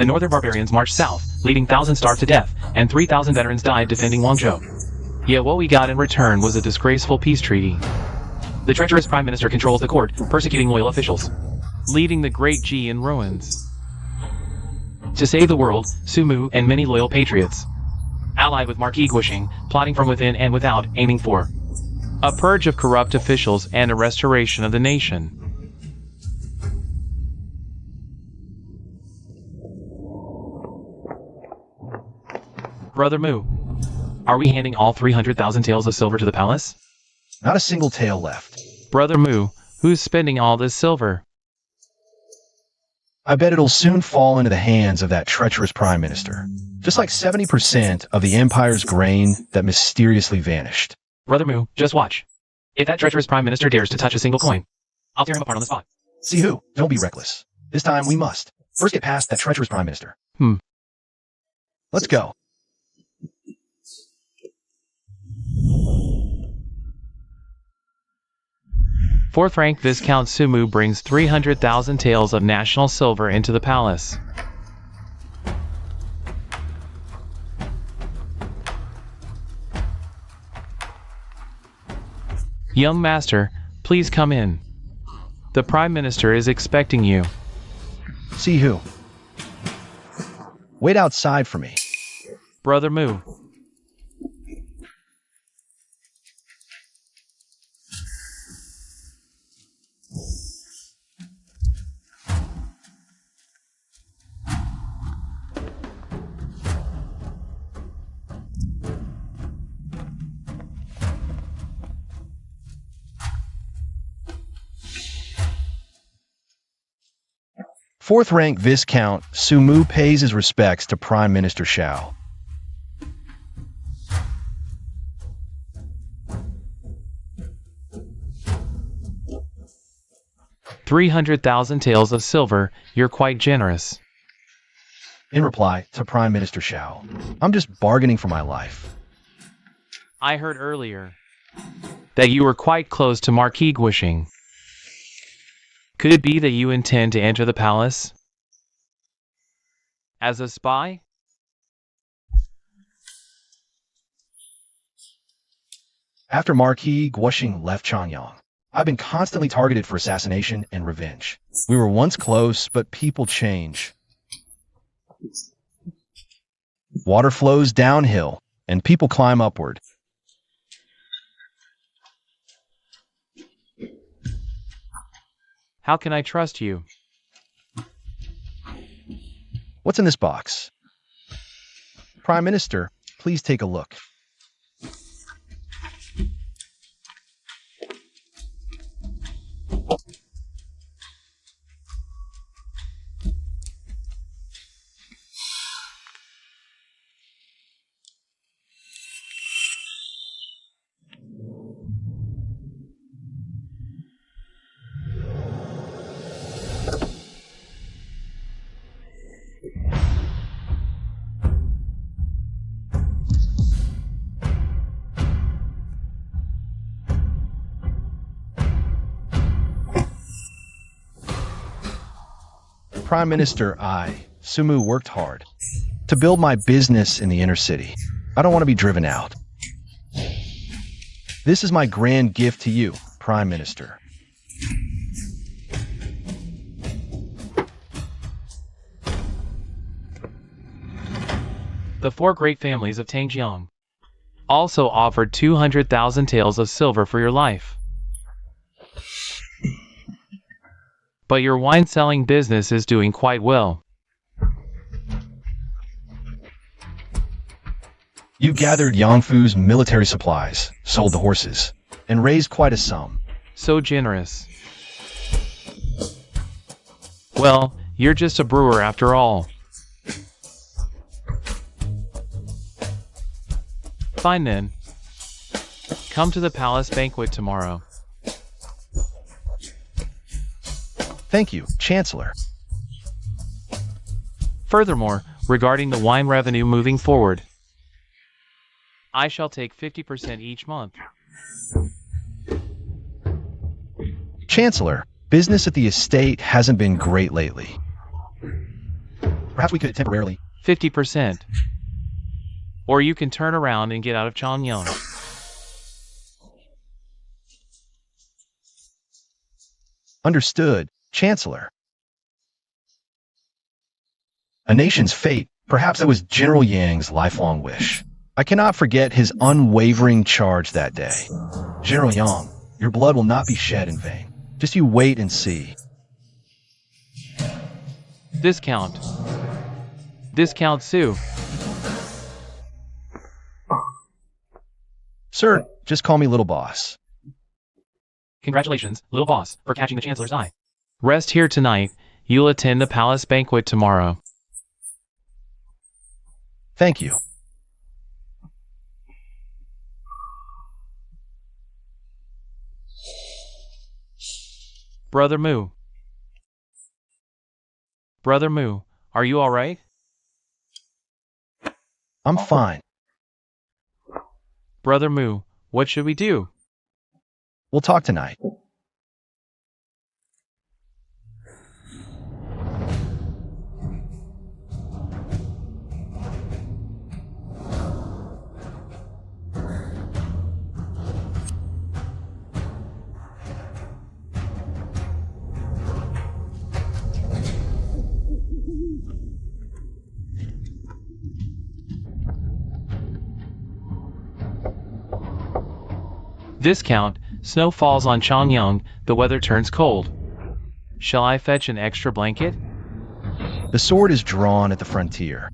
The northern barbarians marched south, leading thousands starved to death, and 3,000 veterans died defending Guangzhou. Yet what we got in return was a disgraceful peace treaty. The treacherous prime minister controls the court, persecuting loyal officials, leaving the great G in ruins. To save the world, Su Mu and many loyal patriots, allied with Marquis Guoxing, plotting from within and without, aiming for a purge of corrupt officials and a restoration of the nation. Brother Mu, are we handing all 300,000 taels of silver to the palace? Not a single tael left. Brother Mu, who's spending all this silver? I bet it'll soon fall into the hands of that treacherous prime minister. Just like 70% of the empire's grain that mysteriously vanished. Brother Mu, just watch. If that treacherous prime minister dares to touch a single coin, I'll tear him apart on the spot. See who? Don't be reckless. This time we must. First get past that treacherous prime minister. Let's go. Fourth rank Viscount Su Mu brings 300,000 taels of national silver into the palace. Young master, please come in. The Prime Minister is expecting you. See who? Wait outside for me. Brother Mu. Fourth rank Viscount Su Mu pays his respects to Prime Minister Xiao. $300,000 taels of silver, you're quite generous. In reply to Prime Minister Xiao, I'm just bargaining for my life. I heard earlier that you were quite close to Marquis Guoxing. Could it be that you intend to enter the palace as a spy? After Marquis Guoxing left Changyang, I've been constantly targeted for assassination and revenge. We were once close, but people change. Water flows downhill, and people climb upward. How can I trust you? What's in this box? Prime Minister, please take a look. Prime Minister, Su Mu, worked hard to build my business in the inner city. I don't want to be driven out. This is my grand gift to you, Prime Minister. The four great families of Tangjiang also offered 200,000 taels of silver for your life. But your wine-selling business is doing quite well. You gathered Yangfu's military supplies, sold the horses, and raised quite a sum. So generous. Well, you're just a brewer after all. Fine then. Come to the palace banquet tomorrow. Thank you, Chancellor. Furthermore, regarding the wine revenue moving forward, I shall take 50% each month. Chancellor, business at the estate hasn't been great lately. Perhaps we could temporarily. 50%. Or you can turn around and get out of Changyang. Understood, Chancellor. A nation's fate. Perhaps that was General Yang's lifelong wish. I cannot forget his unwavering charge that day. General Yang, your blood will not be shed in vain. Just you wait and see. Discount. Discount Sue. Sir, just call me Little Boss. Congratulations, little boss, for catching the Chancellor's eye. Rest here tonight. You'll attend the palace banquet tomorrow. Thank you. Brother Moo. Brother Moo, are you all right? I'm fine. Brother Moo, what should we do? We'll talk tonight. Discount. Snow falls on Changyang, the weather turns cold. Shall I fetch an extra blanket? The sword is drawn at the frontier.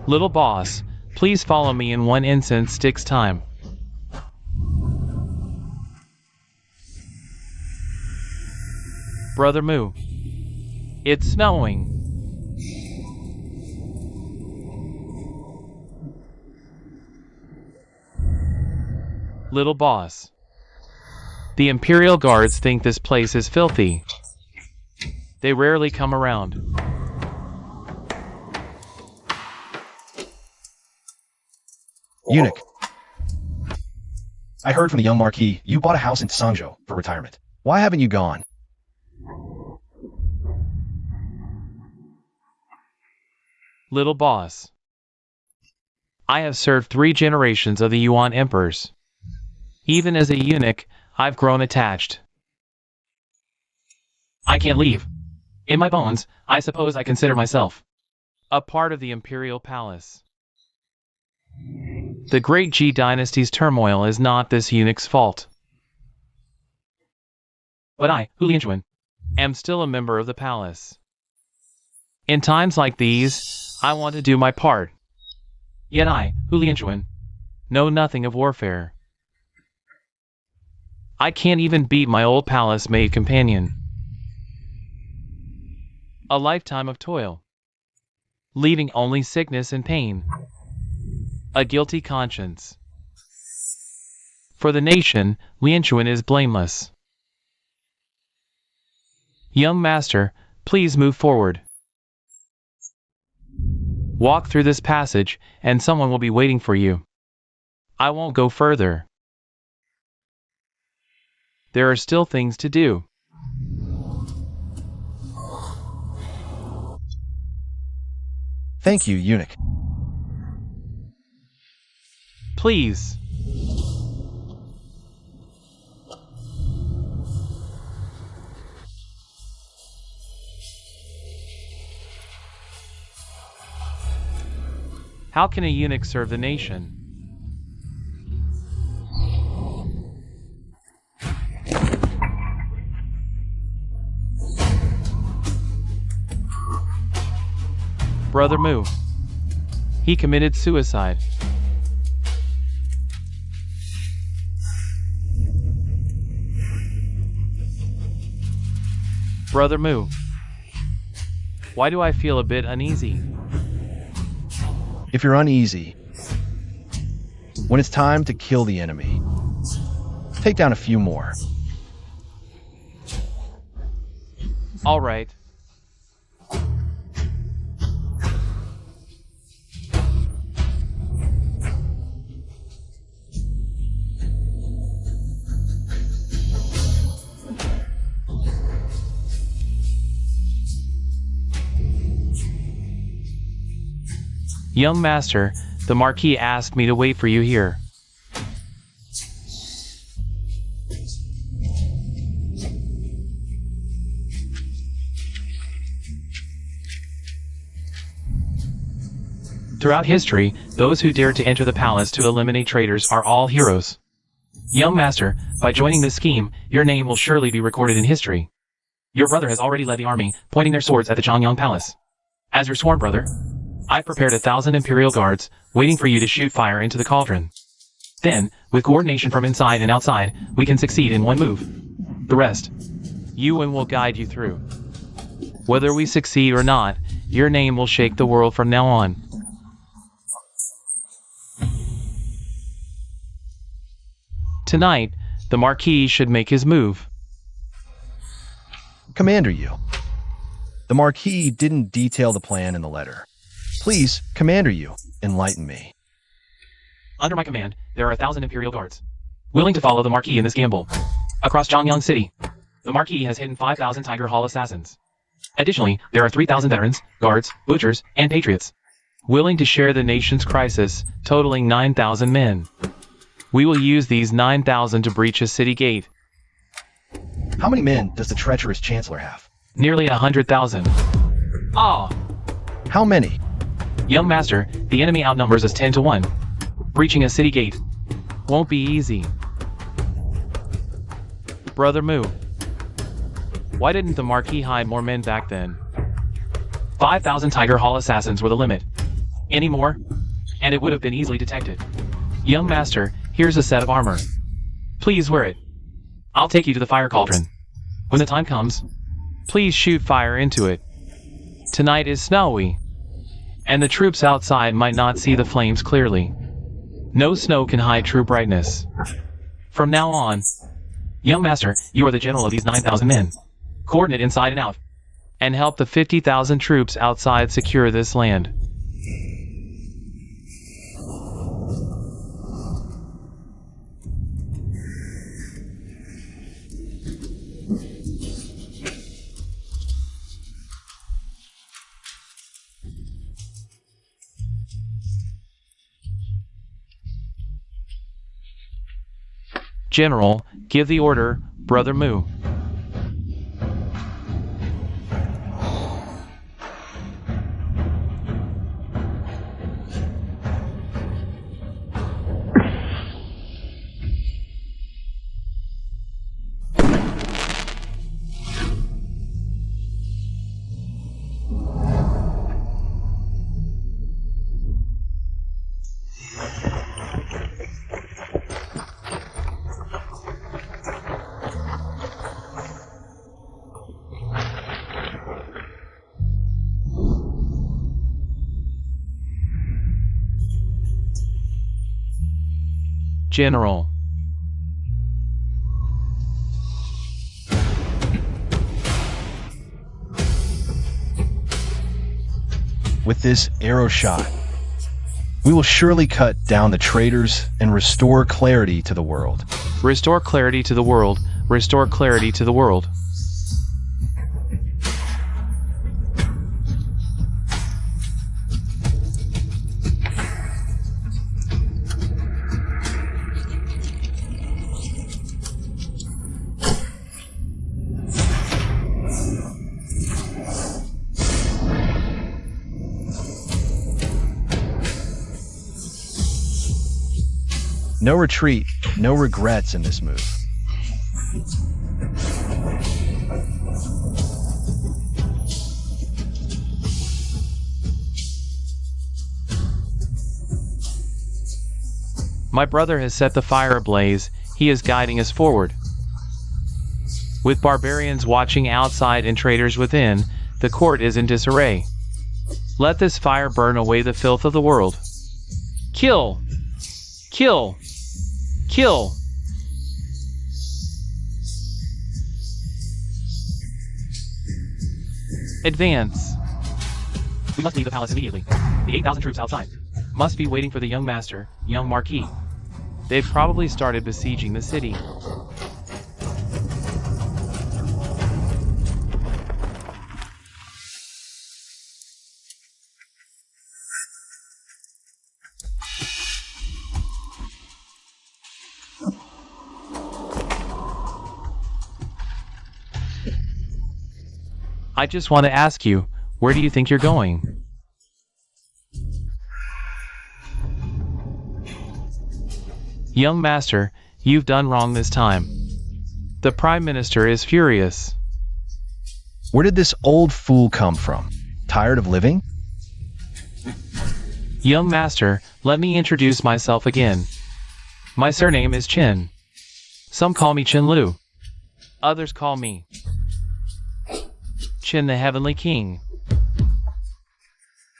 Little boss, please follow me in 1 incense stick's time. Brother Moo. It's snowing. Little boss. The Imperial Guards think this place is filthy. They rarely come around. Eunuch. I heard from the young Marquis you bought a house in Sangzhou for retirement. Why haven't you gone? Little boss. I have served 3 generations of the Yuan emperors. Even as a eunuch, I've grown attached. I can't leave. In my bones, I suppose I consider myself a part of the imperial palace. The great Ji dynasty's turmoil is not this eunuch's fault. But I, Hu Lianjuan, am still a member of the palace. In times like these, I want to do my part. Yet I, Hu Lianjuan, know nothing of warfare. I can't even beat my old palace maid companion. A lifetime of toil, leaving only sickness and pain. A guilty conscience. For the nation, Lianjuan is blameless. Young master, please move forward. Walk through this passage, and someone will be waiting for you. I won't go further. There are still things to do. Thank you, eunuch. Please. How can a eunuch serve the nation? Brother Moo. He committed suicide. Brother Moo. Why do I feel a bit uneasy? If you're uneasy, when it's time to kill the enemy, take down a few more. All right. Young master, the Marquis asked me to wait for you here. Throughout history, those who dared to enter the palace to eliminate traitors are all heroes. Young master, by joining this scheme, your name will surely be recorded in history. Your brother has already led the army, pointing their swords at the Zhongyang Palace. As your sworn brother, I've prepared 1,000 Imperial guards, waiting for you to shoot fire into the cauldron. Then, with coordination from inside and outside, we can succeed in one move. The rest, Yuan will guide you through. Whether we succeed or not, your name will shake the world from now on. Tonight, the Marquis should make his move. Commander Yu. The Marquis didn't detail the plan in the letter. Please, Commander Yu, enlighten me. Under my command, there are 1,000 Imperial guards, willing to follow the Marquis in this gamble. Across Zhongyang City, the Marquis has hidden 5,000 Tiger Hall assassins. Additionally, there are 3,000 veterans, guards, butchers, and patriots, willing to share the nation's crisis, totaling 9,000 men. We will use these 9,000 to breach a city gate. How many men does the treacherous Chancellor have? Nearly 100,000. Ah! How many? Young master, the enemy outnumbers us 10 to 1. Breaching a city gate won't be easy. Brother Mu, why didn't the Marquis hide more men back then? 5,000 Tiger Hall assassins were the limit. Any more, and it would have been easily detected. Young master, here's a set of armor. Please wear it. I'll take you to the fire cauldron. When the time comes, please shoot fire into it. Tonight is snowy, and the troops outside might not see the flames clearly. No snow can hide true brightness. From now on, young master, you are the general of these 9,000 men. Coordinate inside and out, and help the 50,000 troops outside secure this land. General, give the order, Brother Mu. General. With this arrow shot, we will surely cut down the traitors and restore clarity to the world. Restore clarity to the world. Restore clarity to the world. No retreat, no regrets in this move. My brother has set the fire ablaze. He is guiding us forward. With barbarians watching outside and traitors within, the court is in disarray. Let this fire burn away the filth of the world. Kill! Kill! Kill! Advance. We must leave the palace immediately. The 8,000 troops outside must be waiting for the young master, young Marquis. They've probably started besieging the city. I just want to ask you, where do you think you're going? Young master, you've done wrong this time. The Prime Minister is furious. Where did this old fool come from? Tired of living? Young master, let me introduce myself again. My surname is Chin. Some call me Chin Lu. Others call me Chin the Heavenly King.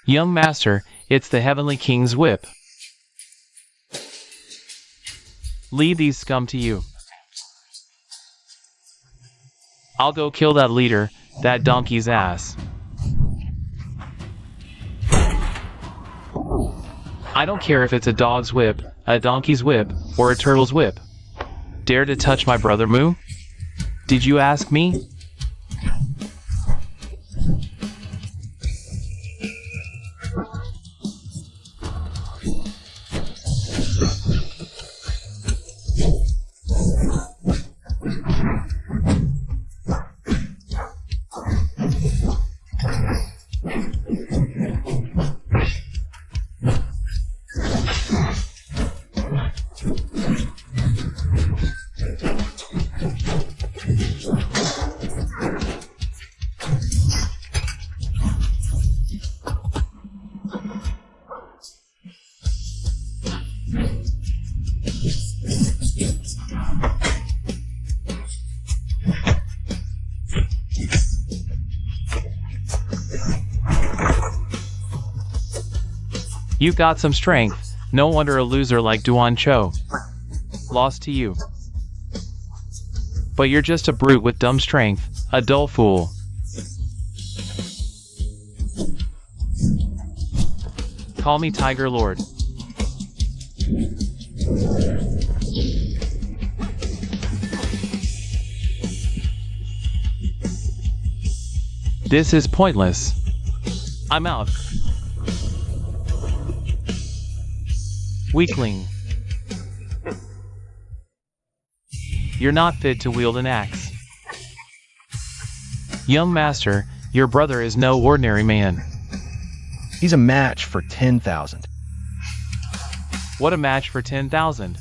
Young master, it's the Heavenly King's whip. Leave these scum to you. I'll go kill that leader, that donkey's ass. I don't care if it's a dog's whip, a donkey's whip, or a turtle's whip. Dare to touch my brother Moo? Did you ask me? You've got some strength, no wonder a loser like Duan Cho lost to you. But you're just a brute with dumb strength, a dull fool. Call me Tiger Lord. This is pointless. I'm out. Weakling. You're not fit to wield an axe. Young master, your brother is no ordinary man. He's a match for 10,000. What a match for 10,000.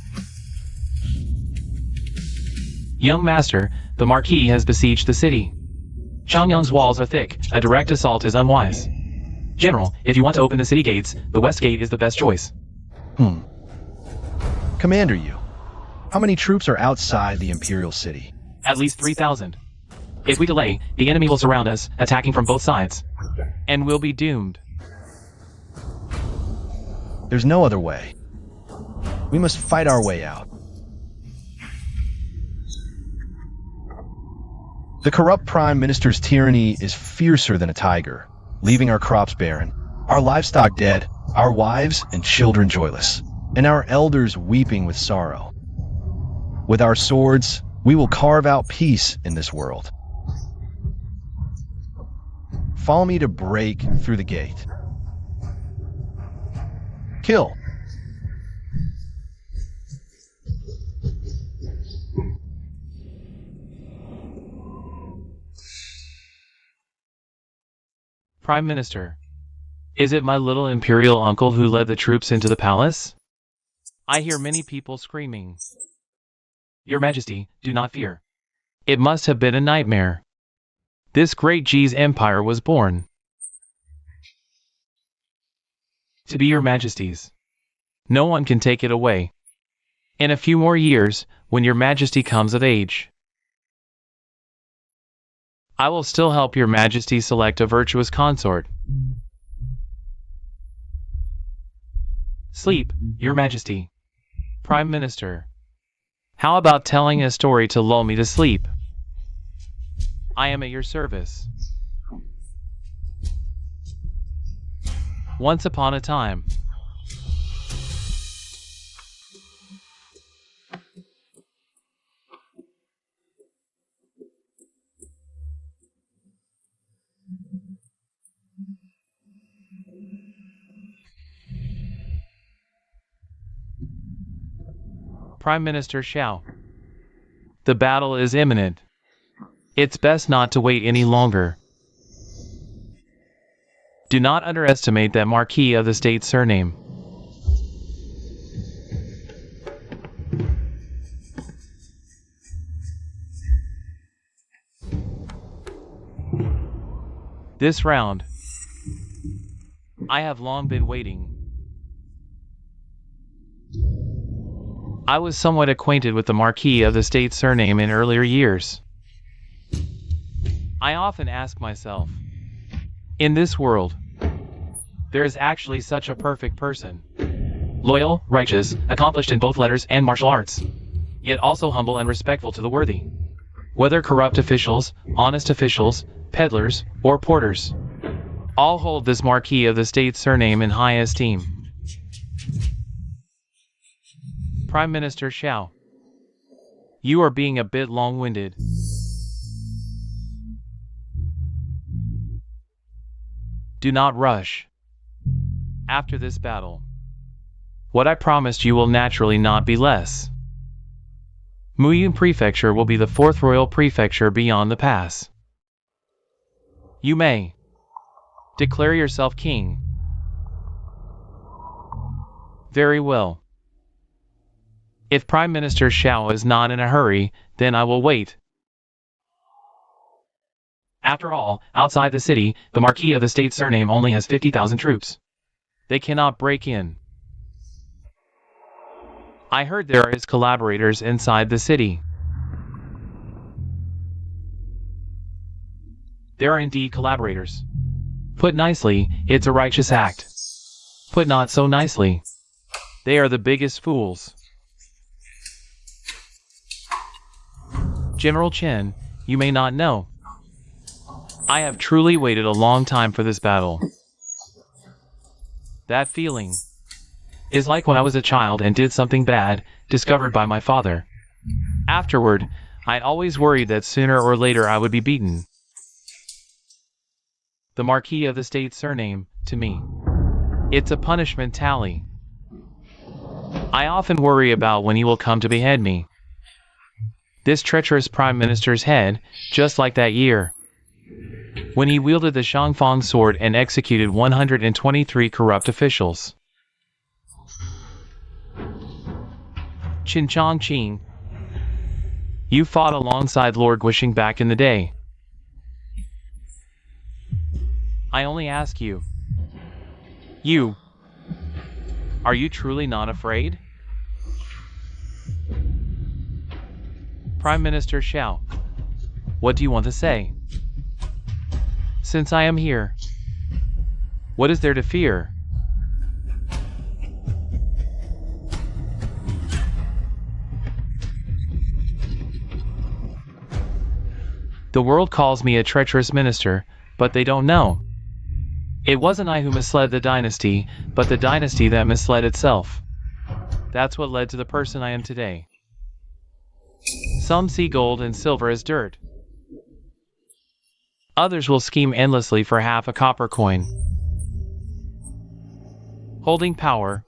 Young master, the Marquis has besieged the city. Changyang's walls are thick, a direct assault is unwise. General, if you want to open the city gates, the west gate is the best choice. Commander Yu, how many troops are outside the Imperial City? At least 3,000. If we delay, the enemy will surround us, attacking from both sides. And we'll be doomed. There's no other way. We must fight our way out. The corrupt Prime Minister's tyranny is fiercer than a tiger, leaving our crops barren, our livestock dead, our wives and children joyless, and our elders weeping with sorrow. With our swords, we will carve out peace in this world. Follow me to break through the gate. Kill. Prime Minister, is it my little imperial uncle who led the troops into the palace? I hear many people screaming. Your Majesty, do not fear. It must have been a nightmare. This great G's empire was born to be your Majesty's. No one can take it away. In a few more years, when your Majesty comes of age, I will still help your Majesty select a virtuous consort. Sleep, your Majesty. Prime Minister. How about telling a story to lull me to sleep? I am at your service. Once upon a time. Prime Minister Xiao. The battle is imminent. It's best not to wait any longer. Do not underestimate that Marquis of the State surname. This round, I have long been waiting. I was somewhat acquainted with the Marquis of the State surname in earlier years. I often ask myself, in this world, there is actually such a perfect person. Loyal, righteous, accomplished in both letters and martial arts, yet also humble and respectful to the worthy. Whether corrupt officials, honest officials, peddlers, or porters, all hold this Marquis of the State surname in high esteem. Prime Minister Xiao, you are being a bit long-winded. Do not rush. After this battle, what I promised you will naturally not be less. Muyun Prefecture will be the 4th royal prefecture beyond the pass. You may declare yourself king. Very well. If Prime Minister Xiao is not in a hurry, then I will wait. After all, outside the city, the Marquis of the State surname only has 50,000 troops. They cannot break in. I heard there are his collaborators inside the city. There are indeed collaborators. Put nicely, it's a righteous act. Put not so nicely, they are the biggest fools. General Chen, you may not know, I have truly waited a long time for this battle. That feeling is like when I was a child and did something bad, discovered by my father. Afterward, I always worried that sooner or later I would be beaten. The Marquis of the State surname, to me, it's a punishment tally. I often worry about when he will come to behead me. This treacherous Prime Minister's head, just like that year, when he wielded the Shangfang sword and executed 123 corrupt officials. Qin Chongqing, you fought alongside Lord Guishing back in the day. I only ask you, are you truly not afraid? Prime Minister Xiao, what do you want to say? Since I am here, what is there to fear? The world calls me a treacherous minister, but they don't know. It wasn't I who misled the dynasty, but the dynasty that misled itself. That's what led to the person I am today. Some see gold and silver as dirt. Others will scheme endlessly for half a copper coin. Holding power,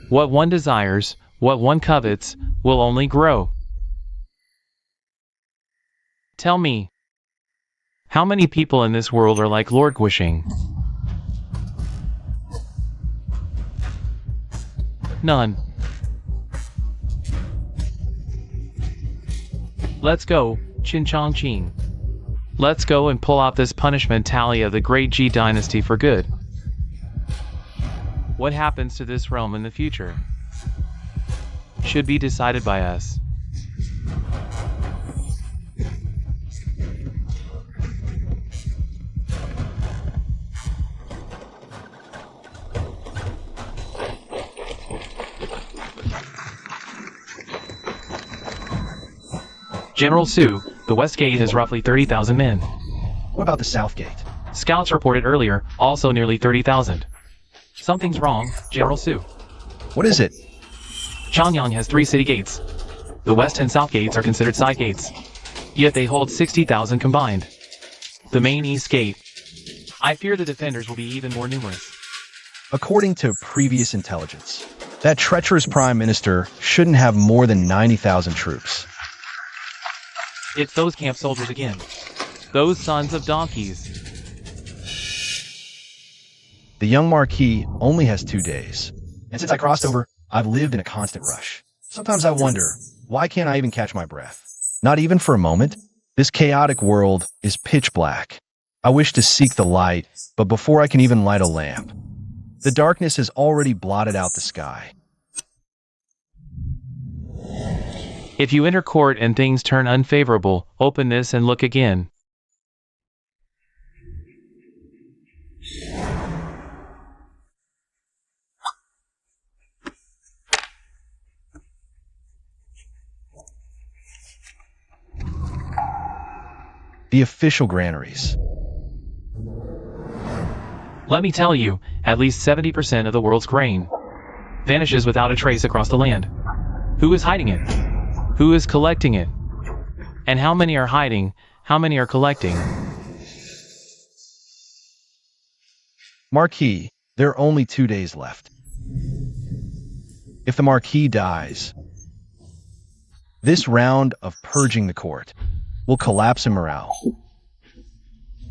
what one desires, what one covets, will only grow. Tell me, how many people in this world are like Lord Guishing? None. Let's go, Qin Chongqing. Let's go and pull out this punishment tally of the great Ji dynasty for good. What happens to this realm in the future should be decided by us. General Su, the West Gate has roughly 30,000 men. What about the South Gate? Scouts reported earlier, also nearly 30,000. Something's wrong, General Su. What is it? Changyang has 3 city gates. The West and South gates are considered side gates. Yet they hold 60,000 combined. The main East Gate, I fear the defenders will be even more numerous. According to previous intelligence, that treacherous Prime Minister shouldn't have more than 90,000 troops. It's those camp soldiers again. Those sons of donkeys. The young Marquis only has 2 days. And since I crossed over, I've lived in a constant rush. Sometimes I wonder, why can't I even catch my breath? Not even for a moment? This chaotic world is pitch black. I wish to seek the light, but before I can even light a lamp, the darkness has already blotted out the sky. If you enter court and things turn unfavorable, open this and look again. The official granaries. Let me tell you, at least 70% of the world's grain vanishes without a trace across the land. Who is hiding it? Who is collecting it? And how many are hiding? How many are collecting? Marquis, there are only 2 days left. If the Marquis dies, this round of purging the court will collapse in morale,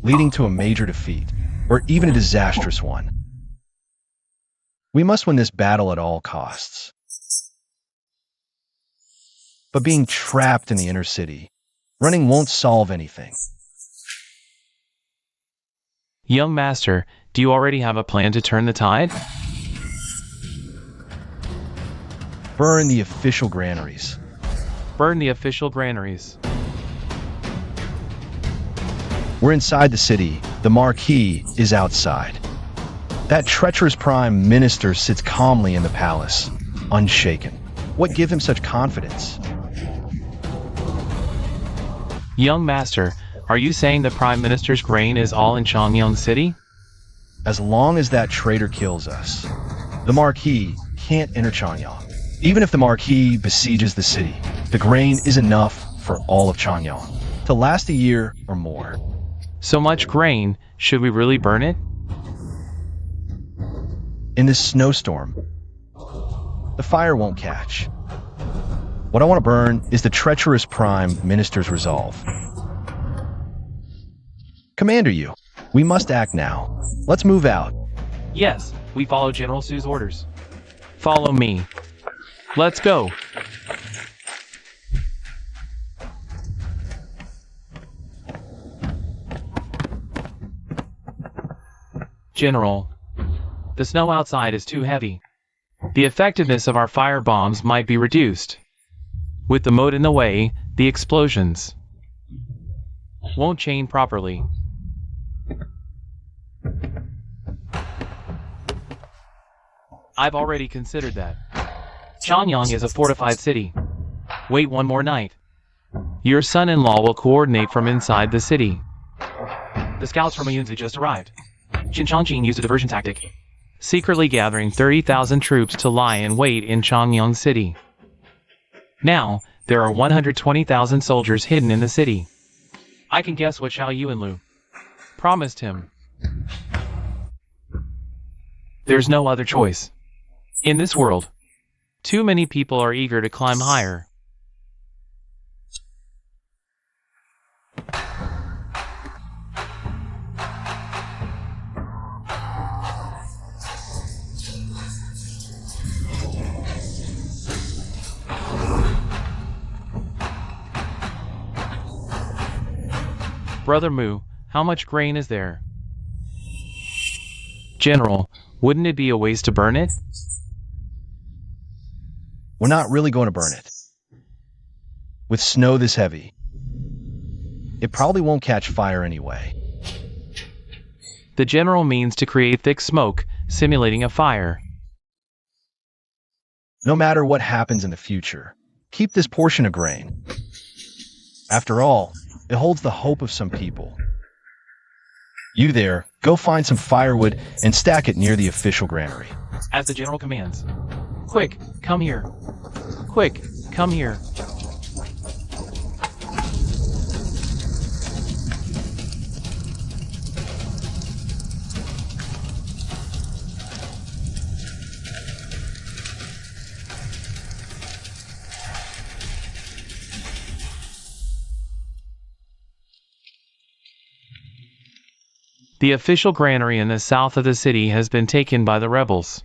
leading to a major defeat, or even a disastrous one. We must win this battle at all costs. But being trapped in the inner city, running won't solve anything. Young master, do you already have a plan to turn the tide? Burn the official granaries. Burn the official granaries. We're inside the city. The Marquis is outside. That treacherous prime minister sits calmly in the palace, unshaken. What gives him such confidence? Young master, are you saying the prime minister's grain is all in Changyang City? As long as that traitor kills us, the Marquis can't enter Changyang. Even if the Marquis besieges the city, the grain is enough for all of Changyang to last a year or more. So much grain, should we really burn it? In this snowstorm, the fire won't catch. What I want to burn is the treacherous prime minister's resolve. Commander Yu, we must act now. Let's move out. Yes, we follow General Su's orders. Follow me. Let's go. General, the snow outside is too heavy. The effectiveness of our fire bombs might be reduced. With the moat in the way, the explosions won't chain properly. I've already considered that. Changyang is a fortified city. Wait one more night. Your son-in-law will coordinate from inside the city. The scouts from Ayunzi just arrived. Qin Changjin used a diversion tactic, secretly gathering 30,000 troops to lie in wait in Changyang City. Now, there are 120,000 soldiers hidden in the city. I can guess what Xiao Yuanlu promised him. There's no other choice. In this world, too many people are eager to climb higher. Brother Mu, how much grain is there? General, wouldn't it be a waste to burn it? We're not really going to burn it. With snow this heavy, it probably won't catch fire anyway. The general means to create thick smoke, simulating a fire. No matter what happens in the future, keep this portion of grain. After all, it holds the hope of some people. You there, go find some firewood and stack it near the official granary. As the general commands. Quick, come here. Quick, come here. The official granary in the south of the city has been taken by the rebels.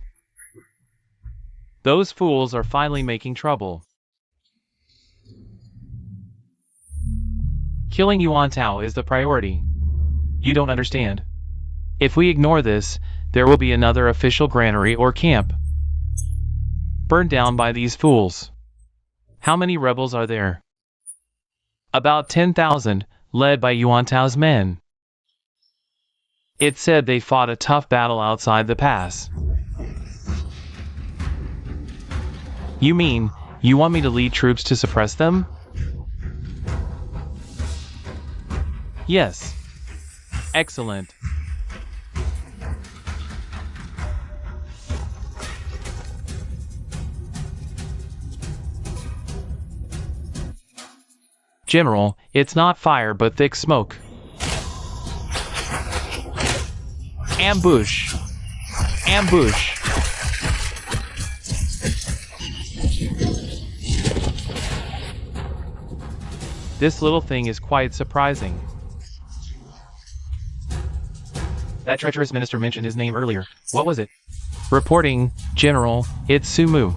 Those fools are finally making trouble. Killing Yuan Tao is the priority. You don't understand. If we ignore this, there will be another official granary or camp burned down by these fools. How many rebels are there? About 10,000, led by Yuan Tao's men. It said they fought a tough battle outside the pass. You mean, you want me to lead troops to suppress them? Yes. Excellent. General, it's not fire but thick smoke. Ambush! Ambush! This little thing is quite surprising. That treacherous minister mentioned his name earlier. What was it? Reporting, General, it's Sumu.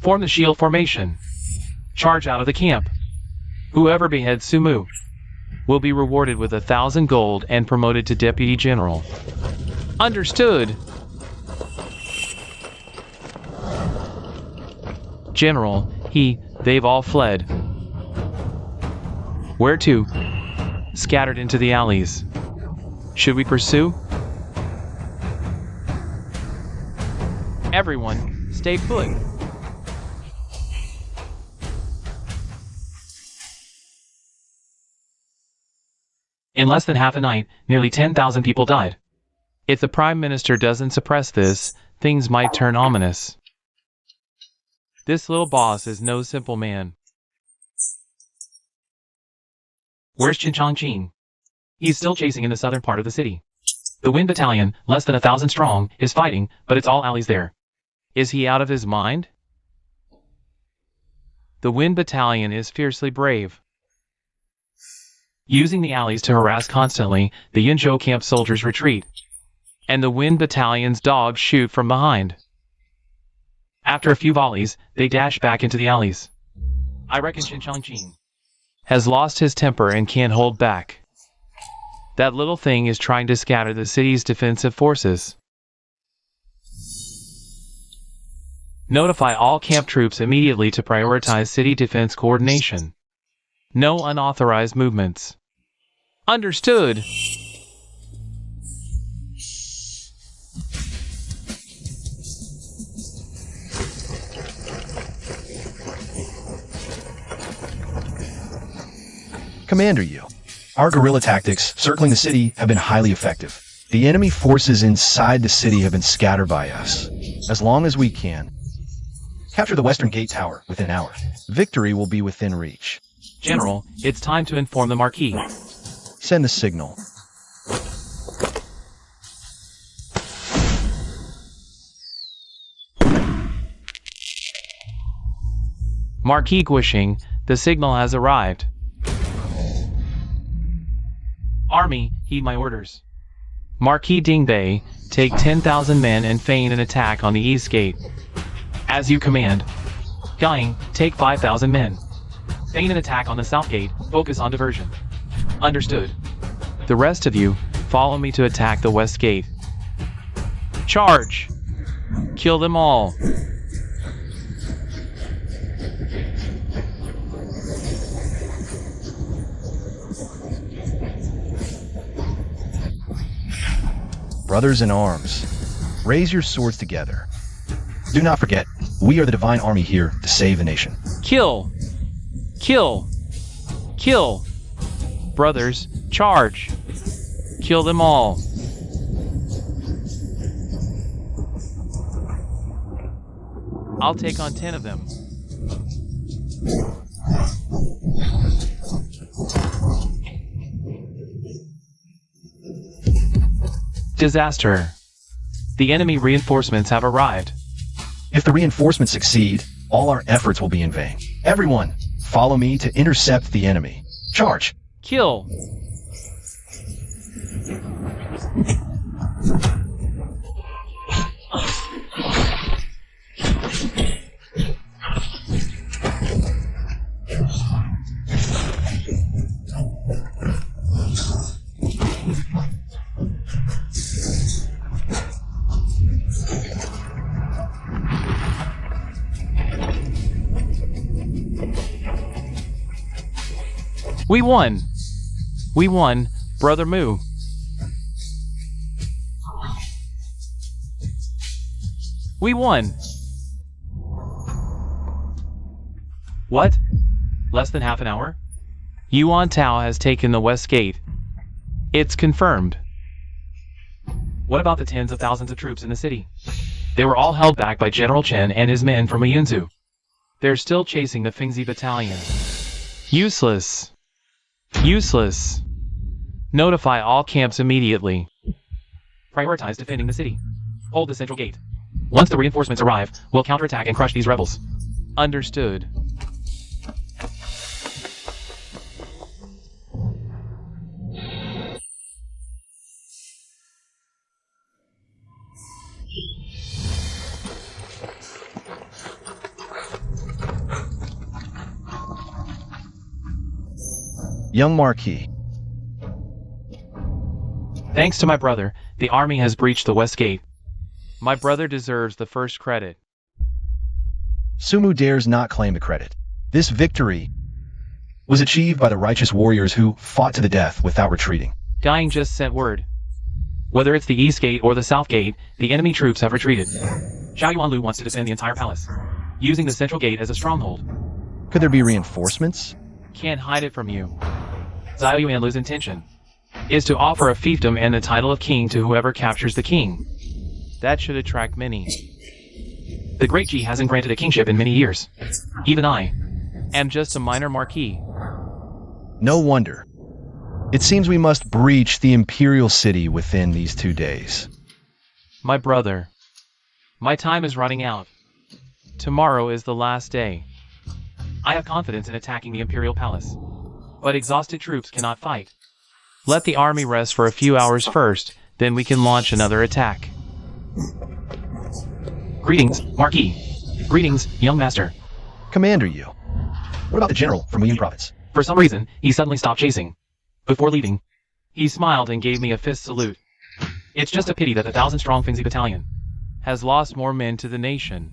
Form the shield formation. Charge out of the camp. Whoever beheads Sumu will be rewarded with 1,000 gold and promoted to Deputy General. Understood. General, they've all fled. Where to? Scattered into the alleys. Should we pursue? Everyone, stay put. In less than half a night, nearly 10,000 people died. If the Prime Minister doesn't suppress this, things might turn ominous. This little boss is no simple man. Where's Chin Chongqing? He's still chasing in the southern part of the city. The Wind Battalion, less than 1,000 strong, is fighting, but it's all alleys there. Is he out of his mind? The Wind Battalion is fiercely brave. Using the alleys to harass constantly, the Yunzhou camp soldiers retreat, and the Wind Battalion's dogs shoot from behind. After a few volleys, they dash back into the alleys. I reckon Chin Chongqing has lost his temper and can't hold back. That little thing is trying to scatter the city's defensive forces. Notify all camp troops immediately to prioritize city defense coordination. No unauthorized movements. Understood. Commander Yu, our guerrilla tactics circling the city have been highly effective. The enemy forces inside the city have been scattered by us. As long as we can capture the Western Gate Tower within an hour, victory will be within reach. General, it's time to inform the Marquis. Send the signal. Marquis Guishing, the signal has arrived. Army, heed my orders. Marquis Dingbei, take 10,000 men and feign an attack on the East Gate. As you command. Gying, take 5,000 men. Feign an attack on the South Gate, focus on diversion. Understood. The rest of you, follow me to attack the West Gate. Charge! Kill them all. Brothers in arms, raise your swords together. Do not forget, we are the divine army here to save the nation. Kill! Kill! Kill! Brothers, charge! Kill them all. I'll take on 10 of them. Disaster. The enemy reinforcements have arrived. If the reinforcements succeed, all our efforts will be in vain. Everyone, follow me to intercept the enemy. Charge! Kill! We won! We won, Brother Moo. We won! What? Less than half an hour? Yuan Tao has taken the West Gate. It's confirmed. What about the tens of thousands of troops in the city? They were all held back by General Chen and his men from Yunzu. They're still chasing the Fingzi battalion. Useless. Useless. Notify all camps immediately. Prioritize defending the city. Hold the central gate. Once the reinforcements arrive, we'll counterattack and crush these rebels. Understood. Young Marquis. Thanks to my brother, the army has breached the West Gate. My brother deserves the first credit. Sumu dares not claim the credit. This victory was achieved by the righteous warriors who fought to the death without retreating. Dying just sent word. Whether it's the East Gate or the South Gate, the enemy troops have retreated. Zhao Yuanlu wants to defend the entire palace, using the central gate as a stronghold. Could there be reinforcements? Can't hide it from you. Zhao Yuanlu's intention is to offer a fiefdom and the title of king to whoever captures the king. That should attract many. The Great Ji hasn't granted a kingship in many years. Even I am just a minor marquis. No wonder. It seems we must breach the imperial city within these 2 days. My brother, my time is running out. Tomorrow is the last day. I have confidence in attacking the imperial palace, but exhausted troops cannot fight. Let the army rest for a few hours first, then we can launch another attack. Greetings, Marquis. Greetings, young master. Commander Yu. What about the general from Wuyan province? For some reason, he suddenly stopped chasing. Before leaving, he smiled and gave me a fist salute. It's just a pity that the 1,000-strong Fingzi battalion has lost more men to the nation.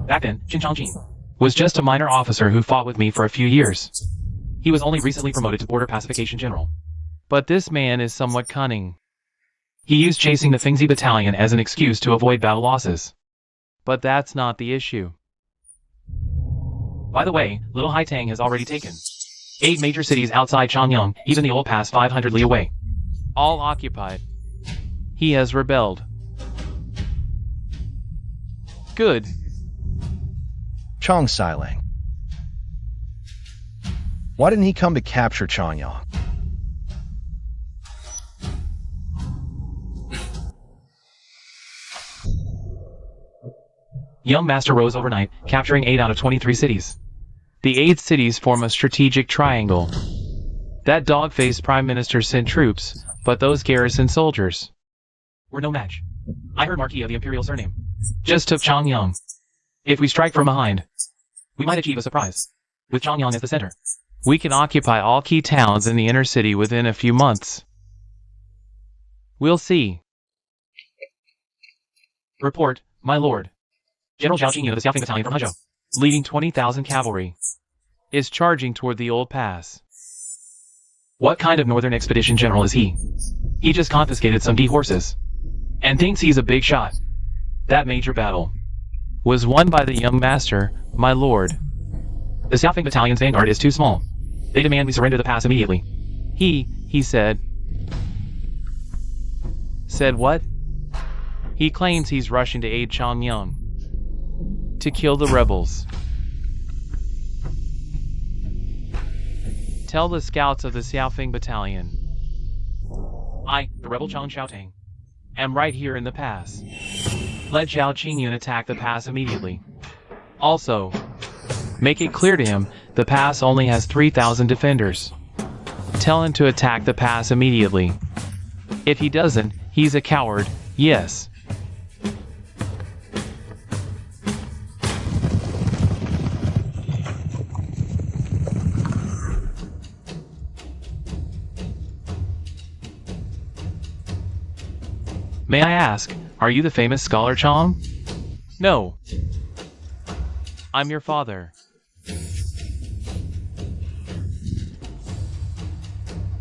Back then, Qin Changjin was just a minor officer who fought with me for a few years. He was only recently promoted to border pacification general. But this man is somewhat cunning. He used chasing the Fingzi battalion as an excuse to avoid battle losses. But that's not the issue. By the way, Little Haitang has already taken 8 major cities outside Changyang, even the old pass 500 li away. All occupied. He has rebelled. Good. Chong Sailang. Why didn't he come to capture Changyang? Young Master rose overnight, capturing 8 out of 23 cities. The 8 cities form a strategic triangle. That dog-faced Prime Minister sent troops, but those garrison soldiers were no match. I heard Marquis of the Imperial surname just took Changyang. If we strike from behind, we might achieve a surprise. With Changyang as the center, we can occupy all key towns in the inner city within a few months. We'll see. Report, my lord. General Zhao Jingyu of the Xiaofeng Battalion from Hezhou, leading 20,000 cavalry, is charging toward the old pass. What kind of northern expedition general is he? He just confiscated some D horses and thinks he's a big shot. That major battle was won by the young master, my lord. The Xiaofeng Battalion's vanguard is too small. They demand we surrender the pass immediately. He said. Said what? He claims he's rushing to aid Changyang to kill the rebels. Tell the scouts of the Xiaofeng Battalion. I, the rebel Chang Xiaotang, am right here in the pass. Let Zhao Qingyun attack the pass immediately. Also, make it clear to him the pass only has 3,000 defenders. Tell him to attack the pass immediately. If he doesn't, he's a coward, yes. May I ask, are you the famous scholar Chong? No. I'm your father.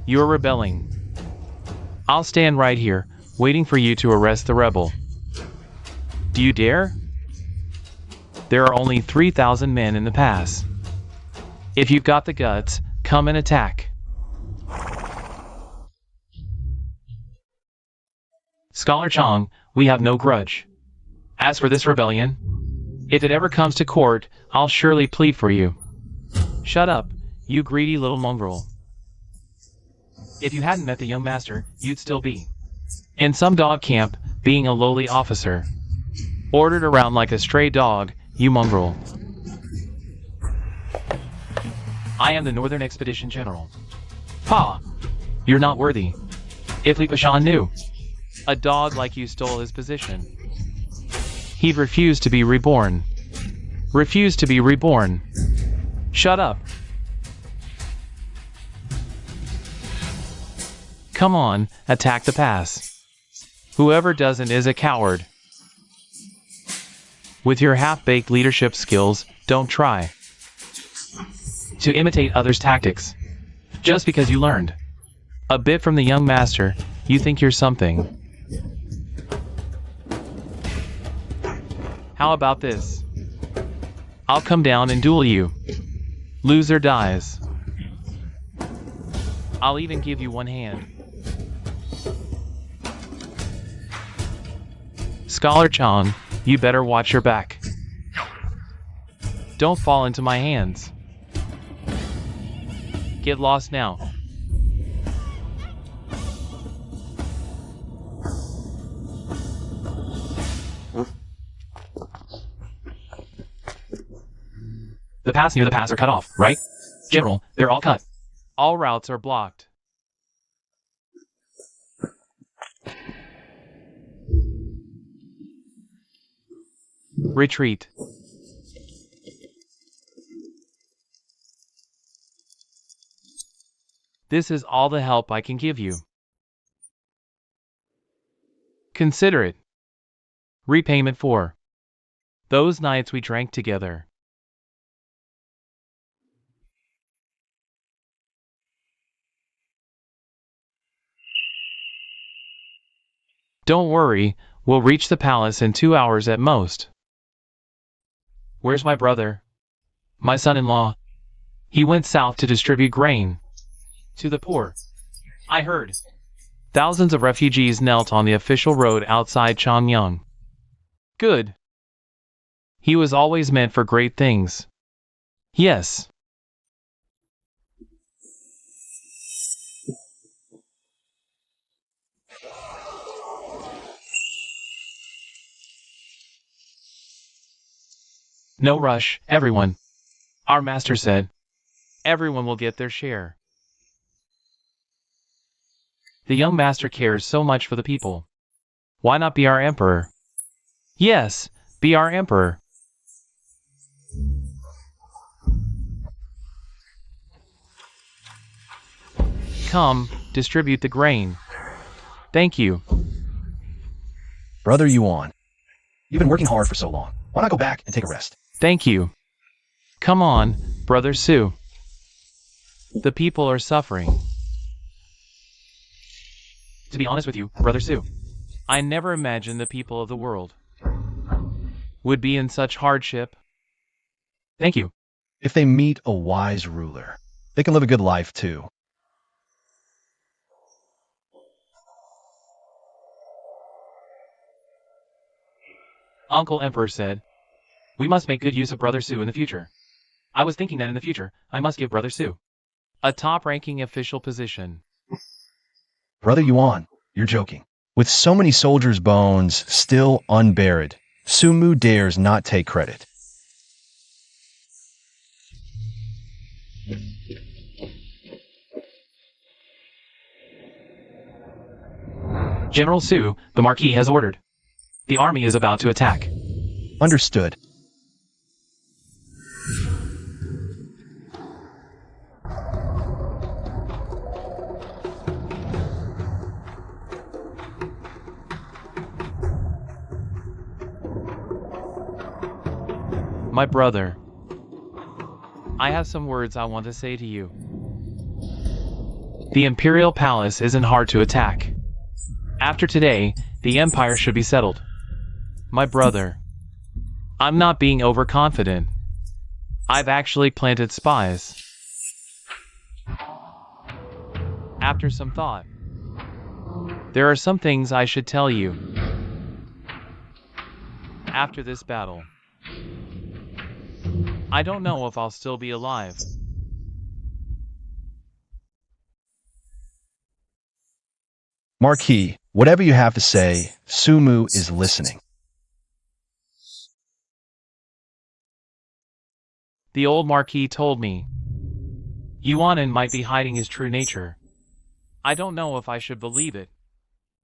You're rebelling. I'll stand right here, waiting for you to arrest the rebel. Do you dare? There are only 3,000 men in the pass. If you've got the guts, come and attack. Scholar Chong, we have no grudge. As for this rebellion, if it ever comes to court, I'll surely plead for you. Shut up, you greedy little mongrel. If you hadn't met the young master, you'd still be in some dog camp, being a lowly officer. Ordered around like a stray dog, you mongrel. I am the Northern Expedition General. Pa! You're not worthy. If Li Pashan knew a dog like you stole his position, he'd refuse to be reborn. Refuse to be reborn. Shut up. Come on, attack the pass. Whoever doesn't is a coward. With your half-baked leadership skills, don't try to imitate others' tactics. Just because you learned a bit from the young master, you think you're something. How about this? I'll come down and duel you. Loser dies. I'll even give you one hand. Scholar Chong, you better watch your back. Don't fall into my hands. Get lost now. The paths near the pass are cut off, right? General, they're all cut. All routes are blocked. Retreat. This is all the help I can give you. Consider it repayment for those nights we drank together. Don't worry, we'll reach the palace in 2 hours at most. Where's my brother? My son-in-law? He went south to distribute grain to the poor. I heard. Thousands of refugees knelt on the official road outside Chongyang. Good. He was always meant for great things. Yes. No rush, everyone. Our master said, everyone will get their share. The young master cares so much for the people. Why not be our emperor? Yes, be our emperor. Come, distribute the grain. Thank you. Brother Yuan, you've been working hard for so long. Why not go back and take a rest? Thank you. Come on, Brother Su. The people are suffering. To be honest with you, Brother Su, I never imagined the people of the world would be in such hardship. Thank you. If they meet a wise ruler, they can live a good life too. Uncle Emperor said, we must make good use of Brother Su in the future. I was thinking that in the future, I must give Brother Su a top-ranking official position. Brother Yuan, you're joking. With so many soldiers' bones still unburied, Sumu dares not take credit. General Su, the Marquis has ordered. The army is about to attack. Understood. My brother, I have some words I want to say to you. The Imperial Palace isn't hard to attack. After today, the Empire should be settled. My brother, I'm not being overconfident. I've actually planted spies. After some thought, there are some things I should tell you. After this battle, I don't know if I'll still be alive. Marquis, whatever you have to say, Sumu is listening. The old Marquis told me Yuanin might be hiding his true nature. I don't know if I should believe it,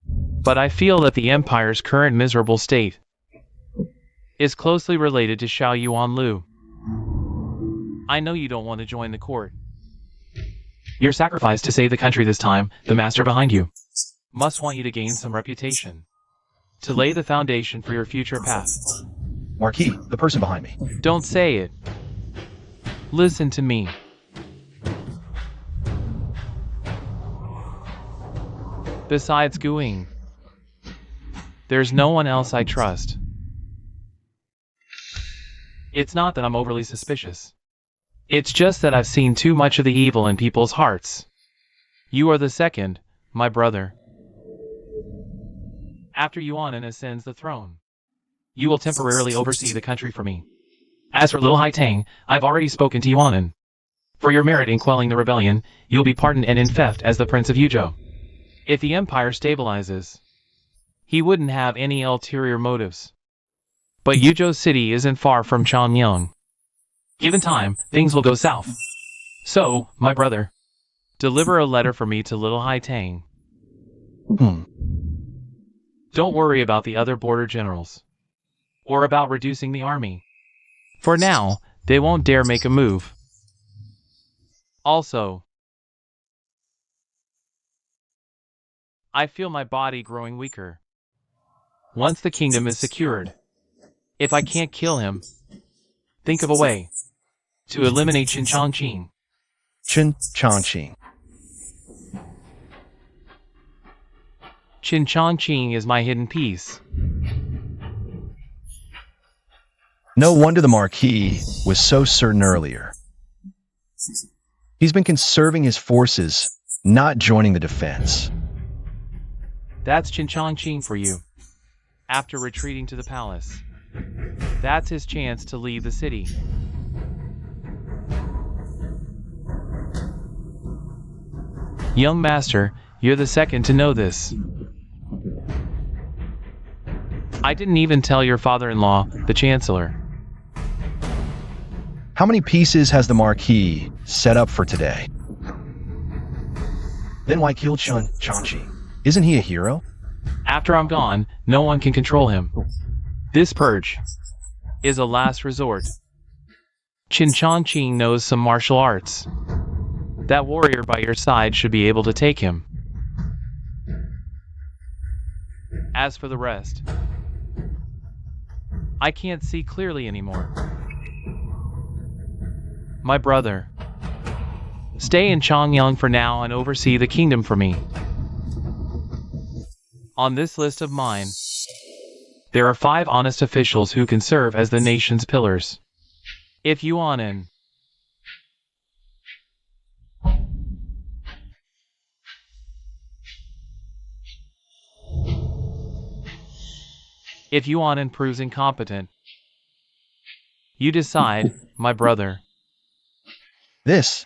but I feel that the Empire's current miserable state is closely related to Xiao Yuanlu. I know you don't want to join the court. Your sacrifice to save the country this time, the master behind you, must want you to gain some reputation, to lay the foundation for your future path. Marquis, the person behind me. Don't say it. Listen to me. Besides Guing, there's no one else I trust. It's not that I'm overly suspicious. It's just that I've seen too much of the evil in people's hearts. You are the second, my brother. After Yuanin ascends the throne, you will temporarily oversee the country for me. As for Little Haitang, I've already spoken to Yuanin. For your merit in quelling the rebellion, you'll be pardoned and infeft as the Prince of Yuzhou. If the Empire stabilizes, he wouldn't have any ulterior motives. But Yuzhou City isn't far from Changyang. Given time, things will go south. So, my brother, deliver a letter for me to Little Haitang. Don't worry about the other border generals, or about reducing the army. For now, they won't dare make a move. Also, I feel my body growing weaker. Once the kingdom is secured, if I can't kill him, think of a way to eliminate Qin Changqing. Qin Changqing. Qin Changqing is my hidden piece. No wonder the Marquis was so certain earlier. He's been conserving his forces, not joining the defense. That's Qin Changqing for you. After retreating to the palace, that's his chance to leave the city. Young master, you're the second to know this. I didn't even tell your father-in-law, the Chancellor. How many pieces has the Marquis set up for today? Then why kill Qin Changqing? Isn't he a hero? After I'm gone, no one can control him. This purge is a last resort. Qin Changqing knows some martial arts. That warrior by your side should be able to take him. As for the rest, I can't see clearly anymore. My brother, stay in Changyang for now and oversee the kingdom for me. On this list of mine, there are 5 honest officials who can serve as the nation's pillars. If Yuanin proves incompetent, you decide, my brother. This.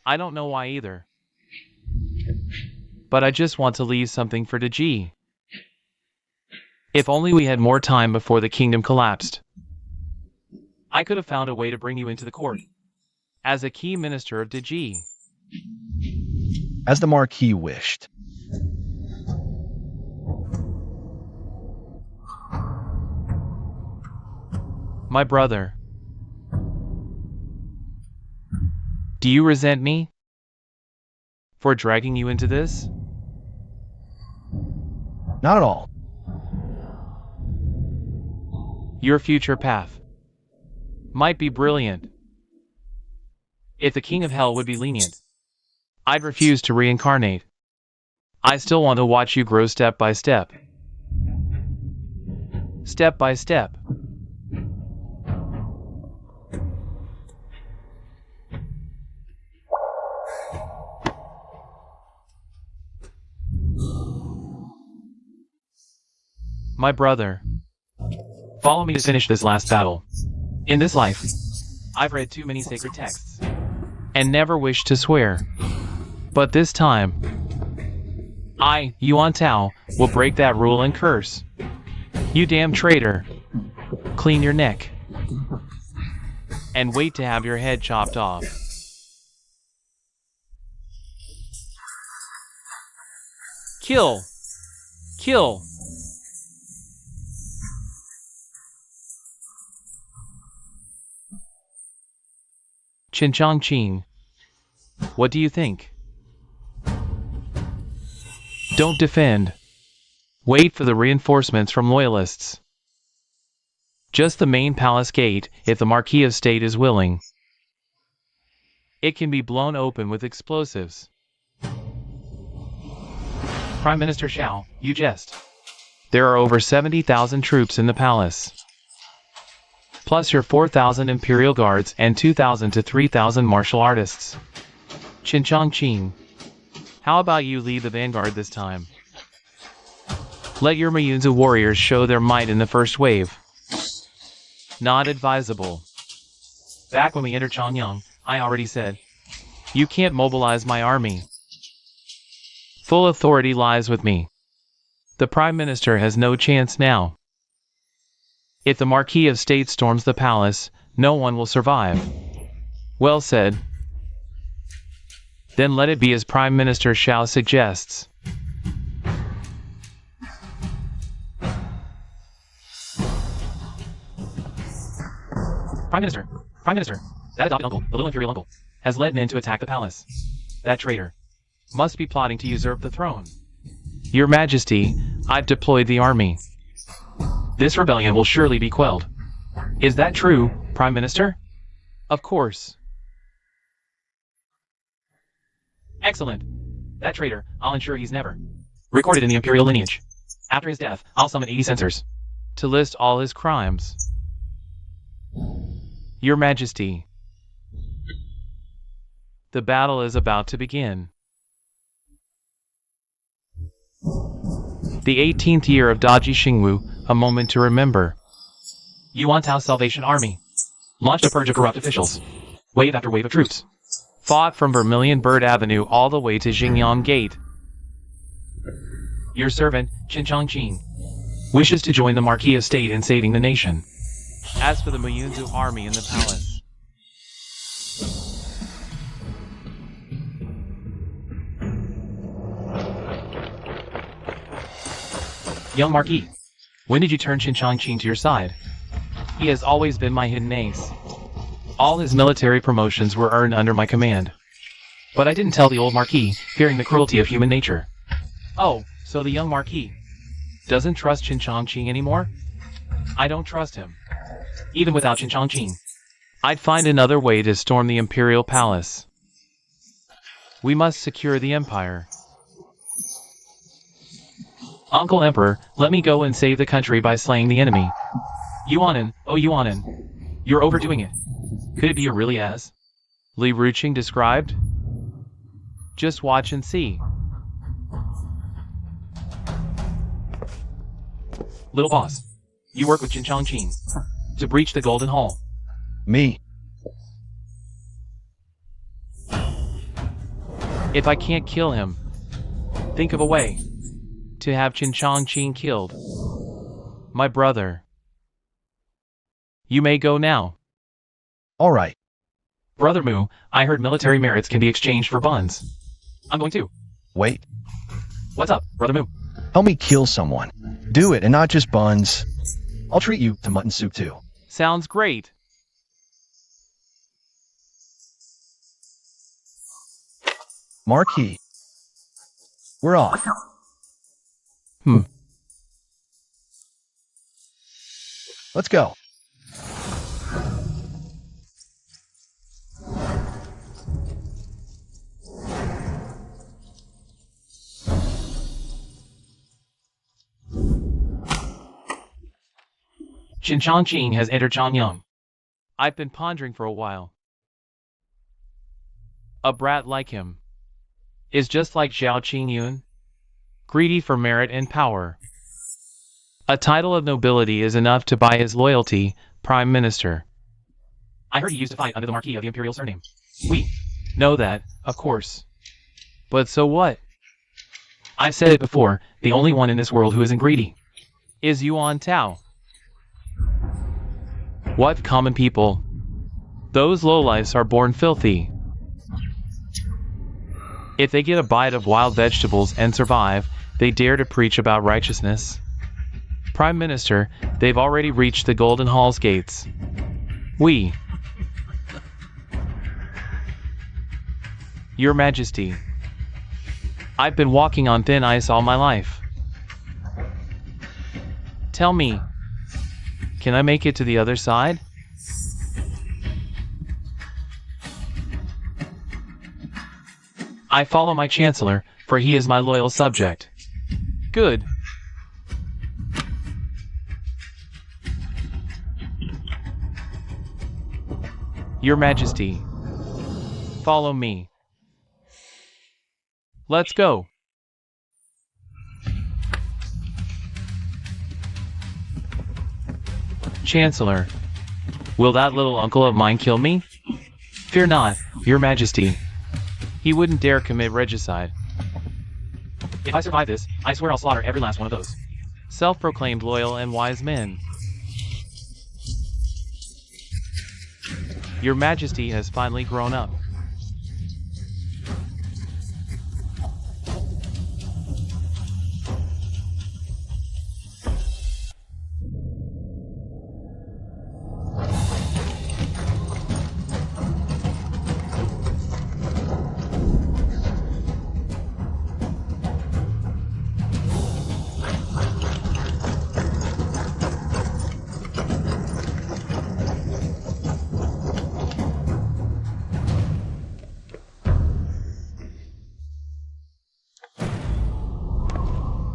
I don't know why either. But I just want to leave something for Deji. If only we had more time before the kingdom collapsed. I could have found a way to bring you into the court as a key minister of Deji. As the Marquis wished. My brother. Do you resent me for dragging you into this? Not at all. Your future path might be brilliant. If the king of hell would be lenient, I'd refuse to reincarnate. I still want to watch you grow step by step. Step by step. My brother, follow me to finish this last battle. In this life, I've read too many sacred texts, and never wished to swear. But this time, I, Yuan Tao, will break that rule and curse. You damn traitor. Clean your neck. And wait to have your head chopped off. Kill. Kill. Chin-Chong Ching, what do you think? Don't defend. Wait for the reinforcements from loyalists. Just the main palace gate, if the Marquis of State is willing. It can be blown open with explosives. Prime Minister Xiao, you jest. There are over 70,000 troops in the palace. Plus your 4,000 Imperial Guards and 2,000 to 3,000 martial artists. Chin-Chong Ching, how about you lead the vanguard this time? Let your Mayunzu warriors show their might in the first wave. Not advisable. Back when we entered Chongyang, I already said, you can't mobilize my army. Full authority lies with me. The Prime Minister has no chance now. If the Marquis of State storms the palace, no one will survive. Well said. Then let it be as Prime Minister Xiao suggests. Prime Minister, that adopted uncle, the little imperial uncle, has led men to attack the palace. That traitor must be plotting to usurp the throne. Your Majesty, I've deployed the army. This rebellion will surely be quelled. Is that true, Prime Minister? Of course. Excellent. That traitor, I'll ensure he's never recorded in the imperial lineage. After his death, I'll summon 80 censors to list all his crimes. Your Majesty, the battle is about to begin. The 18th year of Daji Xingwu, a moment to remember. Yuan Tao's Salvation Army launched a purge of corrupt officials. Wave after wave of troops fought from Vermilion Bird Avenue all the way to Xingyang Gate. Your servant, Chin-Chong Ching, wishes to join the Marquis of State in saving the nation. As for the Muyunzu army in the palace, young Marquis, when did you turn Chin-Chong Ching to your side? He has always been my hidden ace. All his military promotions were earned under my command. But I didn't tell the old Marquis, fearing the cruelty of human nature. Oh, so the young Marquis doesn't trust Chin-Chong Ching anymore? I don't trust him. Even without Chin-Chong Ching, I'd find another way to storm the Imperial Palace. We must secure the Empire. Uncle Emperor, let me go and save the country by slaying the enemy. Yuanin, oh Yuanin, you're overdoing it. Could it be really as Li Ruqing described? Just watch and see. Little boss, you work with Chin-Chong Ching to breach the Golden Hall. Me. If I can't kill him, think of a way to have Chin-Chong Ching killed. My brother. You may go now. All right. Brother Mu, I heard military merits can be exchanged for buns. I'm going to. Wait. What's up, Brother Moo? Help me kill someone. Do it, and not just buns. I'll treat you to mutton soup too. Sounds great. Marquis. We're off. Let's go. Shin Chongqing has entered Changyang. I've been pondering for a while. A brat like him is just like Zhao Qingyun, greedy for merit and power. A title of nobility is enough to buy his loyalty, Prime Minister. I heard he used to fight under the Marquis of the Imperial surname. We know that, of course. But so what? I've said it before, the only one in this world who isn't greedy is Yuan Tao. What common people? Those lowlifes are born filthy. If they get a bite of wild vegetables and survive, they dare to preach about righteousness. Prime Minister, they've already reached the Golden Hall's gates. Your Majesty, I've been walking on thin ice all my life. Tell me, can I make it to the other side? I follow my Chancellor, for he is my loyal subject. Good. Your Majesty, follow me. Let's go. Chancellor, will that little uncle of mine kill me? Fear not, Your Majesty. He wouldn't dare commit regicide. If I survive this, I swear I'll slaughter every last one of those self-proclaimed loyal and wise men. Your Majesty has finally grown up.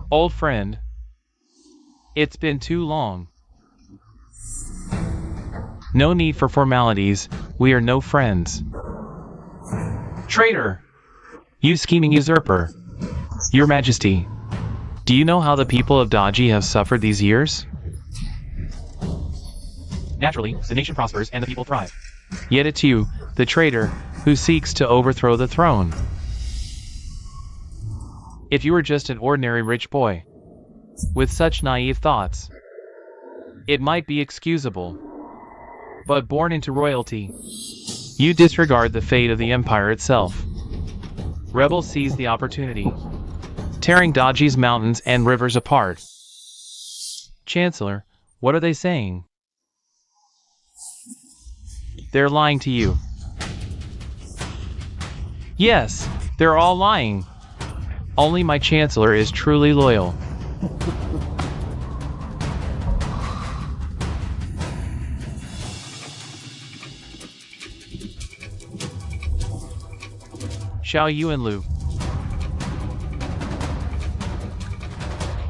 Old friend, it's been too long. No need for formalities, we are no friends. Traitor! You scheming usurper! Your Majesty, do you know how the people of Daji have suffered these years? Naturally, the nation prospers and the people thrive. Yet it's you, the traitor, who seeks to overthrow the throne. If you were just an ordinary rich boy, with such naive thoughts, it might be excusable. But born into royalty, you disregard the fate of the empire itself. Rebels seize the opportunity, tearing Daji's mountains and rivers apart. Chancellor, what are they saying? They're lying to you. Yes, they're all lying. Only my Chancellor is truly loyal. Xiao Yuanlu.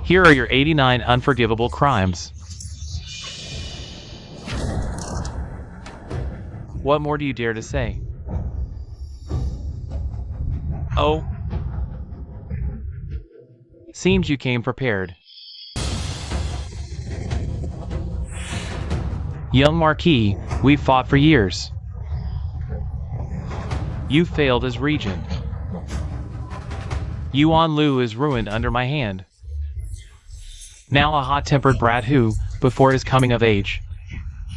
Here are your 89 unforgivable crimes. What more do you dare to say? Oh. Seems you came prepared. Young Marquis, we've fought for years. You failed as regent. Yuan Lu is ruined under my hand. Now a hot-tempered brat who, before his coming of age,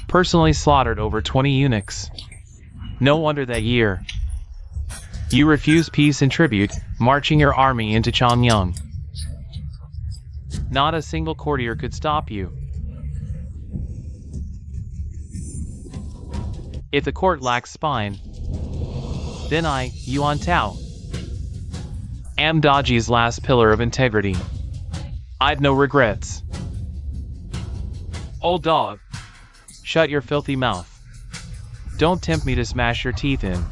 personally slaughtered over 20 eunuchs. No wonder that year you refused peace and tribute, marching your army into Changyang. Not a single courtier could stop you. If the court lacks spine, then I, Yuan Tao, am Daji's last pillar of integrity. I've no regrets. Old dog, shut your filthy mouth. Don't tempt me to smash your teeth in.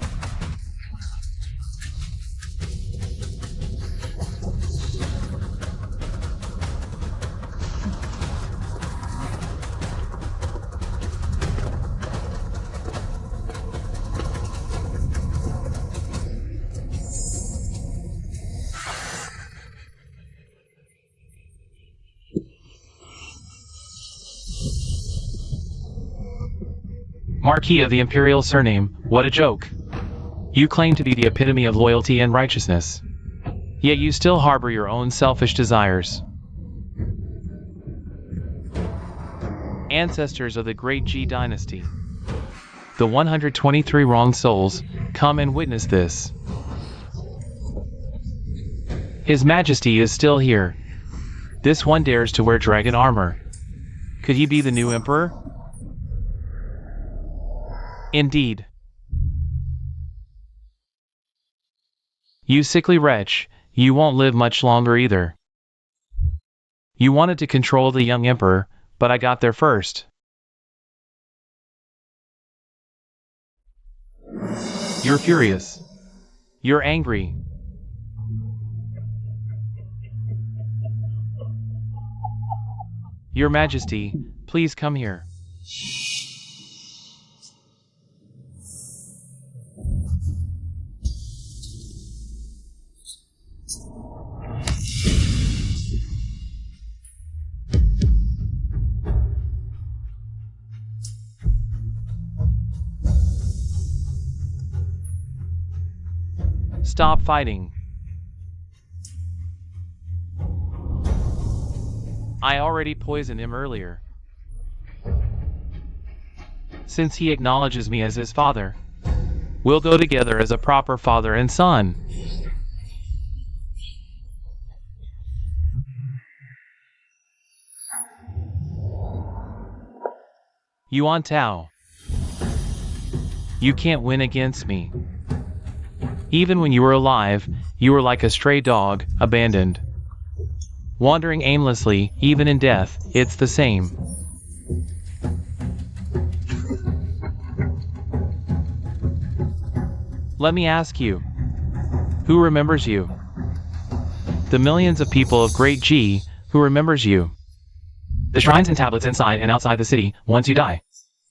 Marquis of the Imperial surname, what a joke. You claim to be the epitome of loyalty and righteousness. Yet you still harbor your own selfish desires. Ancestors of the great G dynasty, the 123 wrong souls, come and witness this. His Majesty is still here. This one dares to wear dragon armor. Could he be the new emperor? Indeed. You sickly wretch, you won't live much longer either. You wanted to control the young emperor, but I got there first. You're furious. You're angry. Your Majesty, please come here. Stop fighting. I already poisoned him earlier. Since he acknowledges me as his father, we'll go together as a proper father and son. Yuan Tao, you can't win against me. Even when you were alive, you were like a stray dog, abandoned. Wandering aimlessly, even in death, it's the same. Let me ask you, who remembers you? The millions of people of Great G, who remembers you? The shrines and tablets inside and outside the city, once you die,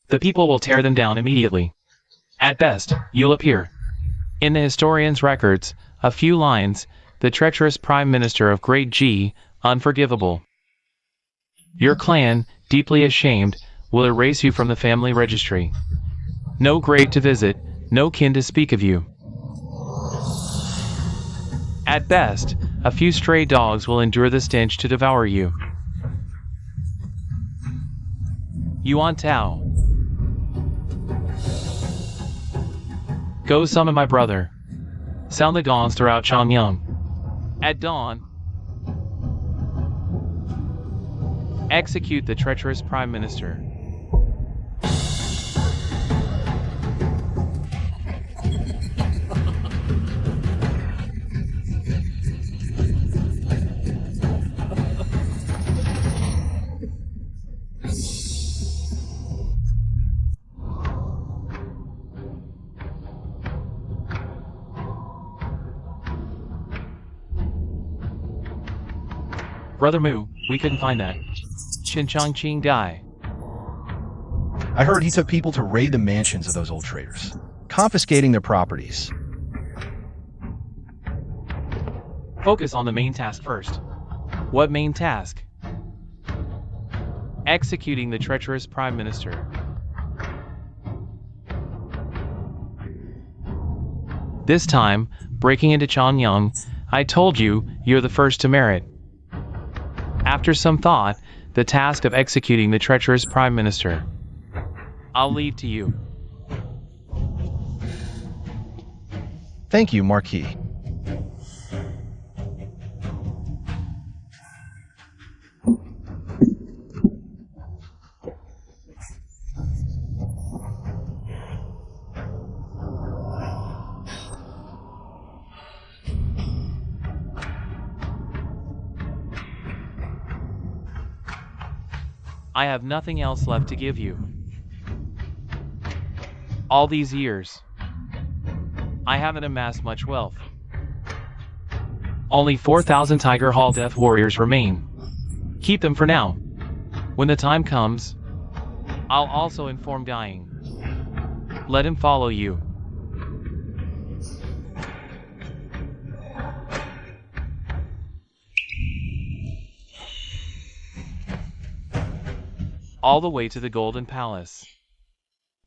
the people will tear them down immediately. At best, you'll appear in the historian's records, a few lines, the treacherous Prime Minister of Great G, unforgivable. Your clan, deeply ashamed, will erase you from the family registry. No grave to visit, no kin to speak of you. At best, a few stray dogs will endure the stench to devour you. Yuan Tao, go summon my brother. Sound the gongs throughout Changyang. At dawn, execute the treacherous Prime Minister. Brother Mu, we couldn't find that Chin guy. I heard he took people to raid the mansions of those old traitors, confiscating their properties. Focus on the main task first. What main task? Executing the treacherous Prime Minister. This time, breaking into Changyang, I told you, you're the first to merit. After some thought, the task of executing the treacherous Prime Minister, I'll leave to you. Thank you, Marquis. I have nothing else left to give you. All these years, I haven't amassed much wealth. Only 4,000 Tiger Hall Death Warriors remain. Keep them for now. When the time comes, I'll also inform Dying. Let him follow you. All the way to the Golden Palace.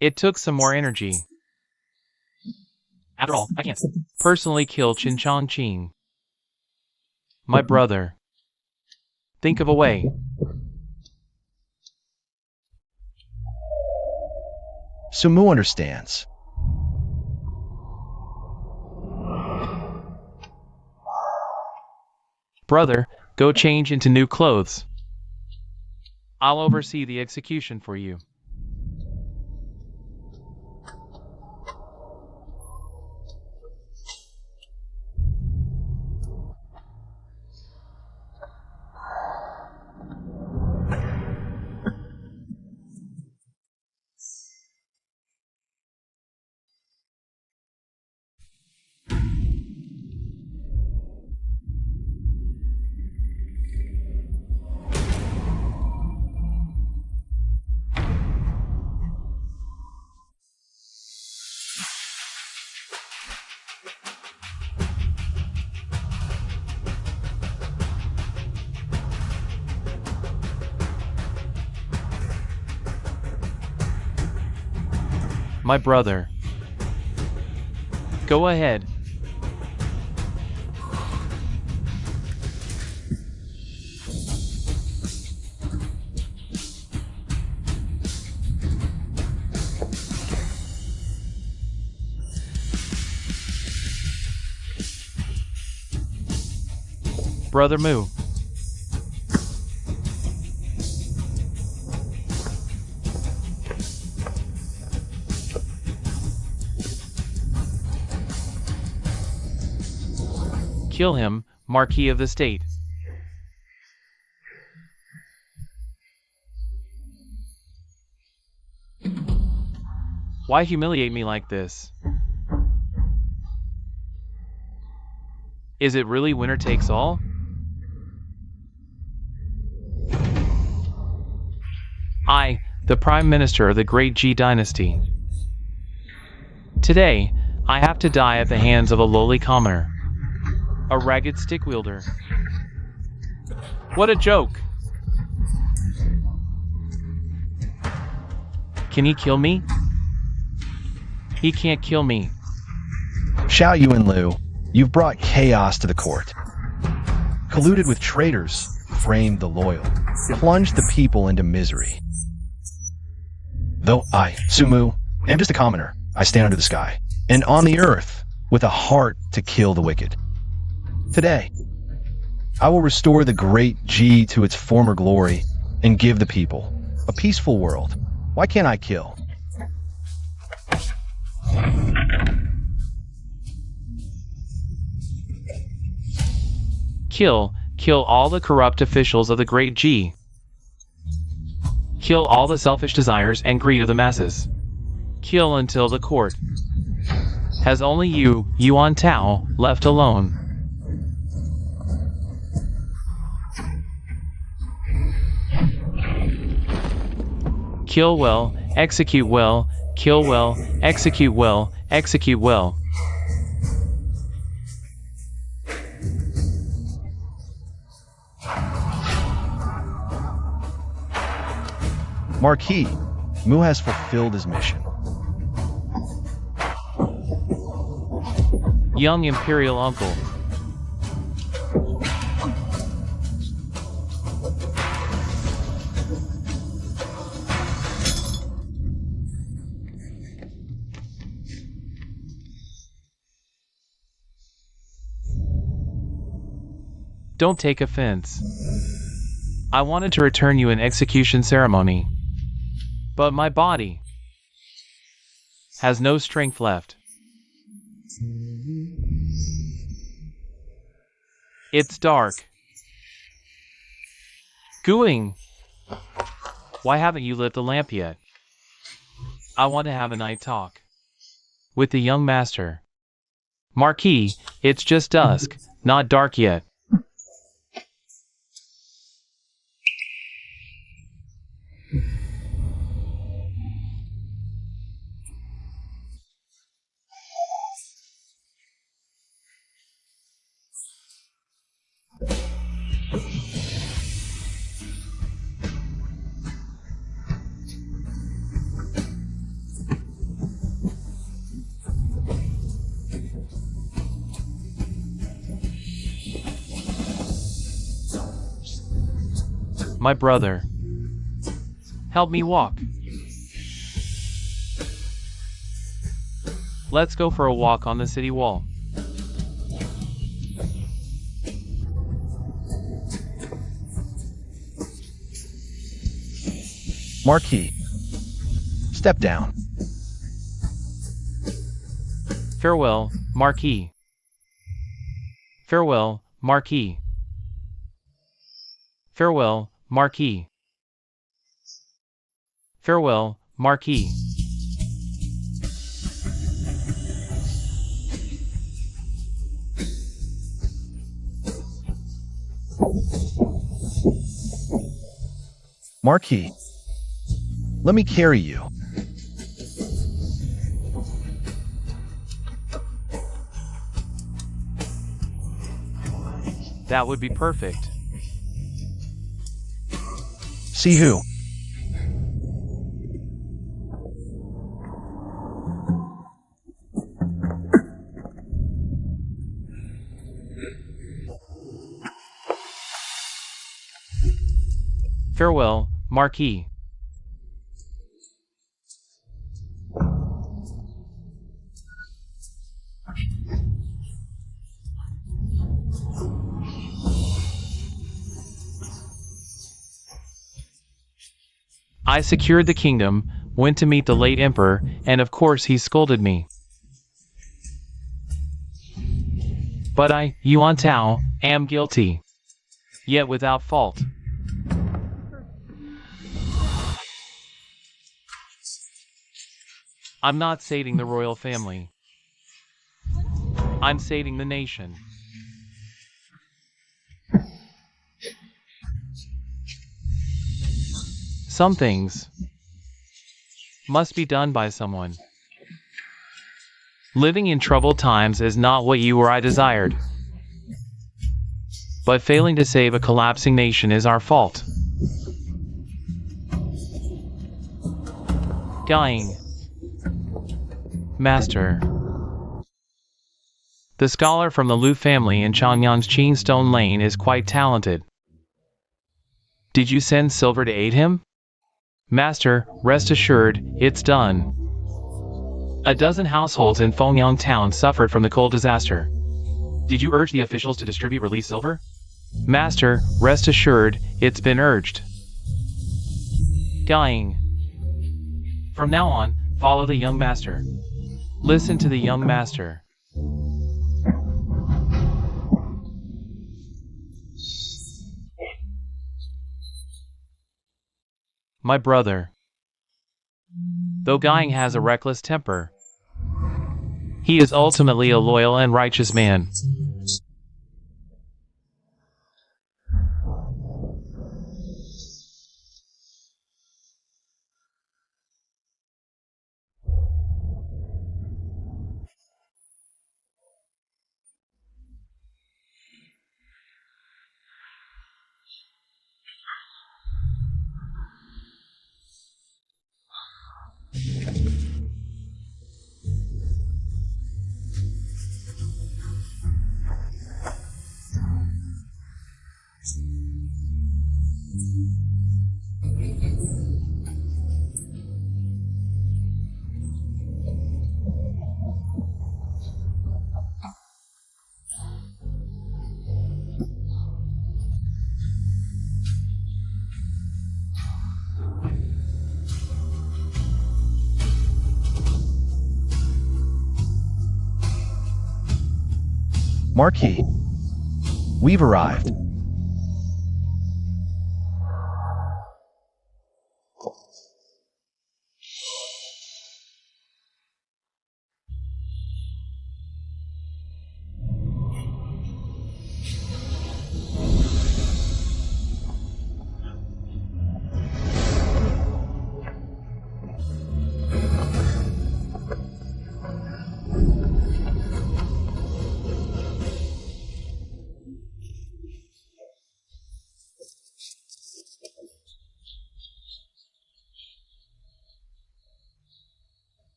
It took some more energy. After all, I can't personally kill Chin Chong Ching, my brother. Think of a way. Sumu understands. Brother, go change into new clothes. I'll oversee the execution for you. My brother. Go ahead. Brother Moo. Kill him, Marquis of the State. Why humiliate me like this? Is it really winner takes all? I, the Prime Minister of the Great G Dynasty. Today, I have to die at the hands of a lowly commoner. A ragged stick wielder. What a joke! Can he kill me? He can't kill me. Xiao Yu and Liu, you've brought chaos to the court. Colluded with traitors, framed the loyal, plunged the people into misery. Though I, Sumu, am just a commoner, I stand under the sky, and on the earth, with a heart to kill the wicked. Today, I will restore the great G to its former glory and give the people a peaceful world. Why can't I kill? Kill all the corrupt officials of the Great G. Kill all the selfish desires and greed of the masses. Kill until the court has only you, Yuan Tao, left alone. Kill well, execute well, kill well, execute well, execute well. Marquis, Mu has fulfilled his mission. Young Imperial Uncle. Don't take offense. I wanted to return you an execution ceremony, but my body has no strength left. It's dark. Gooing. Why haven't you lit the lamp yet? I want to have a night talk with the young master. Marquis, it's just dusk, not dark yet. My brother, help me walk. Let's go for a walk on the city wall. Marquis, step down. Farewell, Marquis. Farewell, Marquis. Farewell, Marquis. Farewell, Marquis. Marquis, let me carry you. That would be perfect. See who? Farewell, Marquis. I secured the kingdom, went to meet the late emperor, and of course he scolded me. But I, Yuan Tao, am guilty. Yet without fault. I'm not sating the royal family. I'm sating the nation. Some things must be done by someone. Living in troubled times is not what you or I desired. But failing to save a collapsing nation is our fault. Dying. Master. The scholar from the Liu family in Chang'an's Qinstone Lane is quite talented. Did you send Silver to aid him? Master, rest assured, it's done. A dozen households in Fengyang town suffered from the coal disaster. Did you urge the officials to distribute relief silver? Master, rest assured, it's been urged. Dying. From now on, follow the young master. Listen to the young master. My brother. Though Guang has a reckless temper, he is ultimately a loyal and righteous man. Marquis, we've arrived.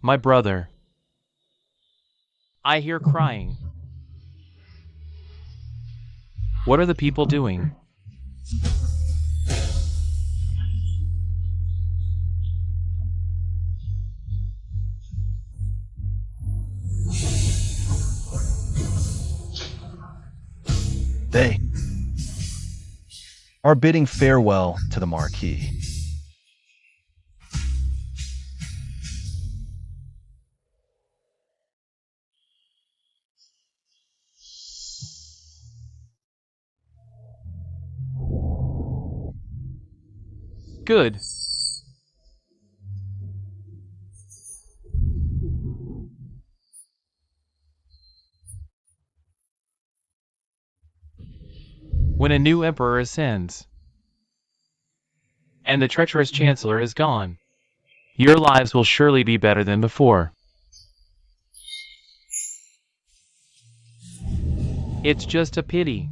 My brother. I hear crying. What are the people doing? They are bidding farewell to the Marquis. Good. When a new emperor ascends, and the treacherous chancellor is gone, your lives will surely be better than before. It's just a pity.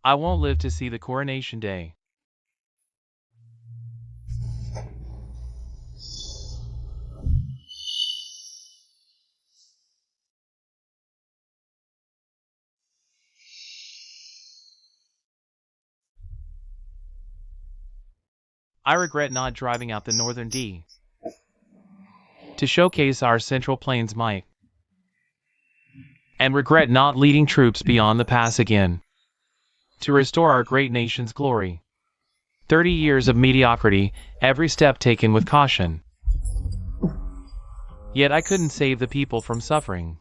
I won't live to see the coronation day. I regret not driving out the northern D to showcase our Central Plains might, and regret not leading troops beyond the pass again to restore our great nation's glory. 30 years of mediocrity, every step taken with caution. Yet I couldn't save the people from suffering.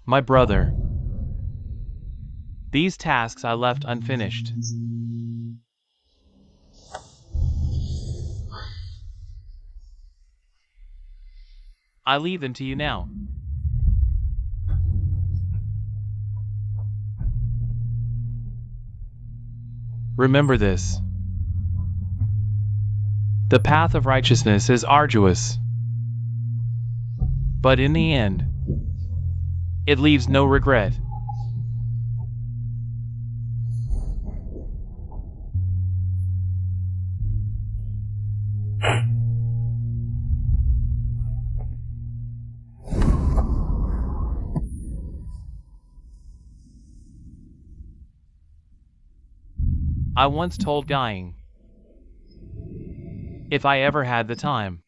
My brother. These tasks I left unfinished. I leave them to you now. Remember this. The path of righteousness is arduous, but in the end, it leaves no regret. I once told Guying, if I ever had the time,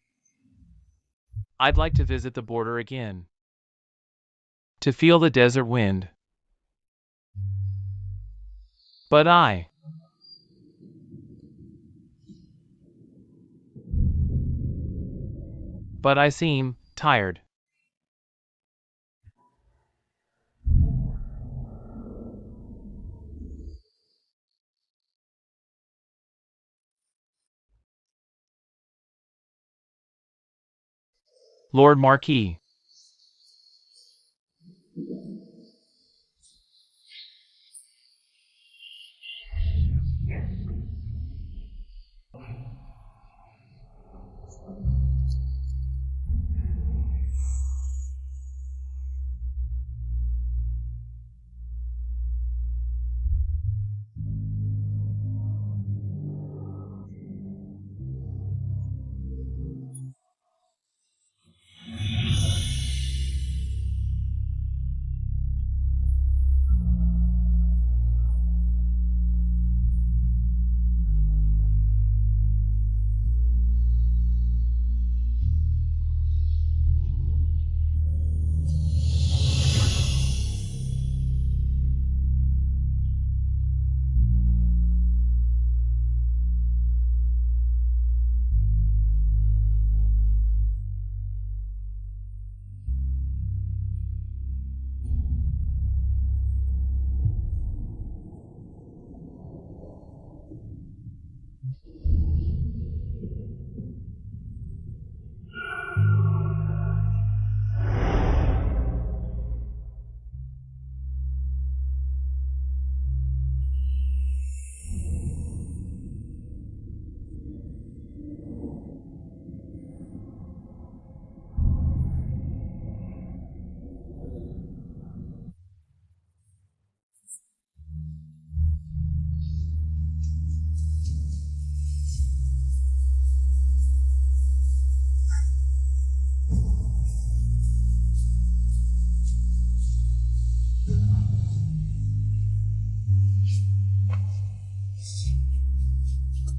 I'd like to visit the border again, to feel the desert wind. But I seem tired. Lord Marquis.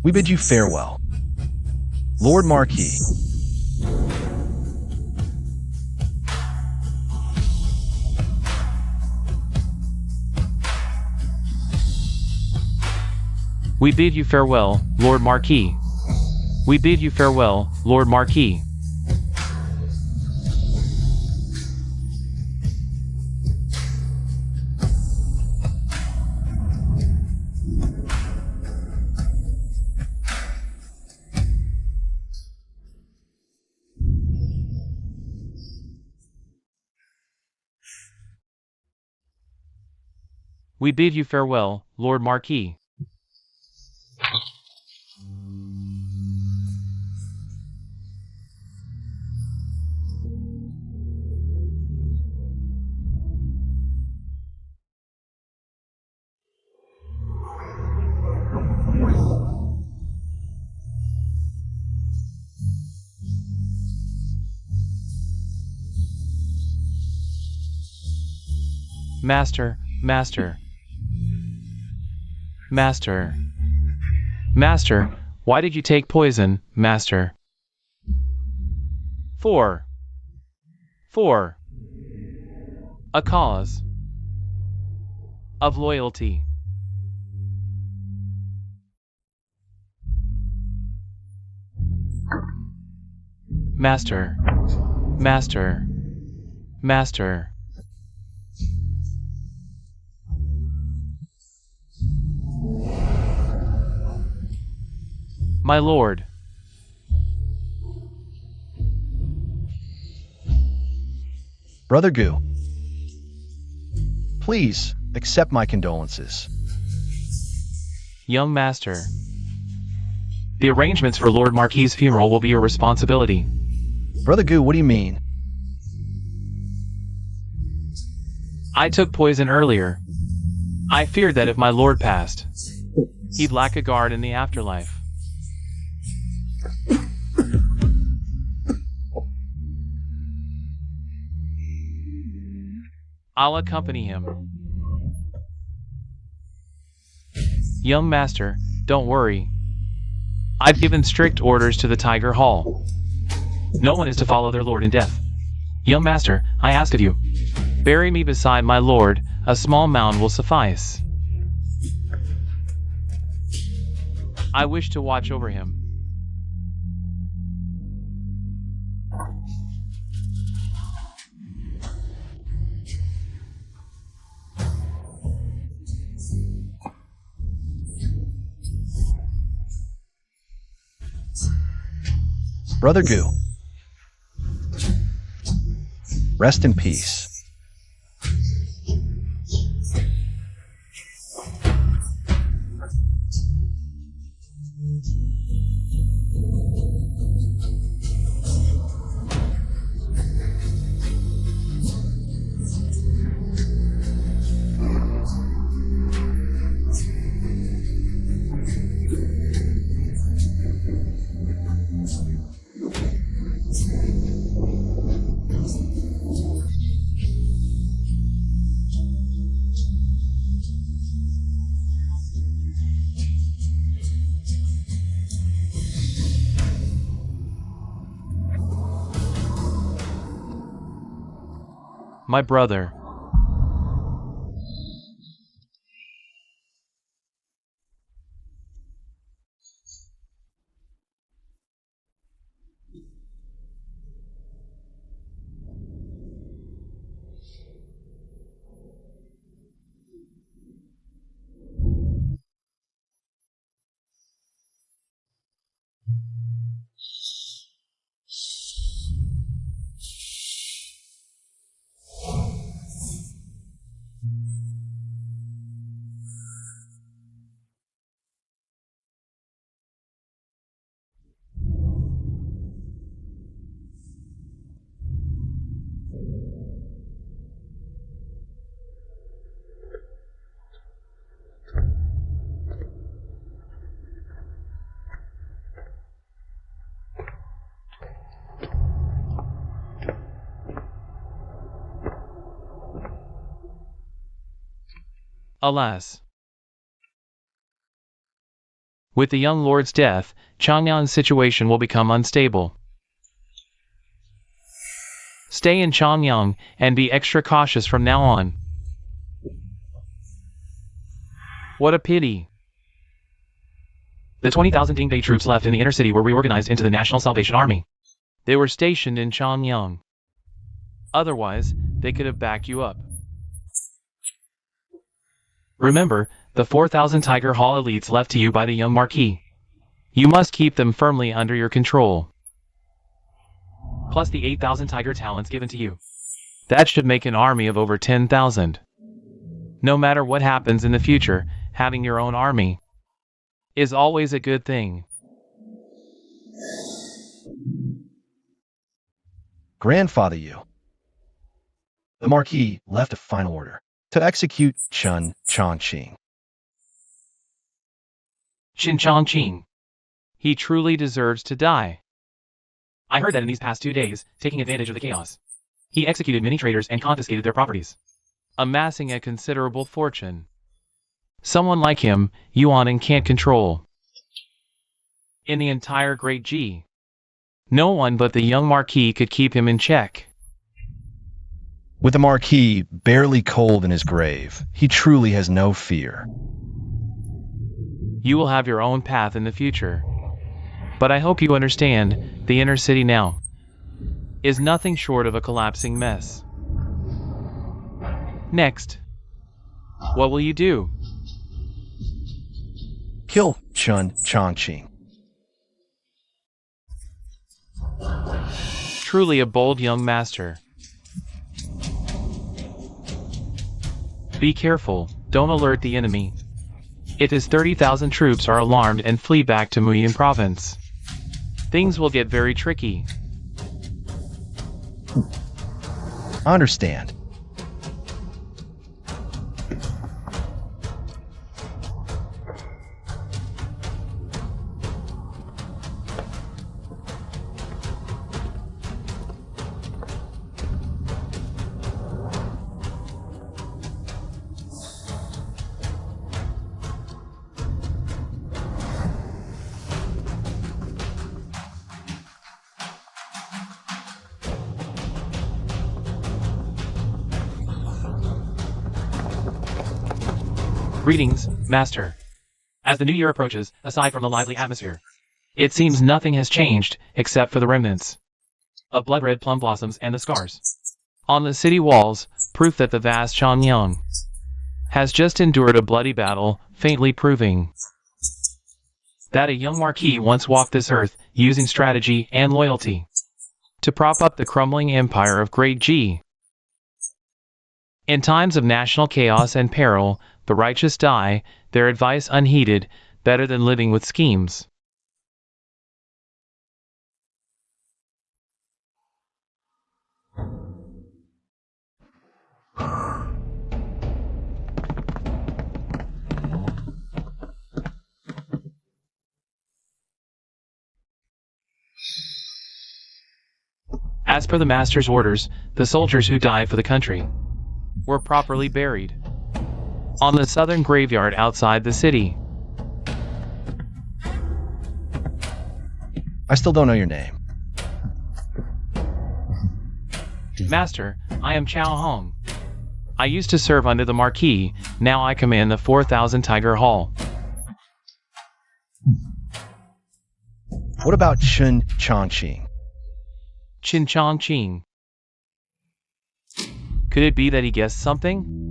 We bid you farewell. Lord Marquis. We bid you farewell, Lord Marquis. We bid you farewell, Lord Marquis. We bid you farewell, Lord Marquis. Master, master. Master. Master, why did you take poison, master? For a cause of loyalty. Master, master, master. My lord. Brother Gu, please accept my condolences. Young master. The arrangements for Lord Marquis' funeral will be your responsibility. Brother Gu, what do you mean? I took poison earlier. I feared that if my lord passed, he'd lack a guard in the afterlife. I'll accompany him. Young master, don't worry. I've given strict orders to the Tiger Hall. No one is to follow their lord in death. Young master, I ask of you, bury me beside my lord, a small mound will suffice. I wish to watch over him. Brother Gu, rest in peace. My brother. Alas. With the young lord's death, Changyang's situation will become unstable. Stay in Changyang and be extra cautious from now on. What a pity. The 20,000 Dingday troops left in the inner city were reorganized into the National Salvation Army. They were stationed in Changyang. Otherwise, they could have backed you up. Remember, the 4,000 Tiger Hall elites left to you by the young Marquis. You must keep them firmly under your control. Plus the 8,000 Tiger talents given to you. That should make an army of over 10,000. No matter what happens in the future, having your own army is always a good thing. Grandfather Yu. The Marquis left a final order to execute Chen Chongqing. Qin Chongqing. He truly deserves to die. I heard that in these past 2 days, taking advantage of the chaos, he executed many traitors and confiscated their properties, amassing a considerable fortune. Someone like him, Yuan can't control. In the entire Great G, no one but the young Marquis could keep him in check. With the Marquis barely cold in his grave, he truly has no fear. You will have your own path in the future. But I hope you understand, the inner city now is nothing short of a collapsing mess. Next, what will you do? Kill Chen Chongqing. Truly a bold young master. Be careful, don't alert the enemy. If his 30,000 troops are alarmed and flee back to Muyin province, things will get very tricky. I understand. Greetings, Master. As the new year approaches, aside from the lively atmosphere, it seems nothing has changed except for the remnants of blood-red plum blossoms and the scars on the city walls, proof that the vast Changyang has just endured a bloody battle, faintly proving that a young Marquis once walked this earth using strategy and loyalty to prop up the crumbling empire of Great G. In times of national chaos and peril, the righteous die, their advice unheeded, better than living with schemes. As per the Master's orders, the soldiers who died for the country were properly buried on the southern graveyard outside the city. I still don't know your name. Master, I am Chao Hong. I used to serve under the Marquis, now I command the 4,000 Tiger Hall. What about Chen Chongqing? Qin Chongqing. Could it be that he guessed something?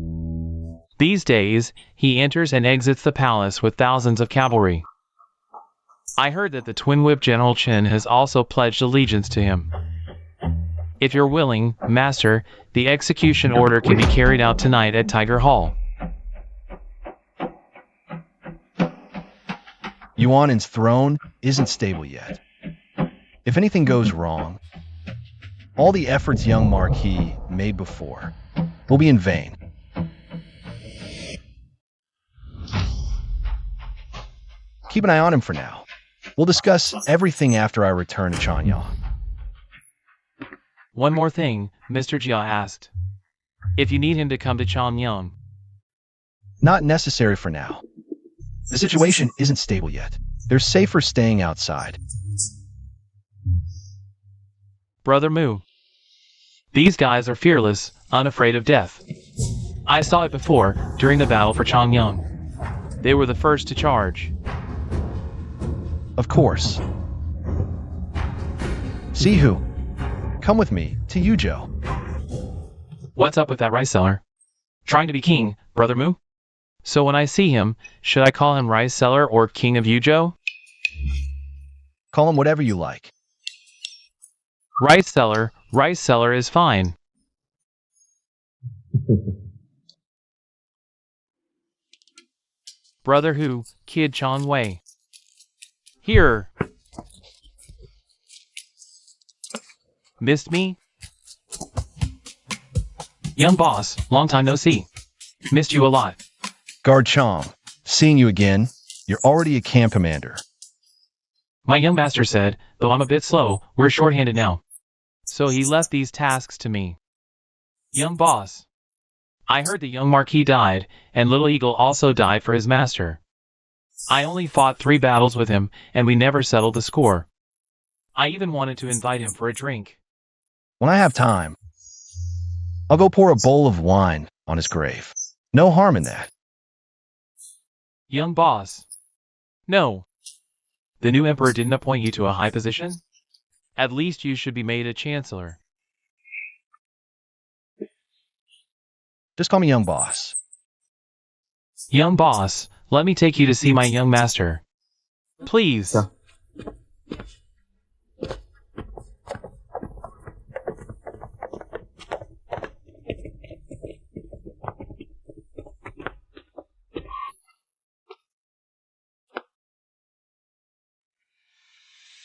These days, he enters and exits the palace with thousands of cavalry. I heard that the twin-whip General Chen has also pledged allegiance to him. If you're willing, Master, the execution order can be carried out tonight at Tiger Hall. Yuan's throne isn't stable yet. If anything goes wrong, all the efforts young Marquis made before will be in vain. Keep an eye on him for now. We'll discuss everything after I return to Changyang. One more thing, Mr. Jia asked. If you need him to come to Changyang. Not necessary for now. The situation isn't stable yet. They're safer staying outside. Brother Moo. These guys are fearless, unafraid of death. I saw it before, during the battle for Changyang. They were the first to charge. Of course. Sihu, come with me to Yuzhou. What's up with that rice seller? Trying to be king, Brother Moo? So when I see him, should I call him rice seller or king of Yuzhou? Call him whatever you like. Rice seller is fine. Brother Hu, Kid Chong Wei. Here. Missed me? Young boss, long time no see. Missed you a lot. Guard Chong, seeing you again. You're already a camp commander. My young master said, though I'm a bit slow, we're short-handed now. So he left these tasks to me. Young boss. I heard the young Marquis died, and Little Eagle also died for his master. I only fought 3 battles with him, and we never settled the score. I even wanted to invite him for a drink. When I have time, I'll go pour a bowl of wine on his grave. No harm in that. Young boss. No. The new emperor didn't appoint you to a high position? At least you should be made a chancellor. Just call me young boss. Young boss, let me take you to see my young master. Please. Yeah.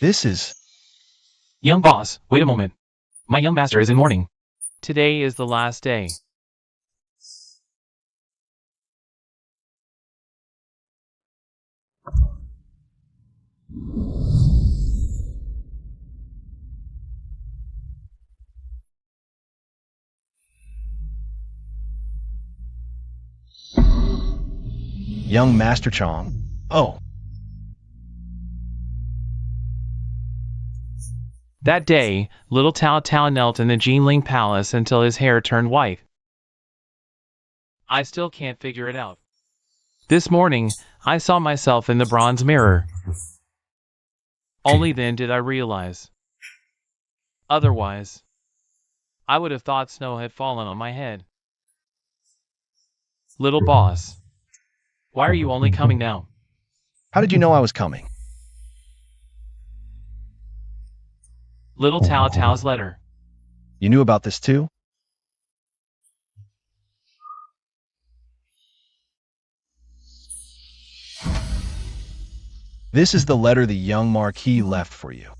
This is... Young boss, wait a moment. My young master is in mourning. Today is the last day. Young Master Chong. Oh. That day, little Tao Tao knelt in the Jinling Palace until his hair turned white. I still can't figure it out. This morning, I saw myself in the bronze mirror. Only then did I realize. Otherwise, I would have thought snow had fallen on my head. Little boss, why are you only coming now? How did you know I was coming? Little Tao Tao's letter. You knew about this too? This is the letter the young Marquis left for you.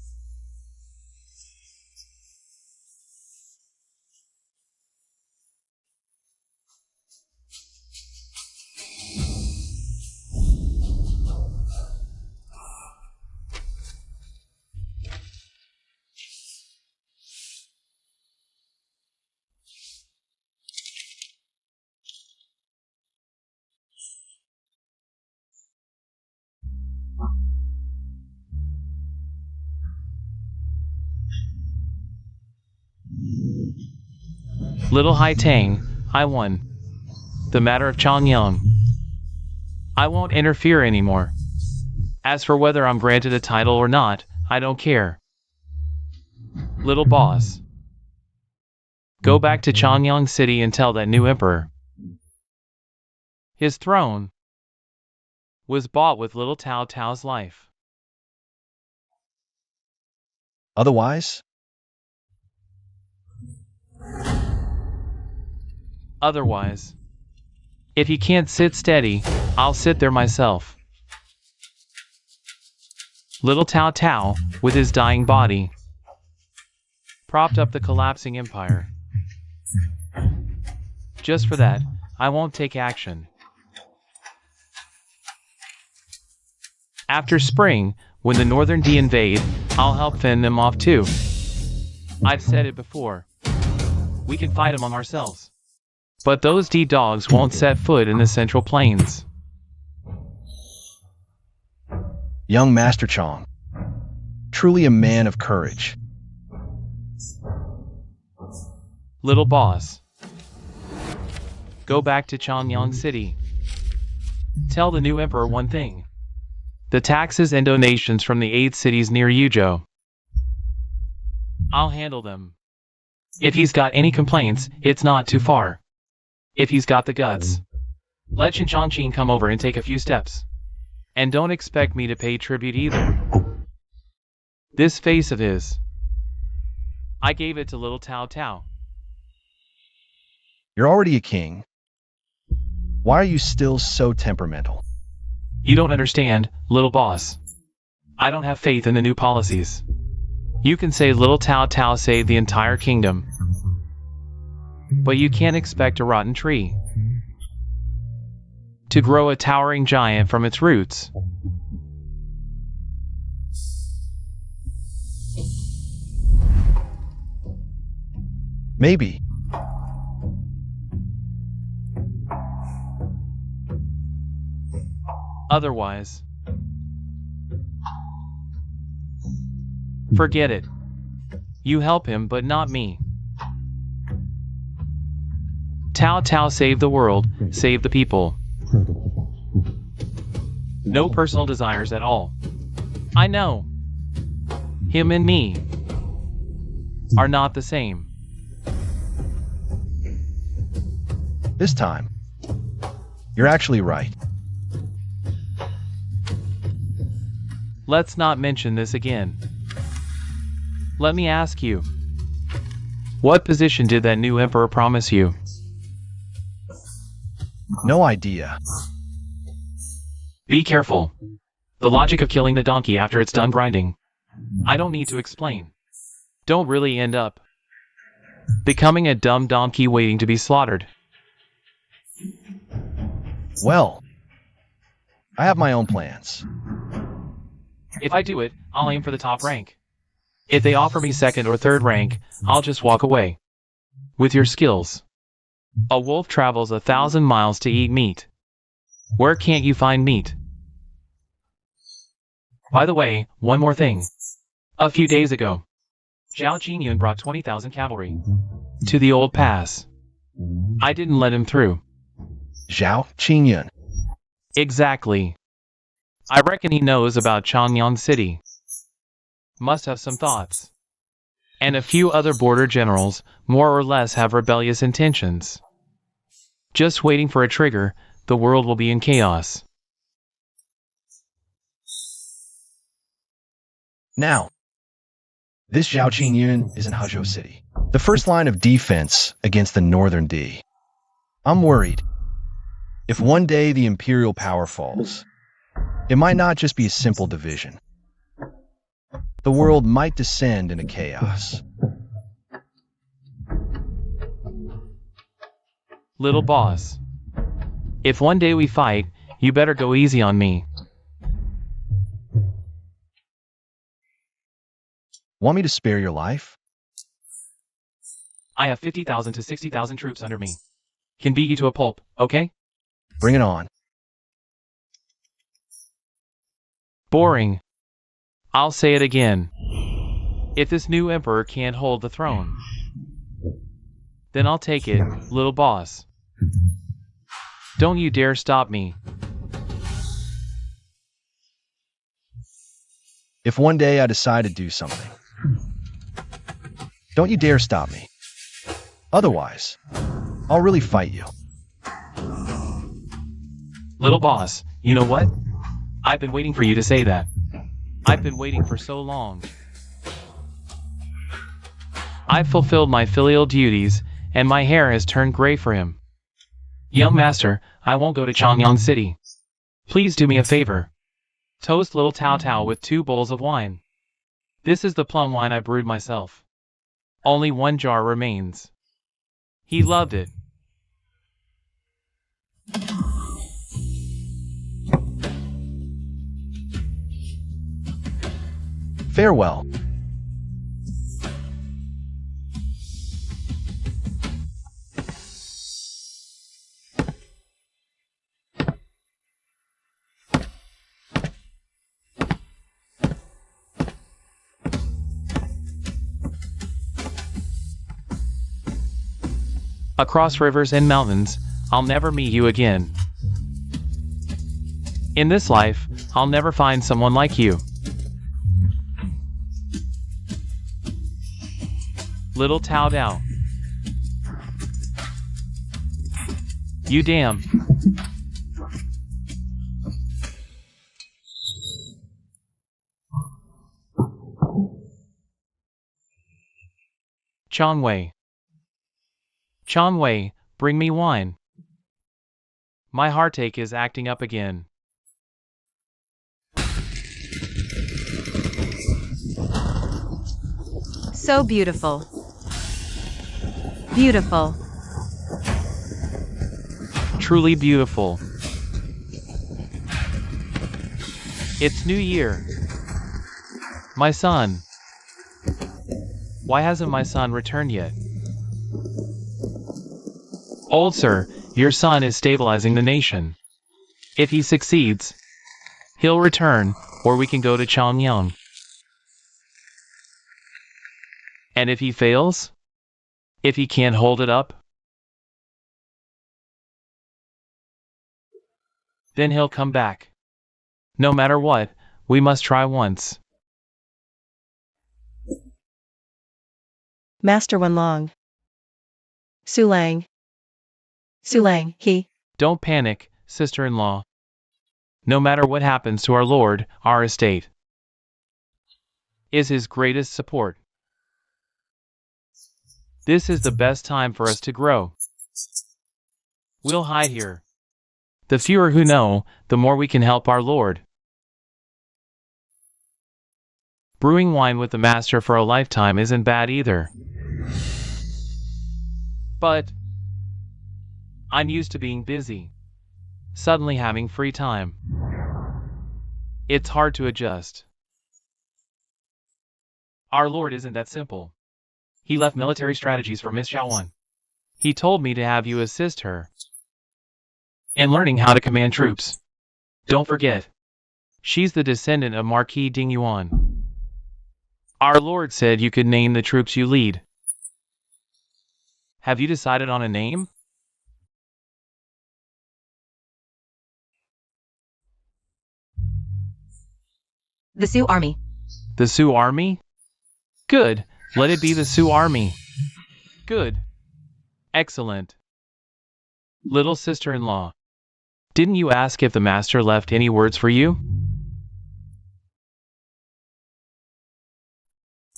Little Hai Tang, I won. The matter of Changyang. I won't interfere anymore. As for whether I'm granted a title or not, I don't care. Little boss. Go back to Changyang City and tell that new emperor. His throne was bought with little Tao Tao's life. Otherwise? Otherwise, if he can't sit steady, I'll sit there myself. Little Tao Tao, with his dying body, propped up the collapsing empire. Just for that, I won't take action. After spring, when the Northern D invade, I'll help fend them off too. I've said it before. We can fight among ourselves. But those D dogs won't set foot in the Central Plains. Young Master Chong, truly a man of courage. Little boss. Go back to Changyang City. Tell the new emperor one thing. The taxes and donations from the 8 cities near Yuzhou. I'll handle them. If he's got any complaints, it's not too far. If he's got the guts, let Chen Chongqing come over and take a few steps. And don't expect me to pay tribute either. This face of his, I gave it to little Tao Tao. You're already a king. Why are you still so temperamental? You don't understand, little boss. I don't have faith in the new policies. You can say little Tao Tao saved the entire kingdom. But you can't expect a rotten tree to grow a towering giant from its roots. Maybe. Otherwise, forget it. You help him, but not me. Tao Tao saved the world, saved the people. No personal desires at all. I know. Him and me are not the same. This time, you're actually right. Let's not mention this again. Let me ask you. What position did that new emperor promise you? No idea. Be careful. The logic of killing the donkey after it's done grinding. I don't need to explain. Don't really end up becoming a dumb donkey waiting to be slaughtered. Well, I have my own plans. If I do it, I'll aim for the top rank. If they offer me 2nd or 3rd rank, I'll just walk away. With your skills, a wolf travels 1,000 miles to eat meat. Where can't you find meat? By the way, one more thing. A few days ago, Zhao Qingyun brought 20,000 cavalry to the old pass. I didn't let him through. Zhao Qingyun. Exactly. I reckon he knows about Changyang City. Must have some thoughts. And a few other border generals more or less have rebellious intentions. Just waiting for a trigger, the world will be in chaos. Now, this Zhao Qingyun is in Huzhou City, the first line of defense against the Northern D. I'm worried. If one day the imperial power falls, it might not just be a simple division. The world might descend into chaos. Little boss, if one day we fight, you better go easy on me. Want me to spare your life? I have 50,000 to 60,000 troops under me. Can beat you to a pulp, okay? Bring it on. Boring. I'll say it again. If this new emperor can't hold the throne, then I'll take it, little boss. Don't you dare stop me. If one day I decide to do something, don't you dare stop me. Otherwise, I'll really fight you. Little boss, you know what? I've been waiting for you to say that. I've been waiting for so long. I've fulfilled my filial duties, and my hair has turned gray for him. Young master, I won't go to Changyang City. Please do me a favor. Toast little Tao Tao with 2 bowls of wine. This is the plum wine I brewed myself. Only 1 jar remains. He loved it. Farewell. Across rivers and mountains, I'll never meet you again. In this life, I'll never find someone like you. Little Tao Dao. You damn. Chong Wei. Chong Wei, bring me wine. My heartache is acting up again. So beautiful. Beautiful. Truly beautiful. It's New Year. My son. Why hasn't my son returned yet? Old sir, your son is stabilizing the nation. If he succeeds, he'll return, or we can go to Chongyang. And if he fails? If he can't hold it up? Then he'll come back. No matter what, we must try once. Master Wenlong. Sulang. Sulang, he. Don't panic, sister-in-law. No matter what happens to our lord, our estate is his greatest support. This is the best time for us to grow. We'll hide here. The fewer who know, the more we can help our lord. Brewing wine with the master for a lifetime isn't bad either. But I'm used to being busy. Suddenly having free time. It's hard to adjust. Our lord isn't that simple. He left military strategies for Miss Xiaowan. He told me to have you assist her in learning how to command troops. Don't forget, she's the descendant of Marquis Ding Yuan. Our lord said you could name the troops you lead. Have you decided on a name? The Sioux Army. The Sioux Army? Good. Let it be the Sioux Army. Good. Excellent. Little sister-in-law, didn't you ask if the master left any words for you?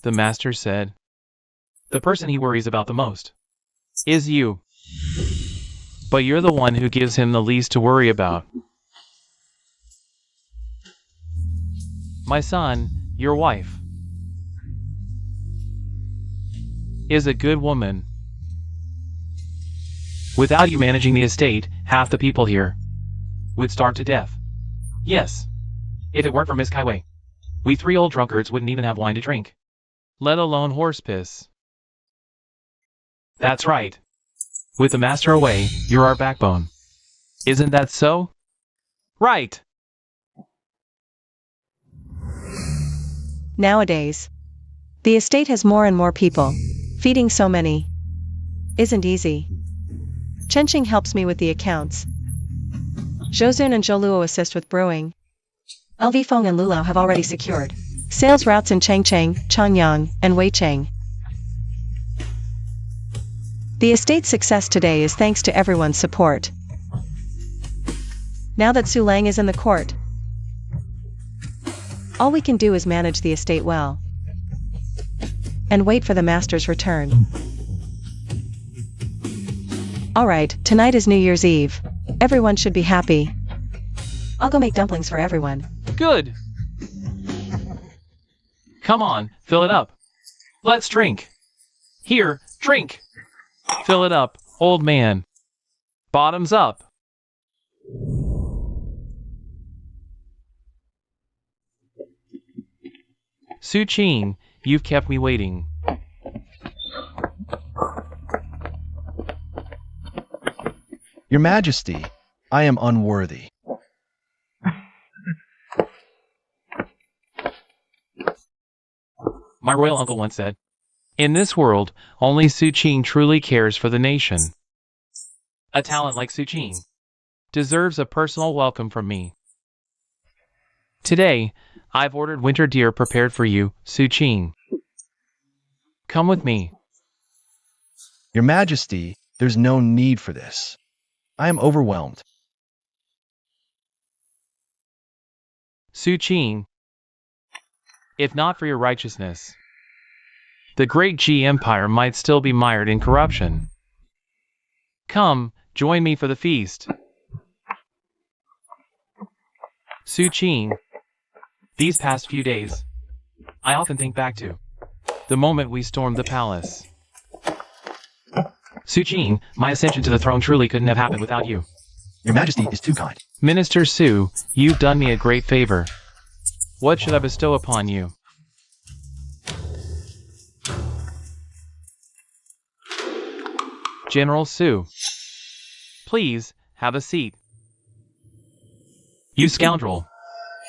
The master said, the person he worries about the most is you. But you're the one who gives him the least to worry about. My son, your wife, is a good woman. Without you managing the estate, half the people here would starve to death. Yes. If it weren't for Miss Kaiwei, we 3 old drunkards wouldn't even have wine to drink, let alone horse piss. That's right. With the master away, you're our backbone. Isn't that so? Right. Nowadays, the estate has more and more people. Feeding so many isn't easy. Chenqing helps me with the accounts. Zhozun and Zholuo assist with brewing. LV Feng and Lulao have already secured sales routes in Changcheng, Changyang, and Weicheng. The estate's success today is thanks to everyone's support. Now that Su Lang is in the court, all we can do is manage the estate well and wait for the master's return. Alright, tonight is New Year's Eve. Everyone should be happy. I'll go make dumplings for everyone. Good. Come on, fill it up. Let's drink. Here, drink. Fill it up, old man. Bottoms up. Su Qing, you've kept me waiting. Your Majesty, I am unworthy. My royal uncle once said, in this world, only Su Qing truly cares for the nation. A talent like Suchin deserves a personal welcome from me. Today, I've ordered winter deer prepared for you, Suchin. Come with me. Your Majesty, there's no need for this. I am overwhelmed. Suchin, if not for your righteousness, the great G Empire might still be mired in corruption. Come, join me for the feast. Suchin, these past few days, I often think back to the moment we stormed the palace. Suchin, my ascension to the throne truly couldn't have happened without you. Your Majesty is too kind. Minister Su, you've done me a great favor. What should I bestow upon you? General Su, please, have a seat. You scoundrel.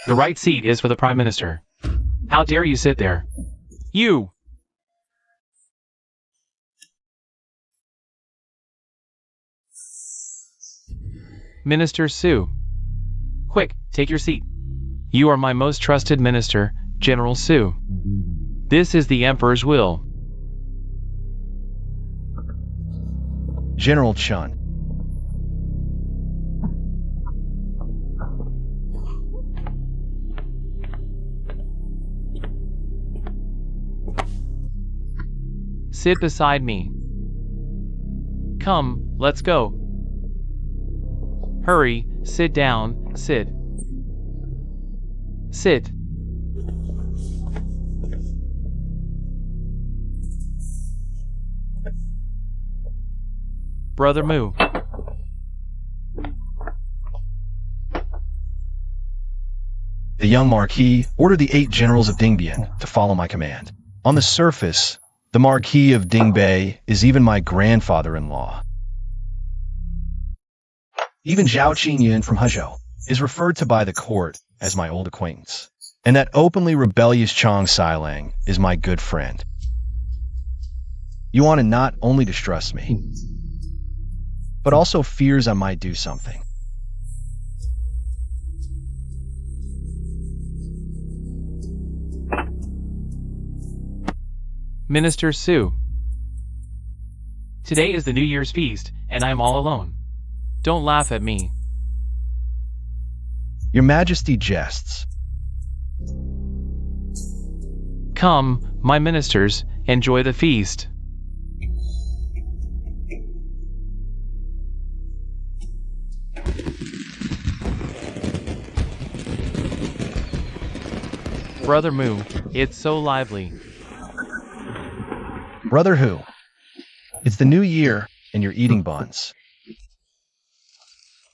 The right seat is for the Prime Minister. How dare you sit there? You! Minister Su. Quick, take your seat. You are my most trusted minister, General Su. This is the Emperor's will. General Chun. Sit beside me. Come, let's go. Hurry, sit down, sit. Sit. Brother Mu. The young Marquis ordered the 8 generals of Dingbian to follow my command. On the surface, the Marquis of Dingbei is even my grandfather-in-law. Even Zhao Qinyan from Hezhou is referred to by the court as my old acquaintance. And that openly rebellious Chang Sailang is my good friend. Yuan not only distrusts me, but also fears I might do something. Minister Su. Today is the New Year's feast, and I am all alone. Don't laugh at me. Your Majesty jests. Come, my ministers, enjoy the feast. Brother Mu, it's so lively. Brother who? It's the new year, and you're eating buns.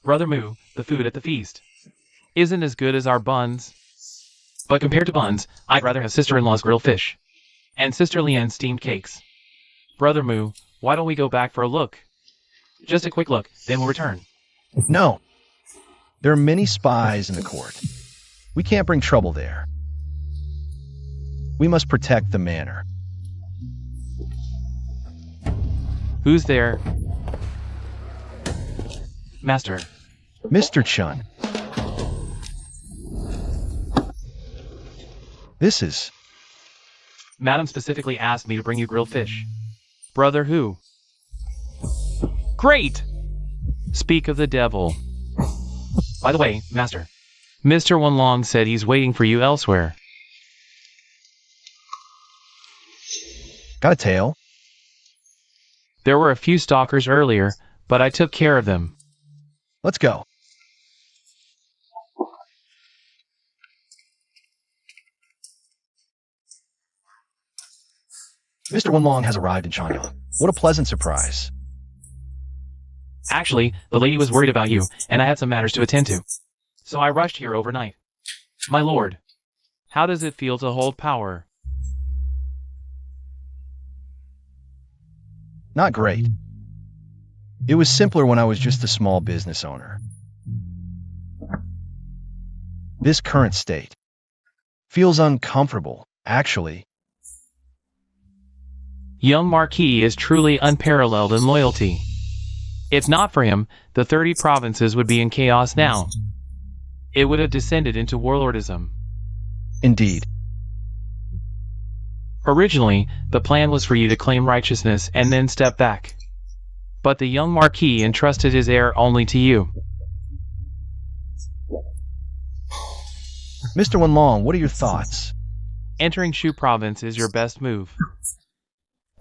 Brother Mu, the food at the feast isn't as good as our buns. But compared to buns, I'd rather have sister-in-law's grilled fish and Sister Lian's steamed cakes. Brother Mu, why don't we go back for a look? Just a quick look, then we'll return. No. There are many spies in the court. We can't bring trouble there. We must protect the manor. Who's there? Master. Mr. Chun. This is... Madam specifically asked me to bring you grilled fish. Brother who? Great! Speak of the devil. By the way, Master, Mr. Wanlong said he's waiting for you elsewhere. Got a tail? There were a few stalkers earlier, but I took care of them. Let's go. Mr. Wanlong has arrived in Chanyang. What a pleasant surprise. Actually, the lady was worried about you, and I had some matters to attend to. So I rushed here overnight. My lord, how does it feel to hold power? Not great. It was simpler when I was just a small business owner. This current state feels uncomfortable, actually. Young Marquis is truly unparalleled in loyalty. If not for him, the 30 provinces would be in chaos now. It would have descended into warlordism. Indeed. Originally, the plan was for you to claim righteousness and then step back. But the young Marquis entrusted his heir only to you. Mr. Wenlong, what are your thoughts? Entering Shu province is your best move.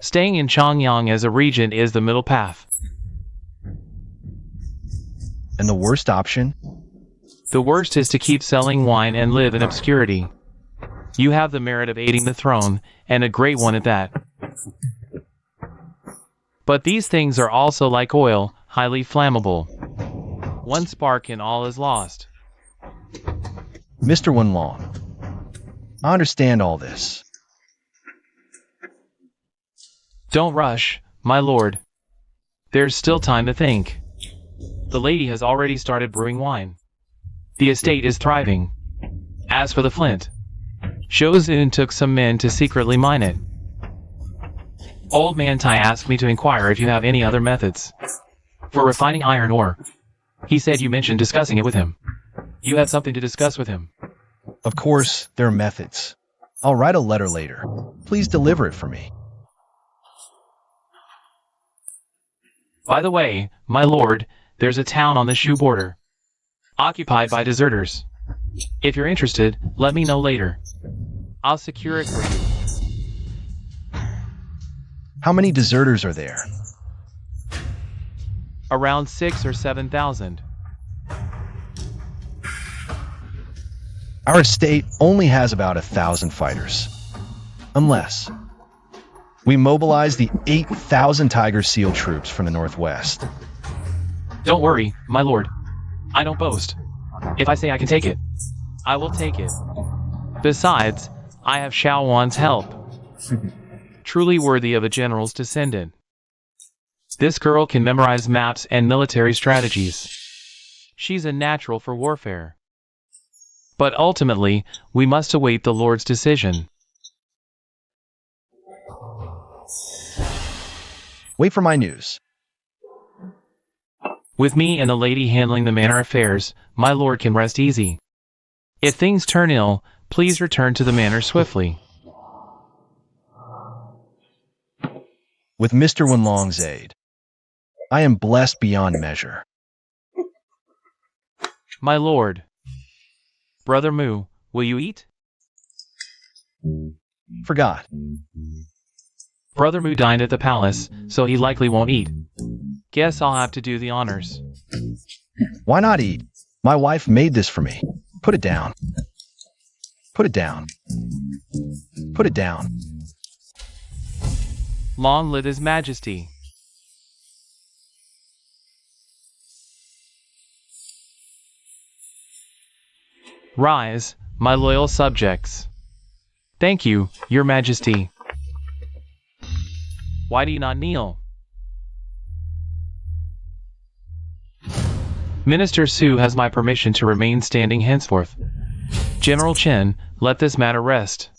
Staying in Chongyang as a regent is the middle path. And the worst option? The worst is to keep selling wine and live in obscurity. You have the merit of aiding the throne, and a great one at that. But these things are also like oil, highly flammable. One spark and all is lost. Mr. Wenlong, I understand all this. Don't rush, my lord. There's still time to think. The lady has already started brewing wine. The estate is thriving. As for the flint, Zhou took some men to secretly mine it. Old Man Tai asked me to inquire if you have any other methods for refining iron ore. He said you mentioned discussing it with him. You had something to discuss with him. Of course, there are methods. I'll write a letter later. Please deliver it for me. By the way, my lord, there's a town on the Shu border, occupied by deserters. If you're interested, let me know later. I'll secure it for you. How many deserters are there? Around 6,000 or 7,000. Our estate only has about 1,000 fighters. Unless we mobilize the 8,000 Tiger SEAL troops from the northwest. Don't worry, my lord. I don't boast. If I say I can take it, I will take it. Besides, I have Xiao Wan's help. Truly worthy of a general's descendant. This girl can memorize maps and military strategies. She's a natural for warfare. But ultimately, we must await the Lord's decision. Wait for my news. With me and the lady handling the manor affairs, my lord can rest easy. If things turn ill, please return to the manor swiftly. With Mr. Wenlong's aid, I am blessed beyond measure. My lord. Brother Mu, will you eat? Forgot. Brother Mu dined at the palace, so he likely won't eat. Guess I'll have to do the honors. Why not eat? My wife made this for me. Put it down. Put it down. Put it down. Long live His Majesty. Rise, my loyal subjects. Thank you, Your Majesty. Why do you not kneel? Minister Su has my permission to remain standing henceforth. General Chen, let this matter rest.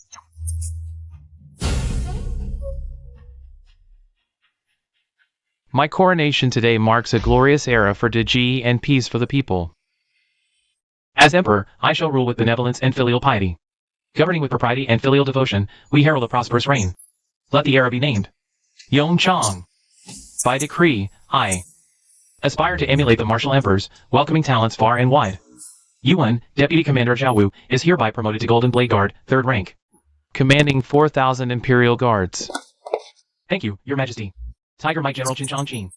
My coronation today marks a glorious era for Deji and peace for the people. As Emperor, I shall rule with benevolence and filial piety. Governing with propriety and filial devotion, we herald a prosperous reign. Let the era be named Yongchang. By decree, I aspire to emulate the martial emperors, welcoming talents far and wide. Yuan, Deputy Commander Zhao, is hereby promoted to Golden Blade Guard, 3rd rank, commanding 4,000 Imperial Guards. Thank you, Your Majesty. Tiger Mike General Qin Changqing,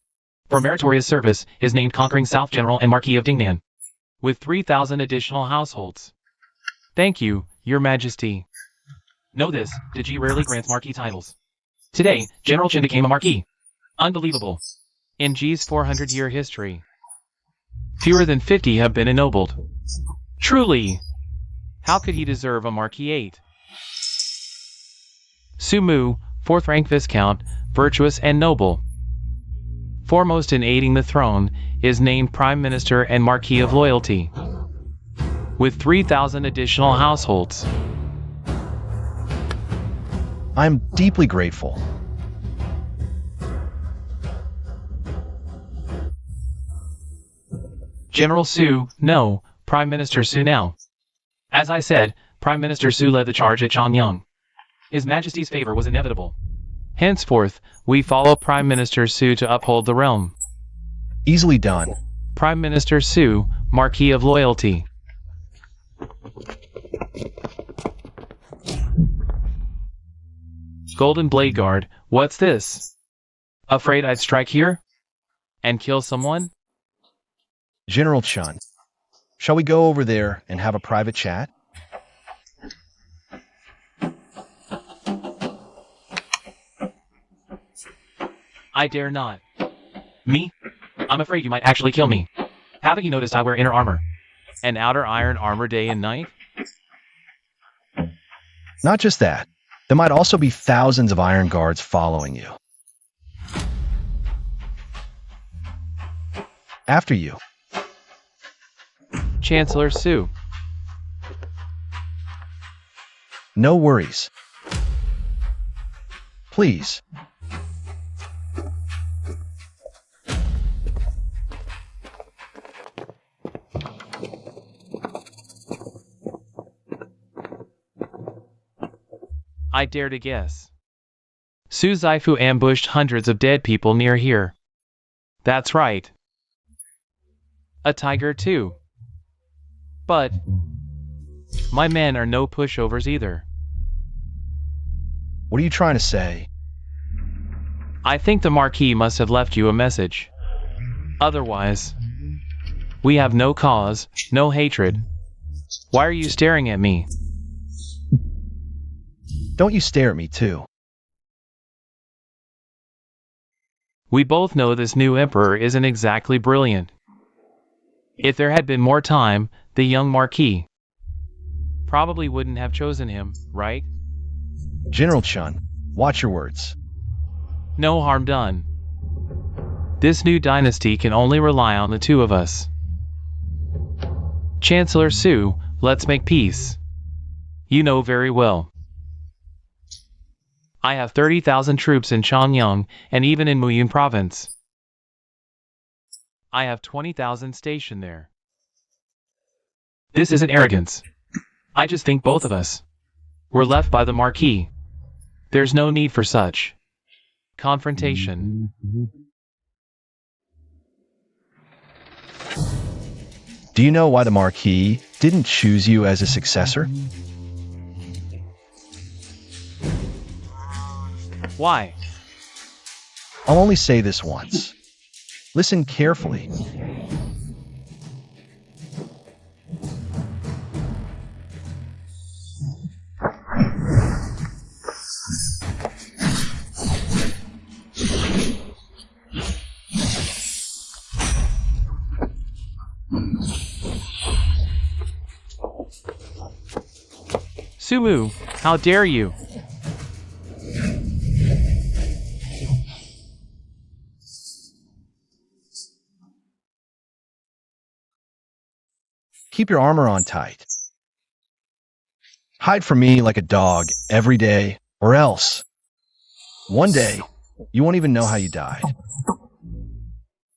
for meritorious service, is named Conquering South General and Marquis of Dingnan, with 3,000 additional households. Thank you, Your Majesty. Know this, Deji rarely grants Marquis titles. Today, General Qin became a Marquis. Unbelievable. In G's 400-year history, fewer than 50 have been ennobled. Truly, how could he deserve a Marquis 8? Su Mu, 4th rank Viscount, virtuous and noble. Foremost in aiding the throne, is named Prime Minister and Marquis of Loyalty, with 3,000 additional households. I'm deeply grateful. General Su, no, Prime Minister Su now. As I said, Prime Minister Su led the charge at Chanyang. His Majesty's favor was inevitable. Henceforth, we follow Prime Minister Su to uphold the realm. Easily done. Prime Minister Su, Marquis of Loyalty. Golden Blade Guard, what's this? Afraid I'd strike here? And kill someone? General Chun, shall we go over there and have a private chat? I dare not. Me? I'm afraid you might actually kill me. Haven't you noticed I wear inner armor? And outer iron armor day and night? Not just that. There might also be thousands of iron guards following you. After you. Chancellor Su. No worries. Please. I dare to guess. Su Zaifu ambushed hundreds of dead people near here. That's right. A tiger too. But my men are no pushovers either. What are you trying to say? I think the Marquis must have left you a message. Otherwise, we have no cause, no hatred. Why are you staring at me? Don't you stare at me too. We both know this new emperor isn't exactly brilliant. If there had been more time, the young Marquis probably wouldn't have chosen him, right? General Chun, watch your words. No harm done. This new dynasty can only rely on the two of us. Chancellor Su, let's make peace. You know very well. I have 30,000 troops in Chanyang and even in Muyun province. I have 20,000 stationed there. This isn't arrogance. I just think both of us were left by the Marquis. There's no need for such confrontation. Do you know why the Marquis didn't choose you as a successor? Why? I'll only say this once. Listen carefully. Sumu, how dare you? Keep your armor on tight. Hide from me like a dog every day, or else one day you won't even know how you died.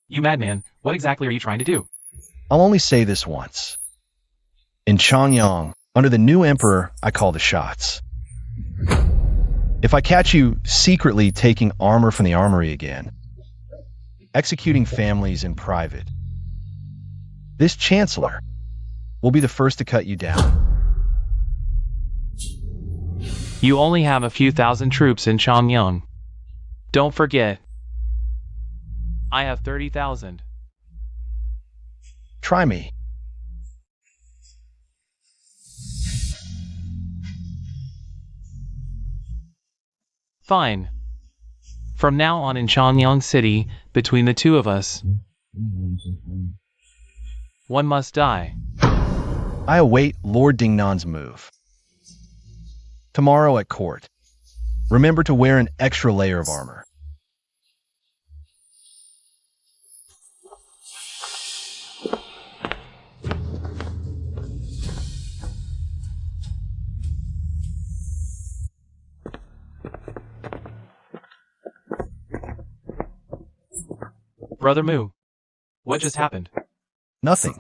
You madman, what exactly are you trying to do? I'll only say this once. In Chanyang, under the new emperor, I call the shots. If I catch you secretly taking armor from the armory again, executing families in private, this chancellor will be the first to cut you down. You only have a few thousand troops in Chanyang. Don't forget. I have 30,000. Try me. Fine. From now on in Chanyang City, between the two of us, one must die. I await Lord Dingnan's move. Tomorrow at court, remember to wear an extra layer of armor. Brother Mu, what just happened? Nothing.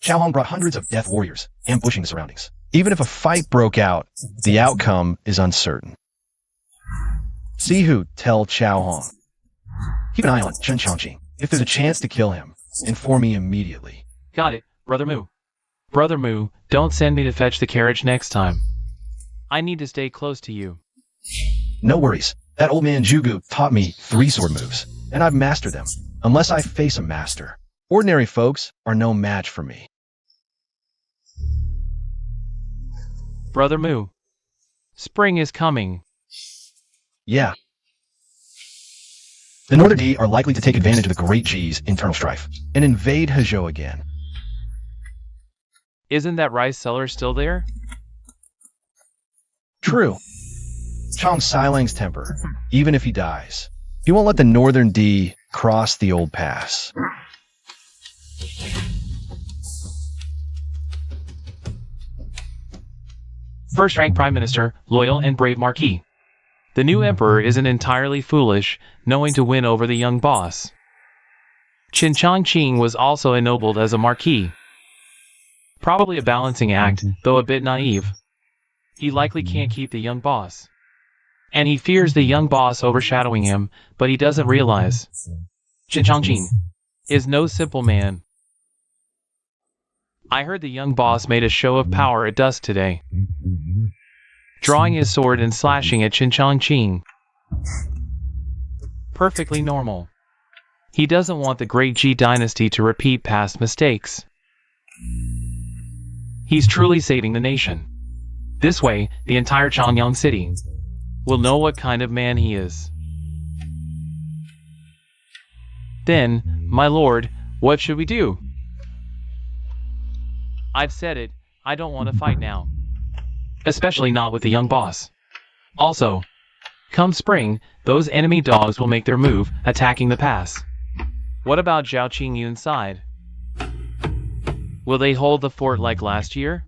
Xiao Hong brought hundreds of death warriors, ambushing the surroundings. Even if a fight broke out, the outcome is uncertain. Sihu, tell Xiao Hong. Keep an eye on Chen Changqing. If there's a chance to kill him, inform me immediately. Got it, Brother Mu. Brother Mu, don't send me to fetch the carriage next time. I need to stay close to you. No worries. That old man Zhugu taught me 3 sword moves, and I've mastered them, unless I face a master. Ordinary folks are no match for me. Brother Mu. Spring is coming. Yeah. The Northern D are likely to take advantage of the Great G's internal strife and invade Hezhou again. Isn't that rice seller still there? True. Chong Silang's temper, even if he dies. He won't let the Northern D cross the old pass. First-rank Prime Minister, loyal and brave Marquis. The new emperor isn't entirely foolish, knowing to win over the young boss. Qin Changqing was also ennobled as a marquis. Probably a balancing act, though a bit naive. He likely can't keep the young boss. And he fears the young boss overshadowing him, but he doesn't realize. Qin Changqing is no simple man. I heard the young boss made a show of power at dusk today, drawing his sword and slashing at Qin Changqing. Perfectly normal. He doesn't want the Great G dynasty to repeat past mistakes. He's truly saving the nation. This way, the entire Changyang city will know what kind of man he is. Then, my lord, what should we do? I've said it, I don't want to fight now. Especially not with the young boss. Also, come spring, those enemy dogs will make their move, attacking the pass. What about Zhao Qingyun's side? Will they hold the fort like last year?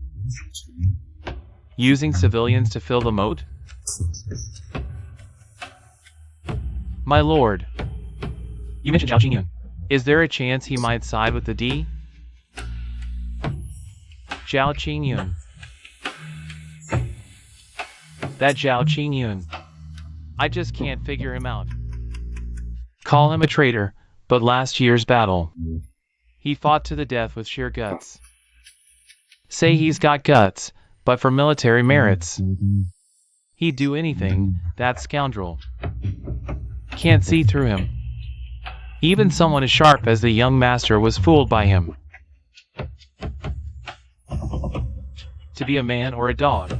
Using civilians to fill the moat? My lord, you mentioned Zhao Qingyun. Is there a chance he might side with the D? Zhao Qingyun. That Zhao Qingyun. I just can't figure him out. Call him a traitor, but last year's battle, he fought to the death with sheer guts. Say he's got guts, but for military merits. He'd do anything, that scoundrel. Can't see through him. Even someone as sharp as the young master was fooled by him. To be a man or a dog,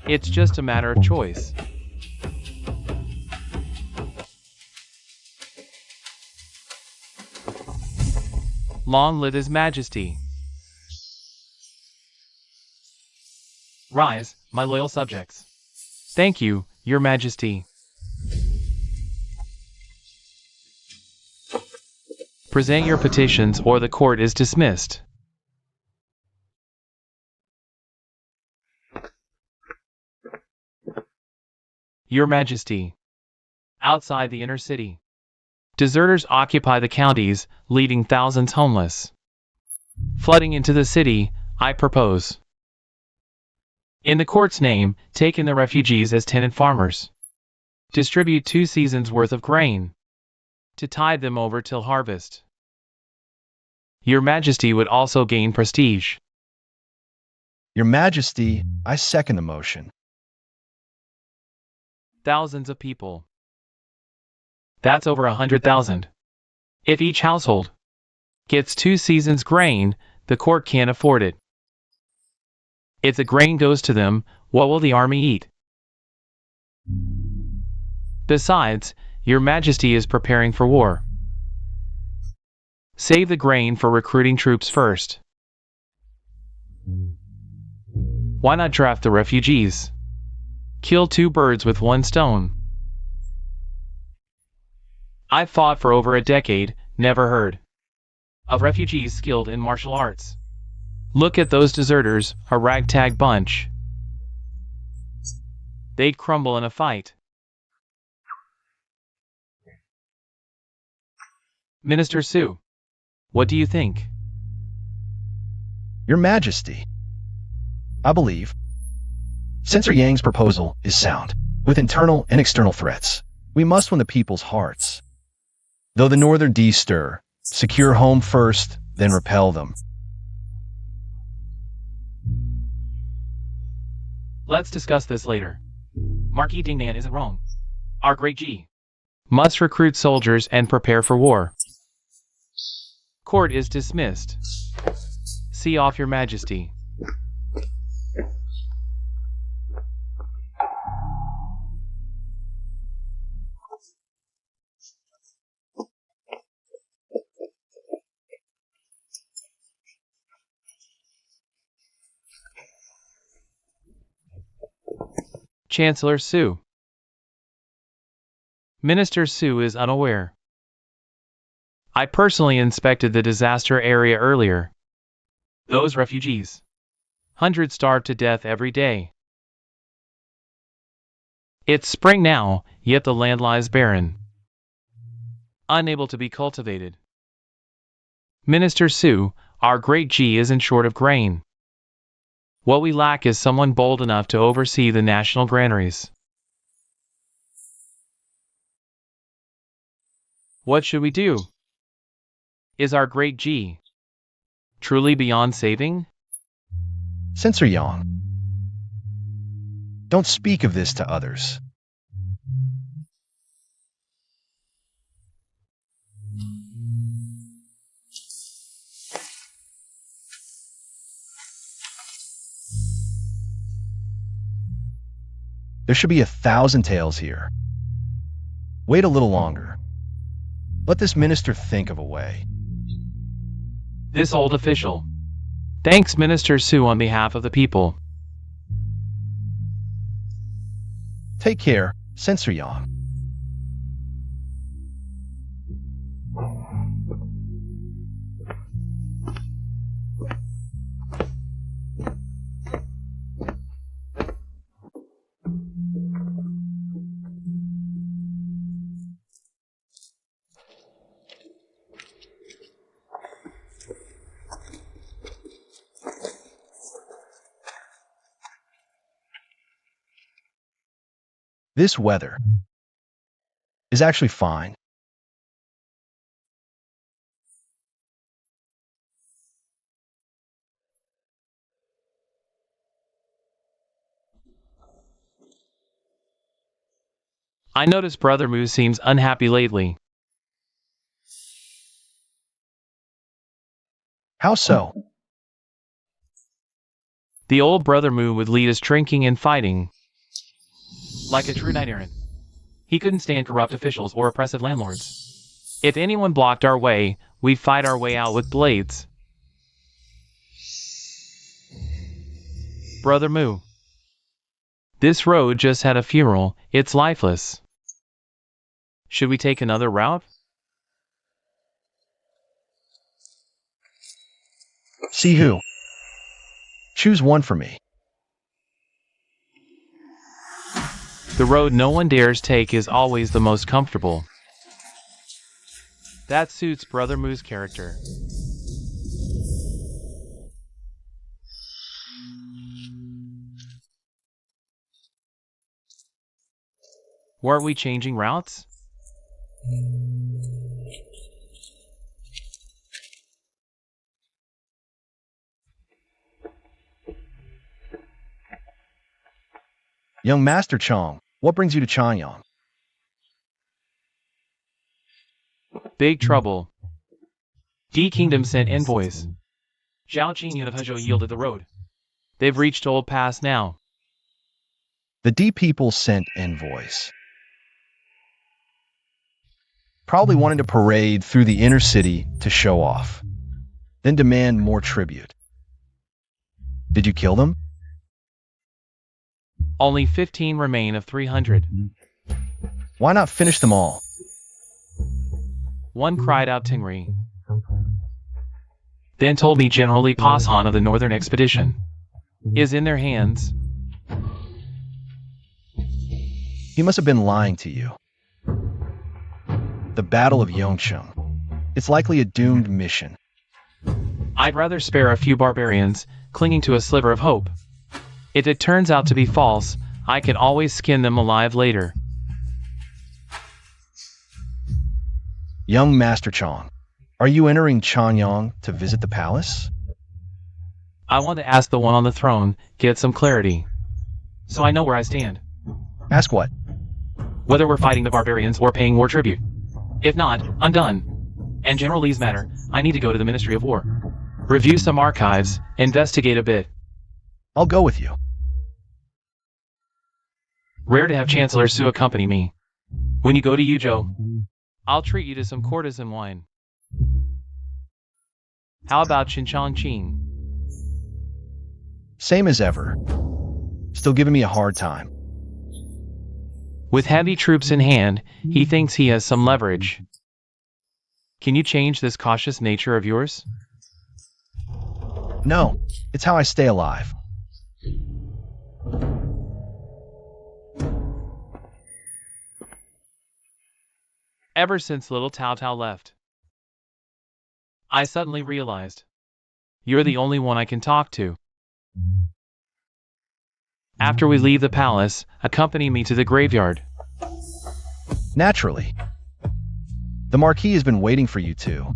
it's just a matter of choice. Long live His Majesty. Rise, my loyal subjects. Thank you, Your Majesty. Present your petitions or the court is dismissed. Your Majesty. Outside the inner city, deserters occupy the counties, leaving thousands homeless. Flooding into the city, I propose. In the court's name, take in the refugees as tenant farmers. Distribute 2 seasons' worth of grain to tide them over till harvest. Your Majesty would also gain prestige. Your Majesty, I second the motion. Thousands of people. That's over 100,000. If each household gets 2 seasons' grain, the court can't afford it. If the grain goes to them, what will the army eat? Besides, Your Majesty is preparing for war. Save the grain for recruiting troops first. Why not draft the refugees? Kill 2 birds with 1 stone. I've fought for over a decade, never heard of refugees skilled in martial arts. Look at those deserters, a ragtag bunch. They'd crumble in a fight. Minister Su, What do you think? Your Majesty, I believe Censor Yang's proposal is sound. With internal and external threats, we must win the people's hearts. Though the northern D stir, secure home first, then repel them. Let's discuss this later. Marquis Dingnan isn't wrong. Our great G must recruit soldiers and prepare for war. Court is dismissed. See off, Your Majesty. Chancellor Su. Minister Su is unaware. I personally inspected the disaster area earlier. Those refugees. Hundreds starve to death every day. It's spring now, yet the land lies barren, unable to be cultivated. Minister Su, our great G isn't short of grain. What we lack is someone bold enough to oversee the national granaries. What should we do? Is our great G truly beyond saving? Censor Yang, don't speak of this to others. There should be 1,000 tales here. Wait a little longer. Let this minister think of a way. This old official. Thanks, Minister Su, on behalf of the people. Take care, Censor Yang. This weather is actually fine. I notice Brother Mu seems unhappy lately. How so? The old Brother Mu would lead us drinking and fighting. Like a true knight errant. He couldn't stand corrupt officials or oppressive landlords. If anyone blocked our way, we'd fight our way out with blades. Brother Mu. This road just had a funeral, it's lifeless. Should we take another route? See who? Choose one for me. The road no one dares take is always the most comfortable. That suits Brother Mu's character. Weren't we changing routes? Young Master Chong, what brings you to Chanyang? Big trouble. D Kingdom sent envoys. Zhao Qingyun of Hezhou yielded the road. They've reached Old Pass now. The D people sent envoys. Probably wanted to parade through the inner city to show off, then demand more tribute. Did you kill them? Only 15 remain of 300. Why not finish them all? One cried out Tingri. Then told me General Li Pashan of the Northern Expedition is in their hands. He must have been lying to you. The Battle of Yongcheng. It's likely a doomed mission. I'd rather spare a few barbarians, clinging to a sliver of hope. If it turns out to be false, I can always skin them alive later. Young Master Chong, are you entering Chanyang to visit the palace? I want to ask the one on the throne, get some clarity. So I know where I stand. Ask what? Whether we're fighting the barbarians or paying war tribute. If not, I'm done. And General Lee's matter, I need to go to the Ministry of War. Review some archives, investigate a bit. I'll go with you. Rare to have Chancellor Su accompany me. When you go to Yuzhou, I'll treat you to some courtesan wine. How about Xinjiang Qing? Same as ever. Still giving me a hard time. With heavy troops in hand, he thinks he has some leverage. Can you change this cautious nature of yours? No, it's how I stay alive. Ever since little Tao Tao left, I suddenly realized you're the only one I can talk to. After we leave the palace, accompany me to the graveyard. Naturally. The Marquis has been waiting for you too.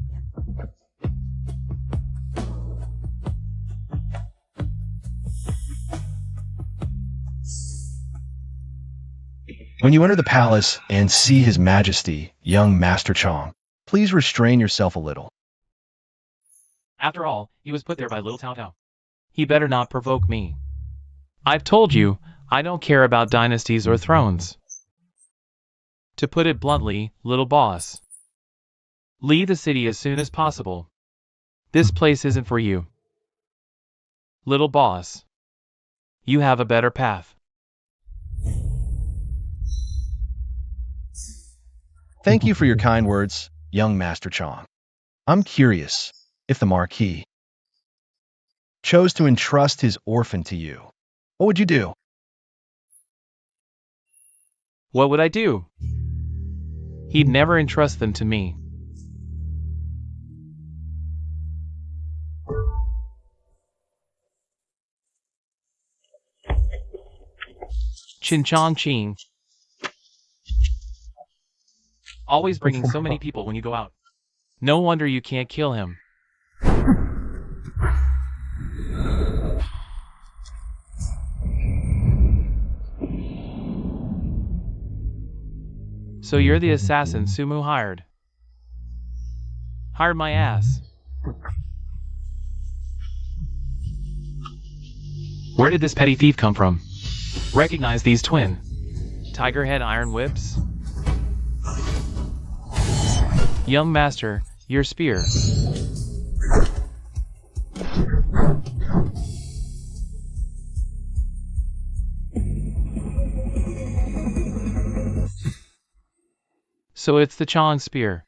When you enter the palace and see His Majesty, young Master Chong, please restrain yourself a little. After all, he was put there by little Tao Tao. He better not provoke me. I've told you, I don't care about dynasties or thrones. To put it bluntly, little boss, leave the city as soon as possible. This place isn't for you. Little boss, you have a better path. Thank you for your kind words, young Master Chong. I'm curious if the Marquis chose to entrust his orphan to you. What would you do? What would I do? He'd never entrust them to me. Xinjiang Qing. Always bringing so many people when you go out. No wonder you can't kill him. So you're the assassin Sumu hired. Hired my ass. Where did this petty thief come from? Recognize these twin tiger head iron whips? Young master, your spear. So it's the Chong spear.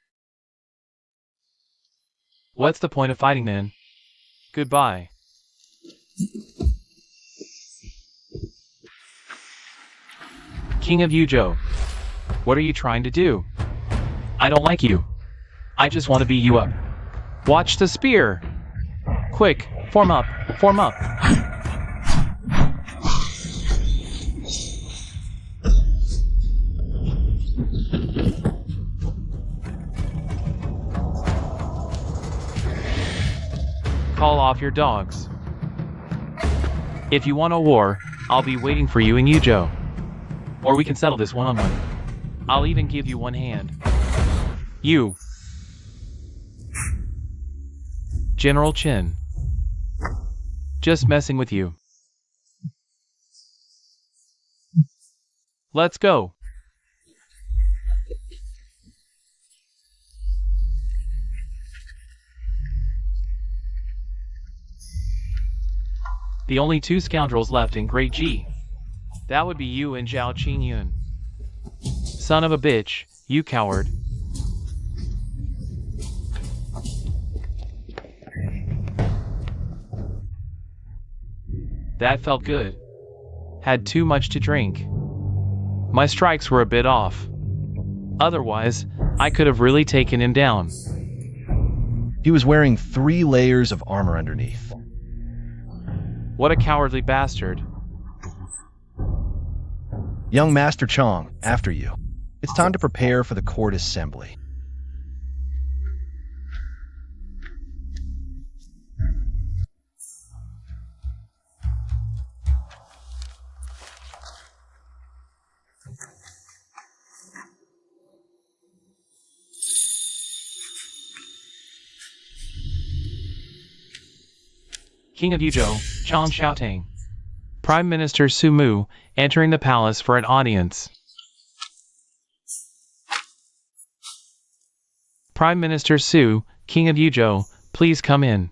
What's the point of fighting then? Goodbye. King of Yuzhou, what are you trying to do? I don't like you. I just want to beat you up. Watch the spear! Quick, form up, form up. Call off your dogs. If you want a war, I'll be waiting for you in Yuzhou. Or we can settle this one-on-one. I'll even give you one hand. You. General Chin. Just messing with you. Let's go. The only two scoundrels left in Great G. That would be you and Zhao Qingyun. Son of a bitch, you coward. That felt good. Had too much to drink. My strikes were a bit off. Otherwise, I could have really taken him down. He was wearing 3 layers of armor underneath. What a cowardly bastard. Young Master Chong, after you. It's time to prepare for the court assembly. King of Yuzhou, Chong shouting. Prime Minister Su Mu, entering the palace for an audience. Prime Minister Su, King of Yuzhou, please come in.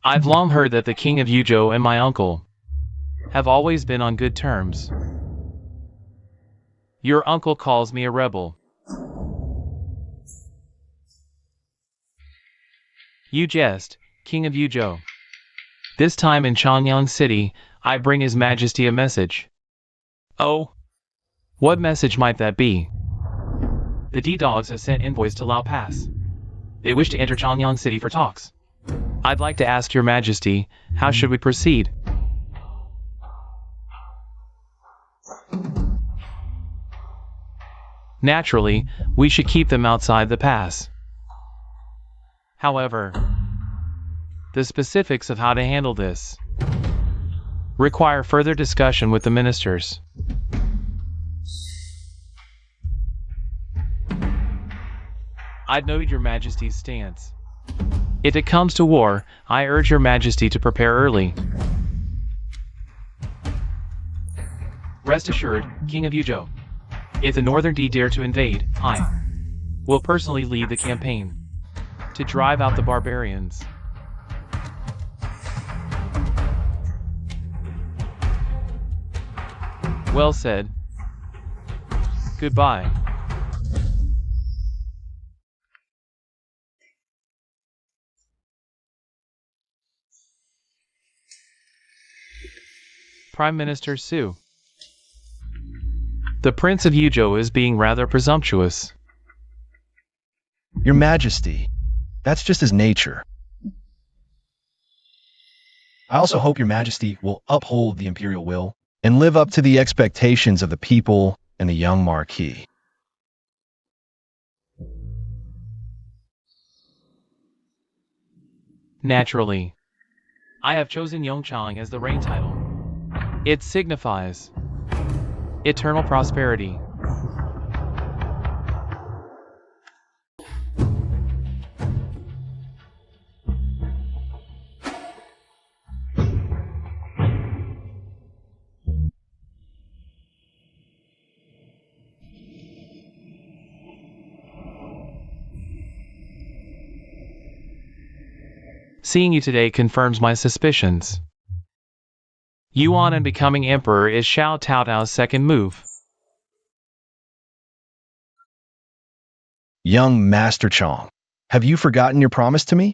I've long heard that the King of Yuzhou and my uncle have always been on good terms. Your uncle calls me a rebel. You jest, King of Yuzhou. This time in Changyang City, I bring His Majesty a message. Oh? What message might that be? The D-Dogs have sent envoys to Lao Pass. They wish to enter Changyang City for talks. I'd like to ask Your Majesty, how should we proceed? Naturally, we should keep them outside the pass. However, the specifics of how to handle this require further discussion with the ministers. I'd noted Your Majesty's stance. If it comes to war, I urge Your Majesty to prepare early. Rest assured, King of Yuzhou, if the Northern D dare to invade, I will personally lead the campaign to drive out the barbarians. Well said. Goodbye. Prime Minister Su. The Prince of Yuzhou is being rather presumptuous. Your Majesty, that's just his nature. I also hope Your Majesty will uphold the imperial will and live up to the expectations of the people and the young Marquis. Naturally, I have chosen Yongchang as the reign title. It signifies eternal prosperity. Seeing you today confirms my suspicions. Yuan and becoming emperor is Xiao Taotao's second move. Young Master Chong, have you forgotten your promise to me?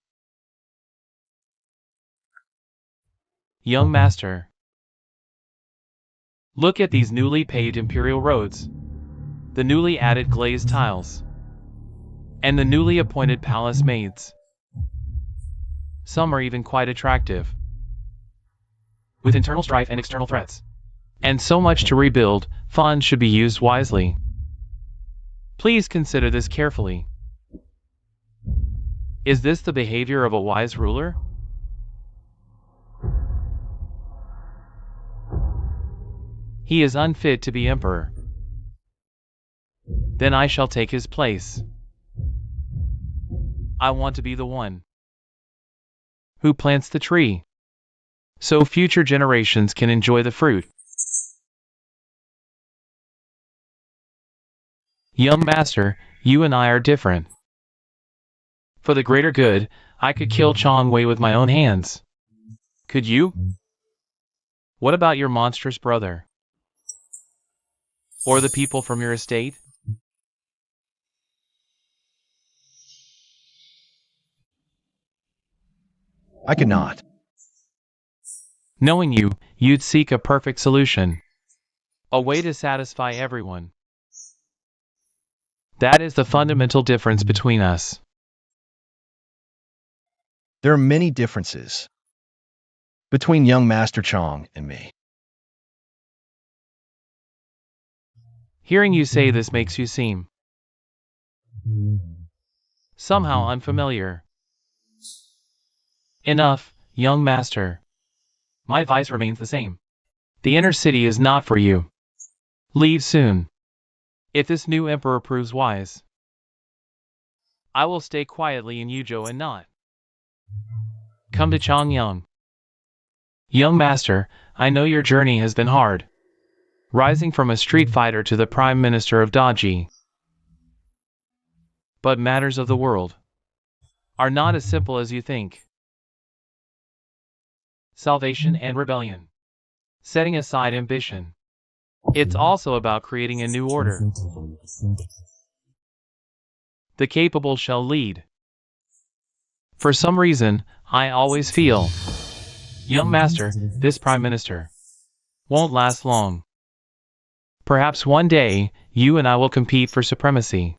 Young master, look at these newly paved imperial roads, the newly added glazed tiles, and the newly appointed palace maids. Some are even quite attractive. With internal strife and external threats, and so much to rebuild, funds should be used wisely. Please consider this carefully. Is this the behavior of a wise ruler? He is unfit to be emperor. Then I shall take his place. I want to be the one who plants the tree, so future generations can enjoy the fruit. Young master, you and I are different. For the greater good, I could kill Chong Wei with my own hands. Could you? What about your monstrous brother? Or the people from your estate? I could not. Knowing you, you'd seek a perfect solution. A way to satisfy everyone. That is the fundamental difference between us. There are many differences between young Master Chong and me. Hearing you say this makes you seem somehow unfamiliar. Enough, young master. My advice remains the same. The inner city is not for you. Leave soon. If this new emperor proves wise, I will stay quietly in Yuzhou and not come to Changyang. Young master, I know your journey has been hard. Rising from a street fighter to the Prime Minister of Daji. But matters of the world are not as simple as you think. Salvation and rebellion. Setting aside ambition. It's also about creating a new order. The capable shall lead. For some reason, I always feel, young master, this Prime Minister won't last long. Perhaps one day, you and I will compete for supremacy.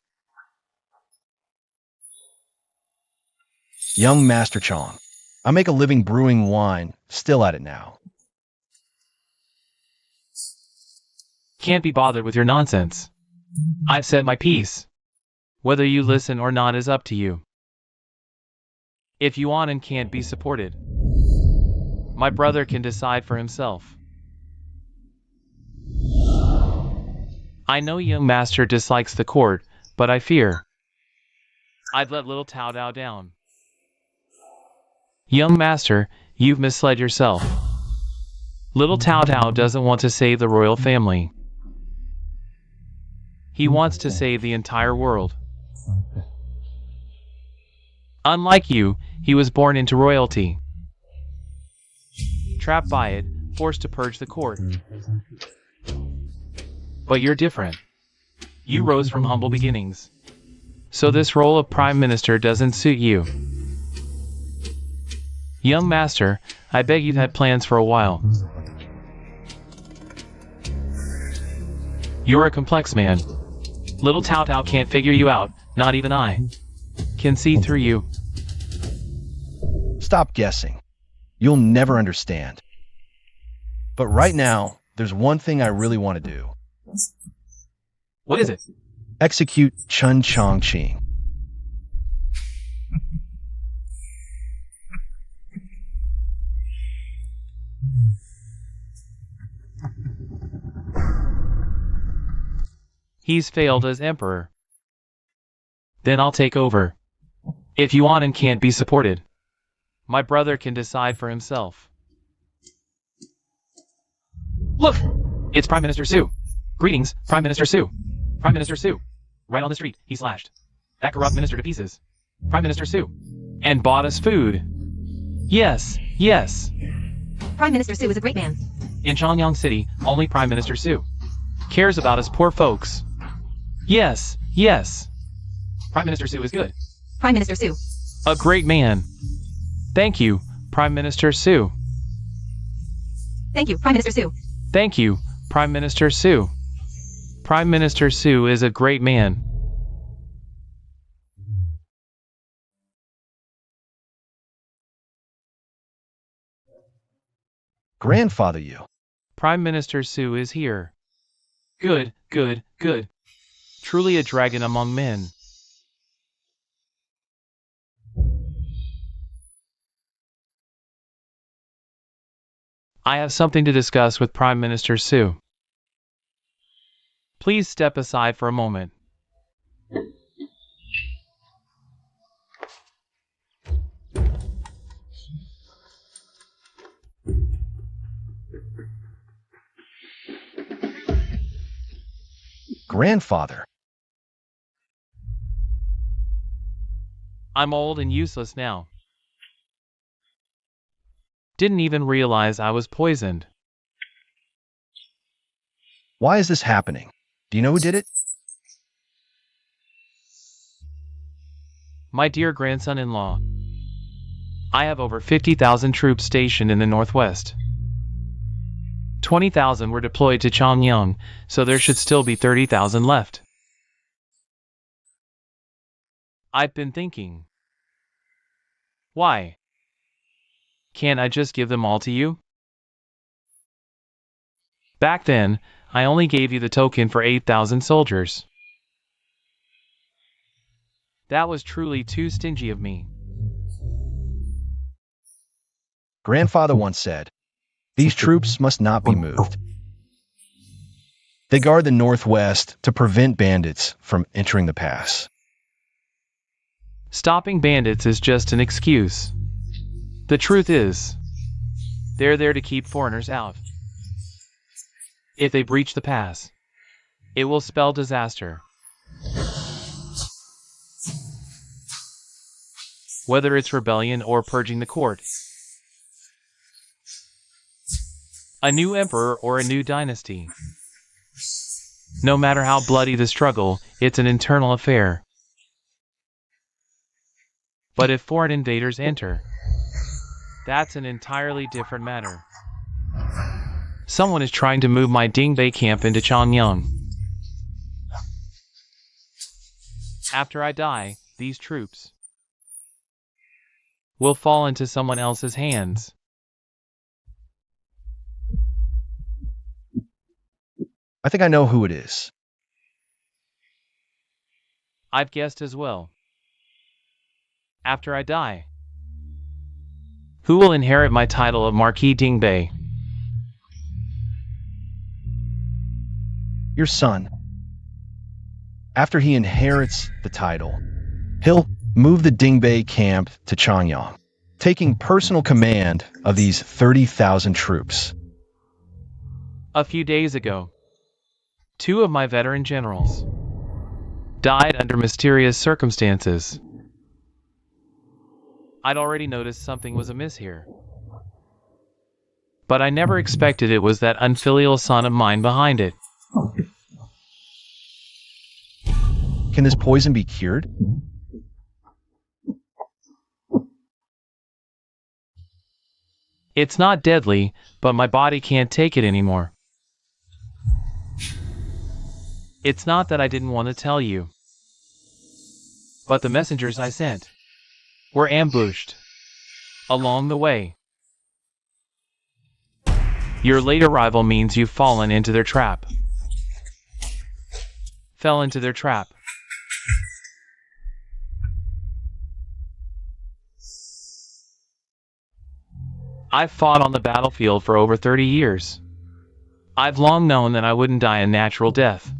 Young Master Chong, I make a living brewing wine, still at it now. Can't be bothered with your nonsense. I've said my piece. Whether you listen or not is up to you. If you want and can't be supported, my brother can decide for himself. I know young master dislikes the court, but I fear I'd let little Tao Dao down. Young master, you've misled yourself. Little Tao Dao doesn't want to save the royal family. He wants to save the entire world. Unlike you, he was born into royalty. Trapped by it, forced to purge the court. But you're different. You rose from humble beginnings. So this role of Prime Minister doesn't suit you. Young master, I bet you'd had plans for a while. You're a complex man. Little Tao Tao can't figure you out, not even I can see through you. Stop guessing. You'll never understand. But right now, there's one thing I really want to do. What is it? Execute Chun Chong Ching. He's failed as emperor. Then I'll take over. If you want and can't be supported, my brother can decide for himself. Look! It's Prime Minister Su. Greetings, Prime Minister Su. Prime Minister Su. Right on the street, he slashed that corrupt minister to pieces. Prime Minister Su. And bought us food. Yes, yes. Prime Minister Su is a great man. In Changyang City, only Prime Minister Su cares about us poor folks. Yes, yes. Prime Minister Su is good. Prime Minister Su. A great man. Thank you, Prime Minister Su. Thank you, Prime Minister Su. Thank you, Prime Minister Su. Prime Minister Su is a great man. Grandfather you. Prime Minister Su is here. Good, good, good. Truly a dragon among men. I have something to discuss with Prime Minister Su. Please step aside for a moment. Grandfather. I'm old and useless now. Didn't even realize I was poisoned. Why is this happening? Do you know who did it? My dear grandson-in-law. I have over 50,000 troops stationed in the northwest. 20,000 were deployed to Changyang, so there should still be 30,000 left. I've been thinking. Why? Can't I just give them all to you? Back then, I only gave you the token for 8,000 soldiers. That was truly too stingy of me. Grandfather once said, "These troops must not be moved." They guard the northwest to prevent bandits from entering the pass. Stopping bandits is just an excuse. The truth is, they're there to keep foreigners out. If they breach the pass, it will spell disaster. Whether it's rebellion or purging the court, a new emperor or a new dynasty. No matter how bloody the struggle, it's an internal affair. But if foreign invaders enter, that's an entirely different matter. Someone is trying to move my Dingbei camp into Changyang. After I die, these troops will fall into someone else's hands. I think I know who it is. I've guessed as well. After I die, who will inherit my title of Marquis Dingbei? Your son. After he inherits the title, he'll move the Dingbei camp to Changyang, taking personal command of these 30,000 troops. A few days ago, 2 of my veteran generals died under mysterious circumstances. I'd already noticed something was amiss here, but I never expected it was that unfilial son of mine behind it. Can this poison be cured? It's not deadly, but my body can't take it anymore. It's not that I didn't want to tell you, but the messengers I sent were ambushed along the way. Your late arrival means you've fallen into their trap. Fell into their trap. I've fought on the battlefield for over 30 years. I've long known that I wouldn't die a natural death.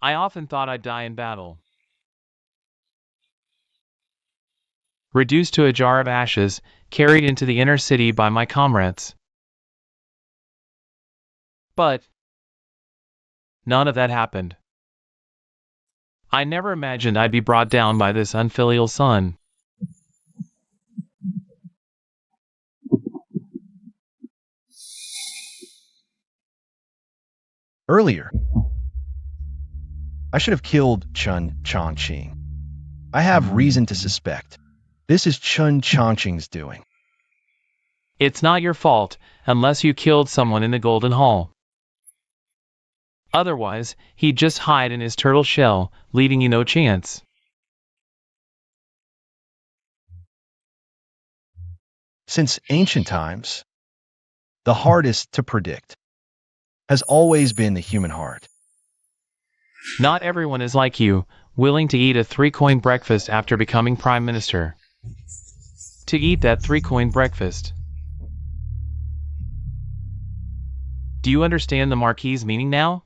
I often thought I'd die in battle. Reduced to a jar of ashes, carried into the inner city by my comrades. But none of that happened. I never imagined I'd be brought down by this unfilial son. Earlier, I should have killed Chun Chongqing. I have reason to suspect this is Chun Chongqing's doing. It's not your fault unless you killed someone in the Golden Hall. Otherwise, he'd just hide in his turtle shell, leaving you no chance. Since ancient times, the hardest to predict has always been the human heart. Not everyone is like you, willing to eat a 3-coin breakfast after becoming prime minister. To eat that 3-coin breakfast. Do you understand the Marquis's meaning now?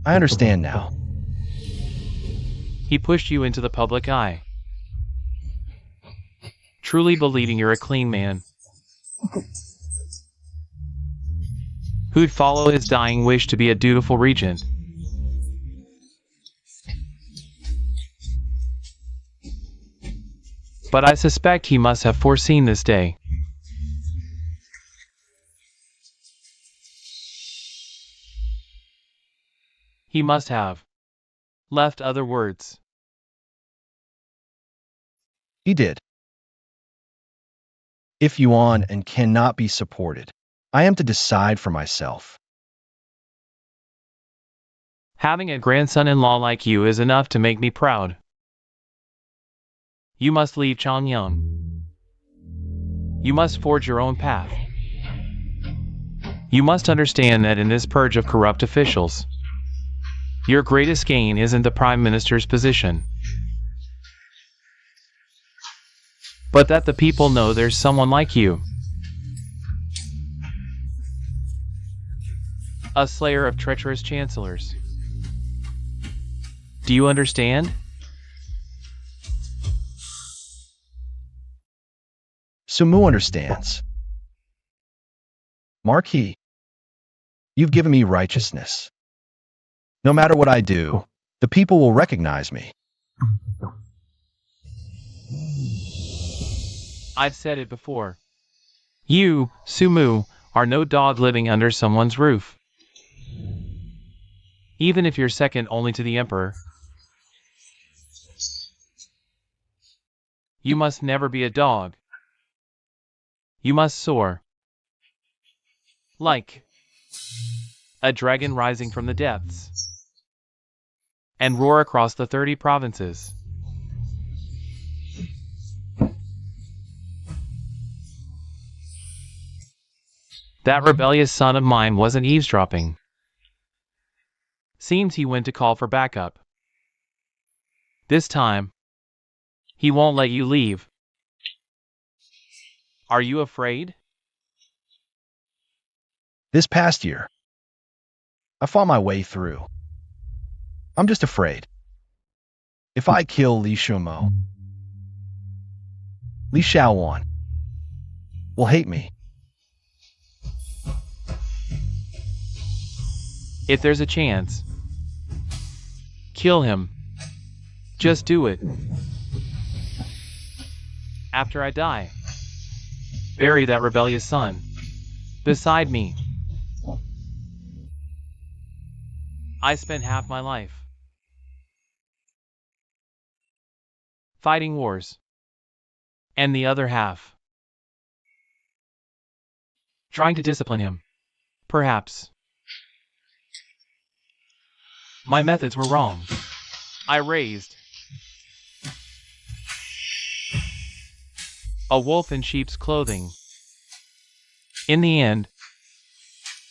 I understand now. He pushed you into the public eye, truly believing you're a clean man, who'd follow his dying wish to be a dutiful regent. But I suspect he must have foreseen this day. He must have left other words. He did. If Yuan and cannot be supported, I am to decide for myself. Having a grandson-in-law like you is enough to make me proud. You must leave Changyang. You must forge your own path. You must understand that in this purge of corrupt officials, your greatest gain isn't the Prime Minister's position, but that the people know there's someone like you, a slayer of treacherous chancellors. Do you understand? Sumu understands. Marquis, you've given me righteousness. No matter what I do, the people will recognize me. I've said it before. You, Sumu, are no dog living under someone's roof. Even if you're second only to the emperor, you must never be a dog. You must soar like a dragon rising from the depths and roar across the 30 provinces. That rebellious son of mine wasn't eavesdropping. Seems he went to call for backup. This time, he won't let you leave. Are you afraid? This past year, I fought my way through. I'm just afraid. If I kill Li Shumo, Li Shaowan will hate me. If there's a chance, kill him. Just do it. After I die, bury that rebellious son beside me. I spent half my life fighting wars, and the other half trying to discipline him. Perhaps my methods were wrong. I raised a wolf in sheep's clothing. In the end,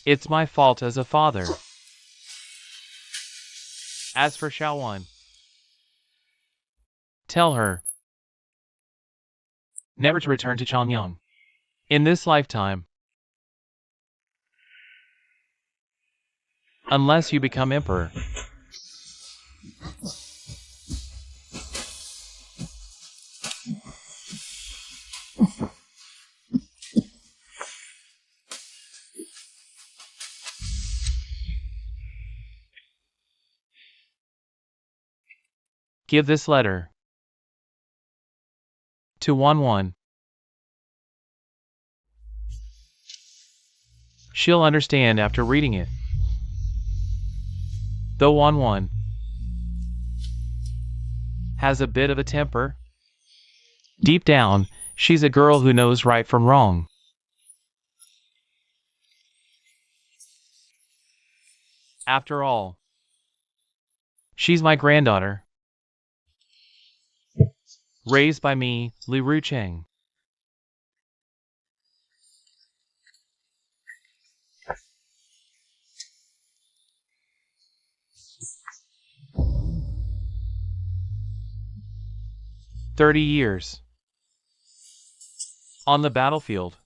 it's my fault as a father. As for Shaowan, tell her never to return to Changyang in this lifetime, unless you become emperor. Give this letter to 1-1. She'll understand after reading it. Though 1-1 has a bit of a temper, deep down, she's a girl who knows right from wrong. After all, she's my granddaughter, raised by me, Li Rucheng. "30 years on the battlefield.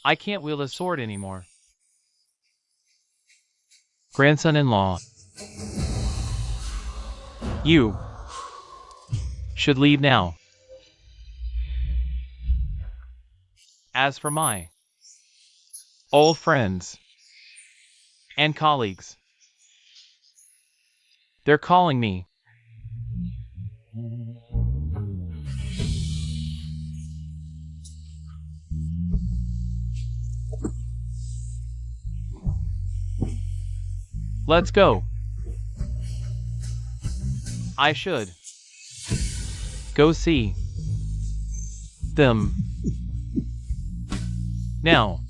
I can't wield a sword anymore. Grandson-in-law, you should leave now. As for my old friends and colleagues, they're calling me. Let's go. I should go see them now.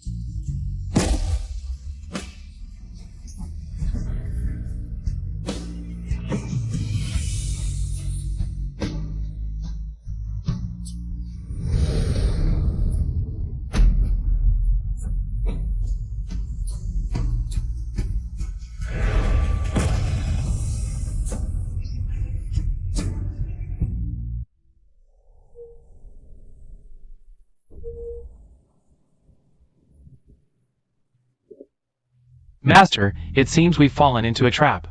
Master, it seems we've fallen into a trap.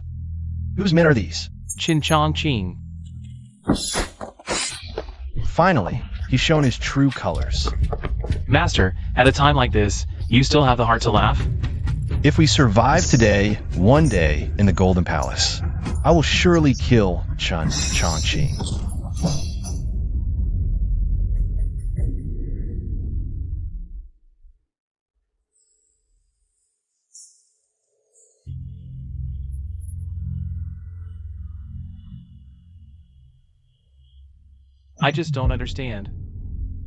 Whose men are these? Chin Chong Ching. Finally, he's shown his true colors. Master, at a time like this, you still have the heart to laugh? If we survive today, one day in the Golden Palace, I will surely kill Chong Ching. I just don't understand.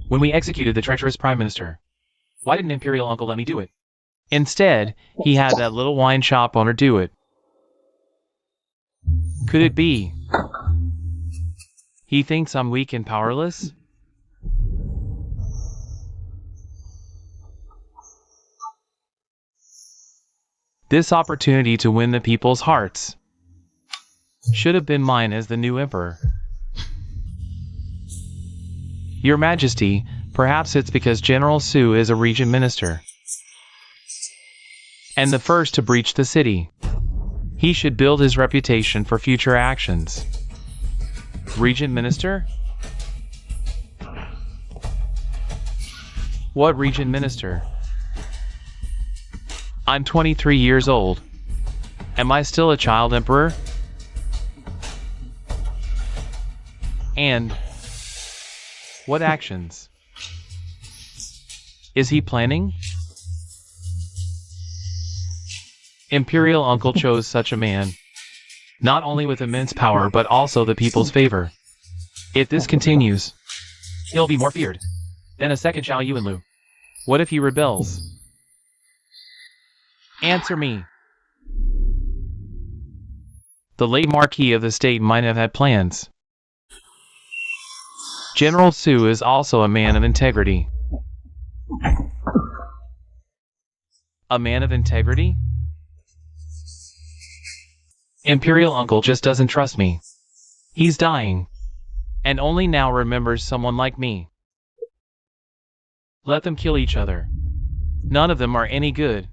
When we executed the treacherous Prime Minister, why didn't Imperial Uncle let me do it? Instead, he had that little wine shop owner do it. Could it be he thinks I'm weak and powerless? This opportunity to win the people's hearts should have been mine as the new emperor. Your Majesty, perhaps it's because General Su is a regent minister, and the first to breach the city. He should build his reputation for future actions. Regent minister? What regent minister? I'm 23 years old. Am I still a child emperor? And what actions is he planning? Imperial Uncle chose such a man, not only with immense power but also the people's favor. If this continues, he'll be more feared than a second Xiao Yuanlu. What if he rebels? Answer me. The late Marquis of the State might have had plans. General Su is also a man of integrity. A man of integrity? Imperial Uncle just doesn't trust me. He's dying, and only now remembers someone like me. Let them kill each other. None of them are any good.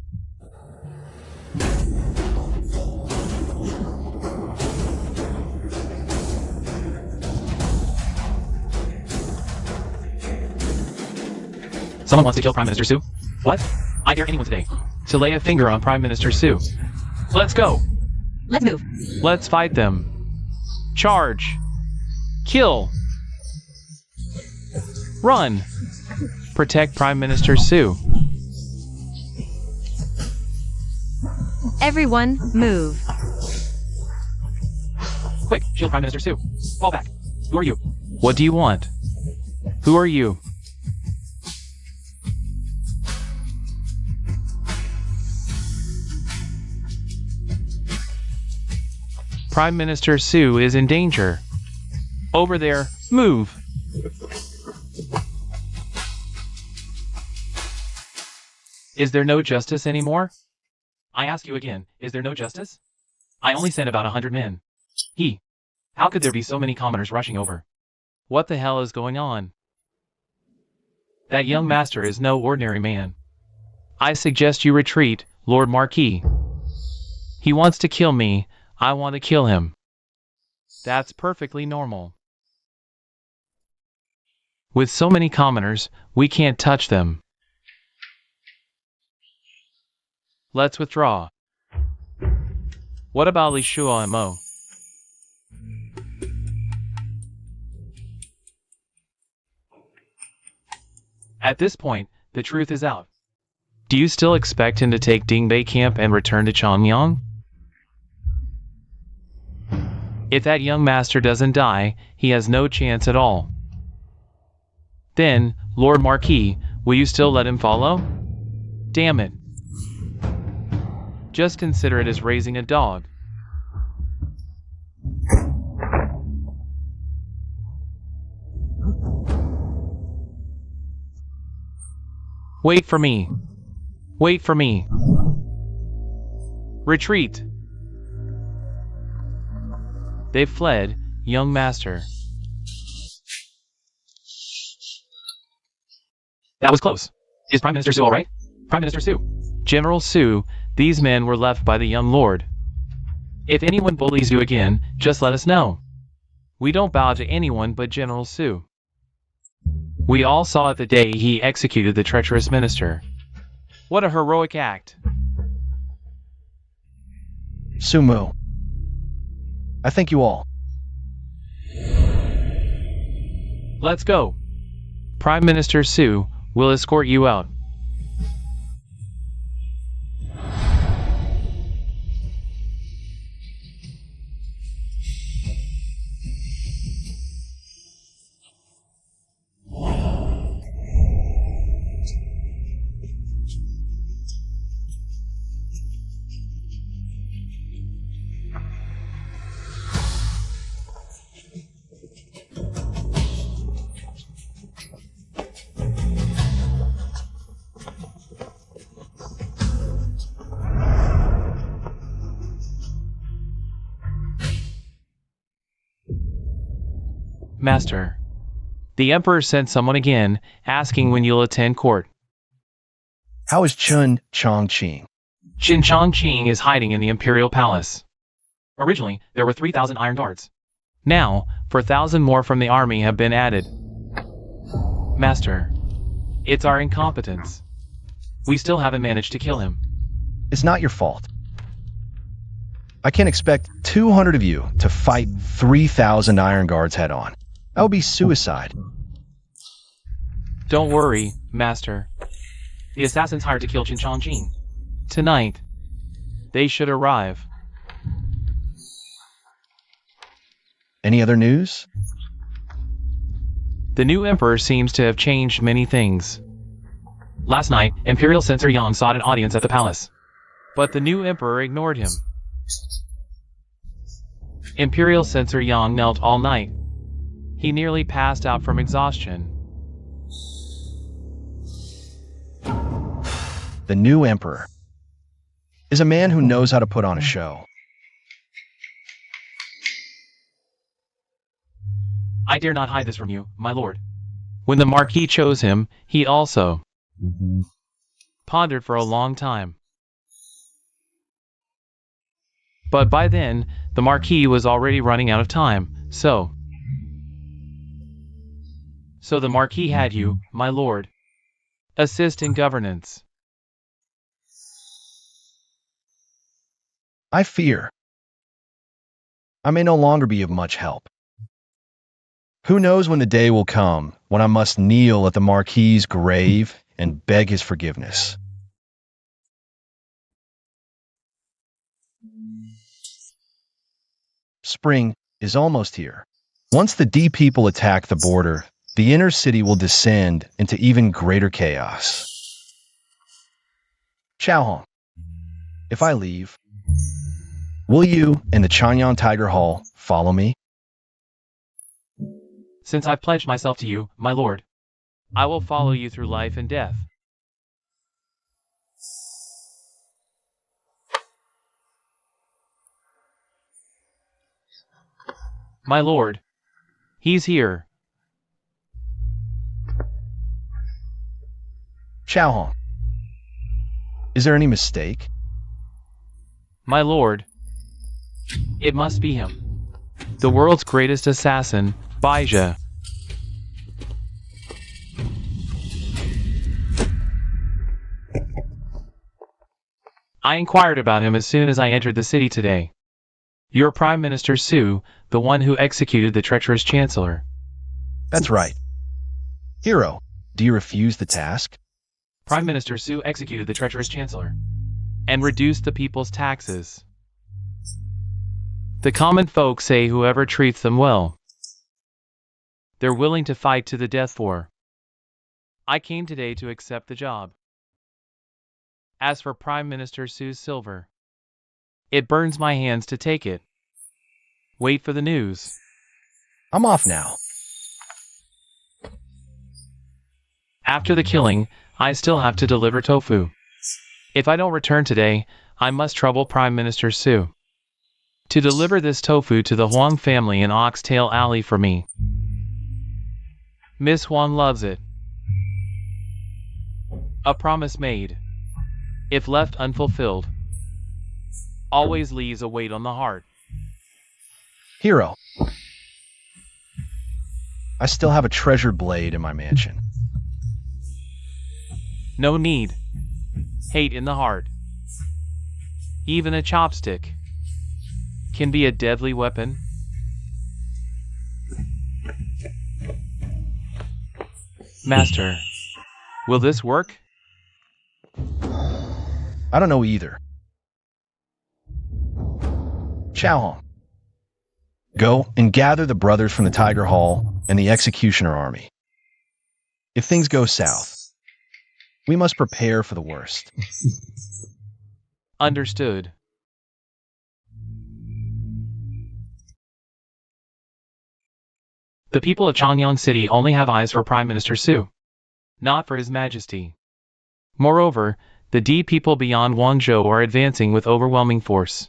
Someone wants to kill Prime Minister Su? What? I dare anyone today to lay a finger on Prime Minister Su. Let's go! Let's move. Let's fight them. Charge! Kill! Run! Protect Prime Minister Su. Everyone, move. Quick, shield Prime Minister Su. Fall back. Who are you? What do you want? Who are you? Prime Minister Su is in danger. Over there, move! Is there no justice anymore? I ask you again, is there no justice? I only sent about 100 men. How could there be so many commoners rushing over? What the hell is going on? That young master is no ordinary man. I suggest you retreat, Lord Marquis. He wants to kill me. I want to kill him. That's perfectly normal. With so many commoners, we can't touch them. Let's withdraw. What about Li Shuo and Mo? At this point, the truth is out. Do you still expect him to take Dingbei camp and return to Chongyang? If that young master doesn't die, he has no chance at all. Then, Lord Marquis, will you still let him follow? Damn it. Just consider it as raising a dog. Wait for me. Wait for me. Retreat. They've fled, young master. That was close. Is Prime Minister Su all right? Prime Minister Su. General Su, these men were left by the young lord. If anyone bullies you again, just let us know. We don't bow to anyone but General Su. We all saw it the day he executed the treacherous minister. What a heroic act. Sumo. I thank you all. Let's go. Prime Minister Su will escort you out. Master, the Emperor sent someone again, asking when you'll attend court. How is Chun Chongqing? Qin Chongqing is hiding in the Imperial Palace. Originally, there were 3,000 iron guards. Now, 4,000 more from the army have been added. Master, it's our incompetence. We still haven't managed to kill him. It's not your fault. I can't expect 200 of you to fight 3,000 iron guards head on. That would be suicide. Don't worry, Master. The assassins hired to kill Qin Chongqing. Tonight, they should arrive. Any other news? The new Emperor seems to have changed many things. Last night, Imperial Censor Yang sought an audience at the palace. But the new Emperor ignored him. Imperial Censor Yang knelt all night. He nearly passed out from exhaustion. The new emperor is a man who knows how to put on a show. I dare not hide this from you, my lord. When the Marquis chose him, he also pondered for a long time. But by then, the Marquis was already running out of time, so the Marquis had you, my lord, assist in governance. I fear I may no longer be of much help. Who knows when the day will come when I must kneel at the Marquis's grave and beg his forgiveness. Spring is almost here. Once the D people attack the border, the inner city will descend into even greater chaos. Xiaohong, if I leave, will you and the Chang'an Tiger Hall follow me? Since I've pledged myself to you, my lord, I will follow you through life and death. My lord, he's here. Xiaohong, is there any mistake? My lord, it must be him. The world's greatest assassin, Baija. I inquired about him as soon as I entered the city today. Your Prime Minister Su, the one who executed the treacherous Chancellor. That's right. Hero, do you refuse the task? Prime Minister Su executed the treacherous Chancellor and reduced the people's taxes. The common folk say whoever treats them well, they're willing to fight to the death for. I came today to accept the job. As for Prime Minister Sue's silver, it burns my hands to take it. Wait for the news. I'm off now. After the killing, I still have to deliver tofu. If I don't return today, I must trouble Prime Minister Sue to deliver this tofu to the Huang family in Oxtail Alley for me. Miss Huang loves it. A promise made, if left unfulfilled, always leaves a weight on the heart. Hero. I still have a treasured blade in my mansion. No need. Hate in the heart. Even a chopstick can be a deadly weapon. Master, will this work? I don't know either. Chow Hong. Go and gather the brothers from the Tiger Hall and the Executioner Army. If things go south, we must prepare for the worst. Understood. The people of Changyang City only have eyes for Prime Minister Su, not for His Majesty. Moreover, the D people beyond Guangzhou are advancing with overwhelming force.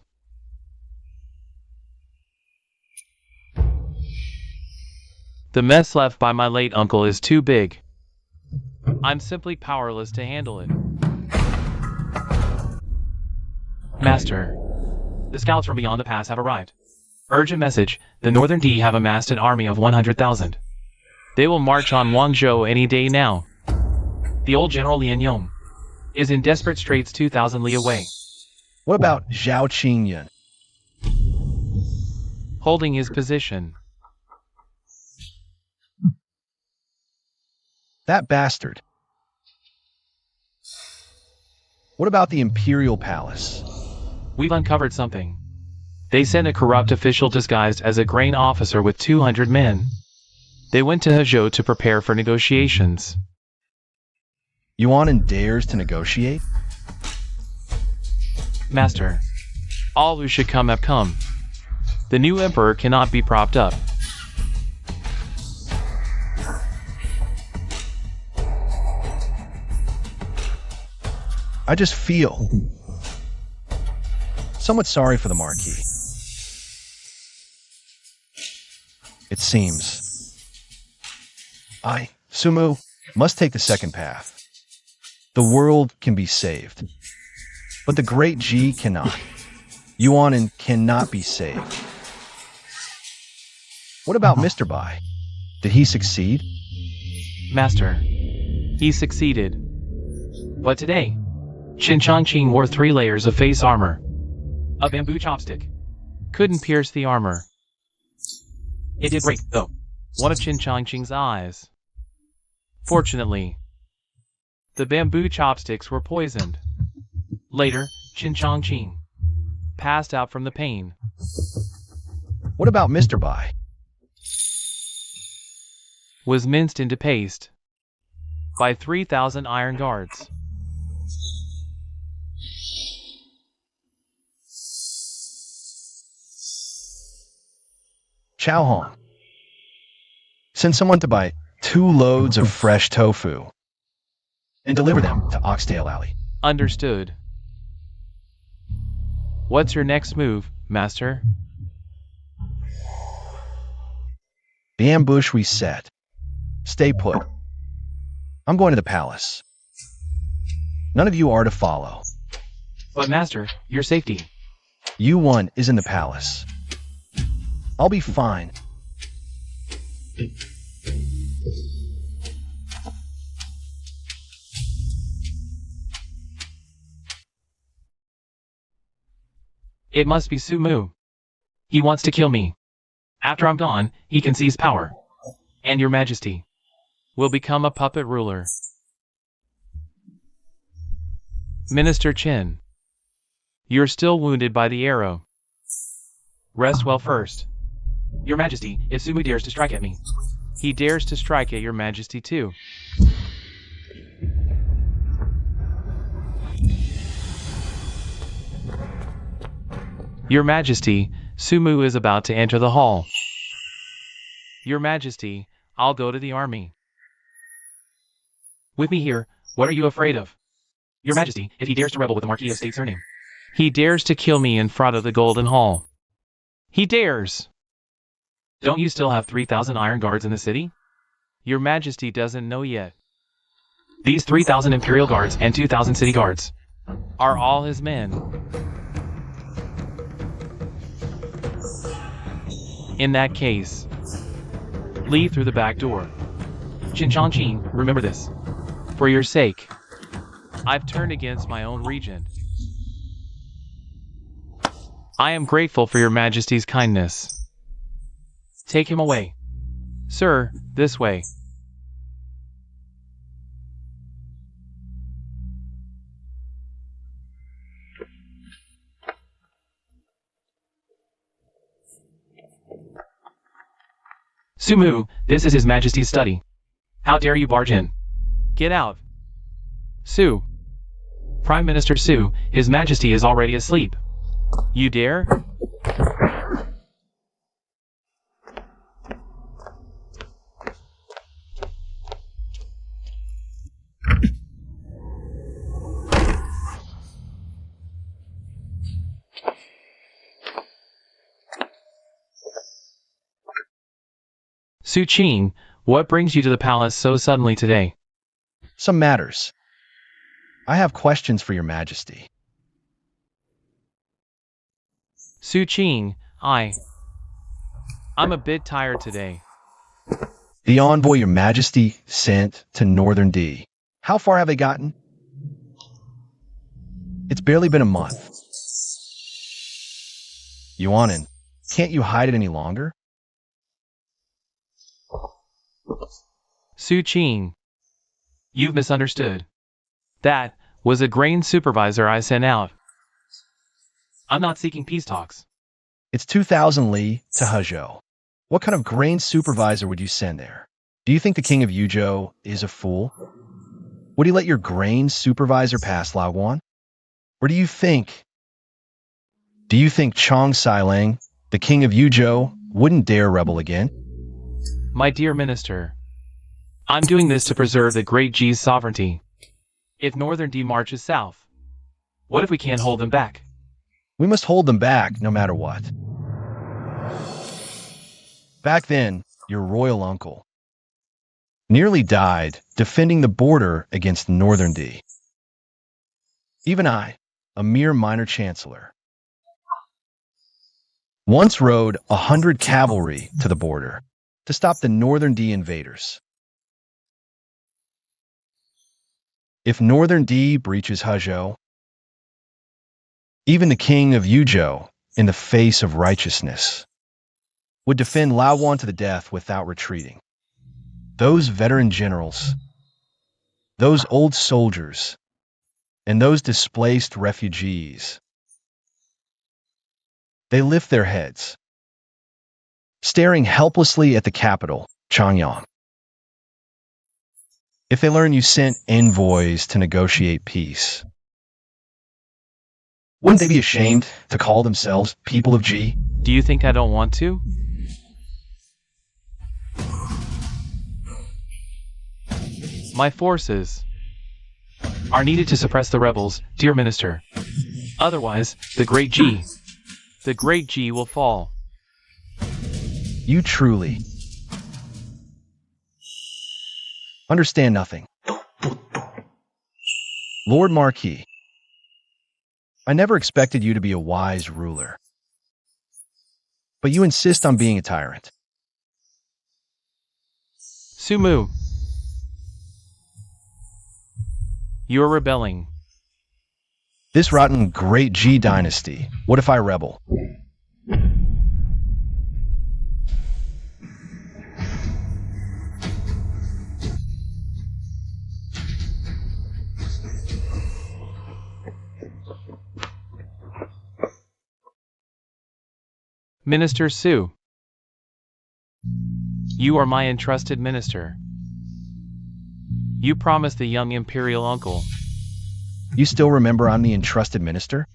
The mess left by my late uncle is too big. I'm simply powerless to handle it. Master, the scouts from beyond the pass have arrived. Urgent message, the Northern D have amassed an army of 100,000. They will march on Guangzhou any day now. The old General Lian Yong is in desperate straits 2,000 li away, What about Zhao Qingyun? holding his position. That bastard. What about the Imperial Palace? We've uncovered something. They sent a corrupt official disguised as a grain officer with 200 men. They went to Hezhou to prepare for negotiations. Yuan dares to negotiate? Master, all who should come have come. The new emperor cannot be propped up. I just feel somewhat sorry for the Marquis. It seems I, Sumu, must take the second path. The world can be saved, but the great G cannot. Yuan cannot be saved. What about Mr. Bai? Did he succeed? Master, he succeeded. But today, Qin Changqing wore 3 layers of face armor. A bamboo chopstick couldn't pierce the armor. It did break, though, one of Qin Changqing's eyes. Fortunately, the bamboo chopsticks were poisoned. Later, Qin Changqing passed out from the pain. What about Mr. Bai? Was minced into paste by 3,000 iron guards. Chow Hong. Send someone to buy 2 loads of fresh tofu and deliver them to Oxtail Alley. Understood. What's your next move, Master? The ambush we set. Stay put. I'm going to the palace. None of you are to follow. But Master, your safety. Yuan is in the palace. I'll be fine. It must be Sumu. He wants to kill me. After I'm gone, he can seize power. And your Majesty will become a puppet ruler. Minister Qin, you're still wounded by the arrow. Rest well first. Your Majesty, if Sumu dares to strike at me. He dares to strike at your Majesty too. Your Majesty, Sumu is about to enter the hall. Your Majesty, I'll go to the army. With me here, what are you afraid of? Your Majesty, if he dares to rebel with the Marquis of State's surname. He dares to kill me in front of the Golden Hall. He dares! Don't you still have 3,000 iron guards in the city? Your Majesty doesn't know yet. These 3,000 Imperial guards and 2,000 city guards are all his men. In that case, leave through the back door. Chin, remember this. For your sake, I've turned against my own regent. I am grateful for your Majesty's kindness. Take him away. Sir, this way. Sumu, this is His Majesty's study. How dare you barge in? Get out. Su. Prime Minister Su, His Majesty is already asleep. You dare? Su Qing, what brings you to the palace so suddenly today? Some matters. I have questions for your Majesty. Su Qing, I'm a bit tired today. The envoy your Majesty sent to Northern D. How far have they gotten? It's barely been a month. Yuanin, can't you hide it any longer? Su Qing, you've misunderstood. That was a grain supervisor I sent out. I'm not seeking peace talks. It's 2,000 li to Hezhou. What kind of grain supervisor would you send there? Do you think the king of Yuzhou is a fool? Would he let your grain supervisor pass Laoguan? Or do you think Chong Sailang, the king of Yuzhou, wouldn't dare rebel again? My dear minister, I'm doing this to preserve the great G's sovereignty. If Northern D marches south, what if we can't hold them back? We must hold them back no matter what. Back then, your royal uncle nearly died defending the border against Northern D. Even I, a mere minor chancellor, once rode 100 cavalry to the border to stop the Northern D invaders. If Northern D breaches Hezhou, even the king of Yuzhou, in the face of righteousness, would defend Laoguan to the death without retreating. Those veteran generals, those old soldiers, and those displaced refugees, they lift their heads, staring helplessly at the capital, Changyang. If they learn you sent envoys to negotiate peace, wouldn't they be ashamed to call themselves people of G? Do you think I don't want to? My forces are needed to suppress the rebels, dear minister. Otherwise, the great G will fall. You truly understand nothing. Lord Marquis, I never expected you to be a wise ruler, but you insist on being a tyrant. Sumu, you're rebelling. This rotten great G dynasty, what if I rebel? Minister Su. You are my entrusted minister. You promised the young imperial uncle. You still remember I'm the entrusted minister?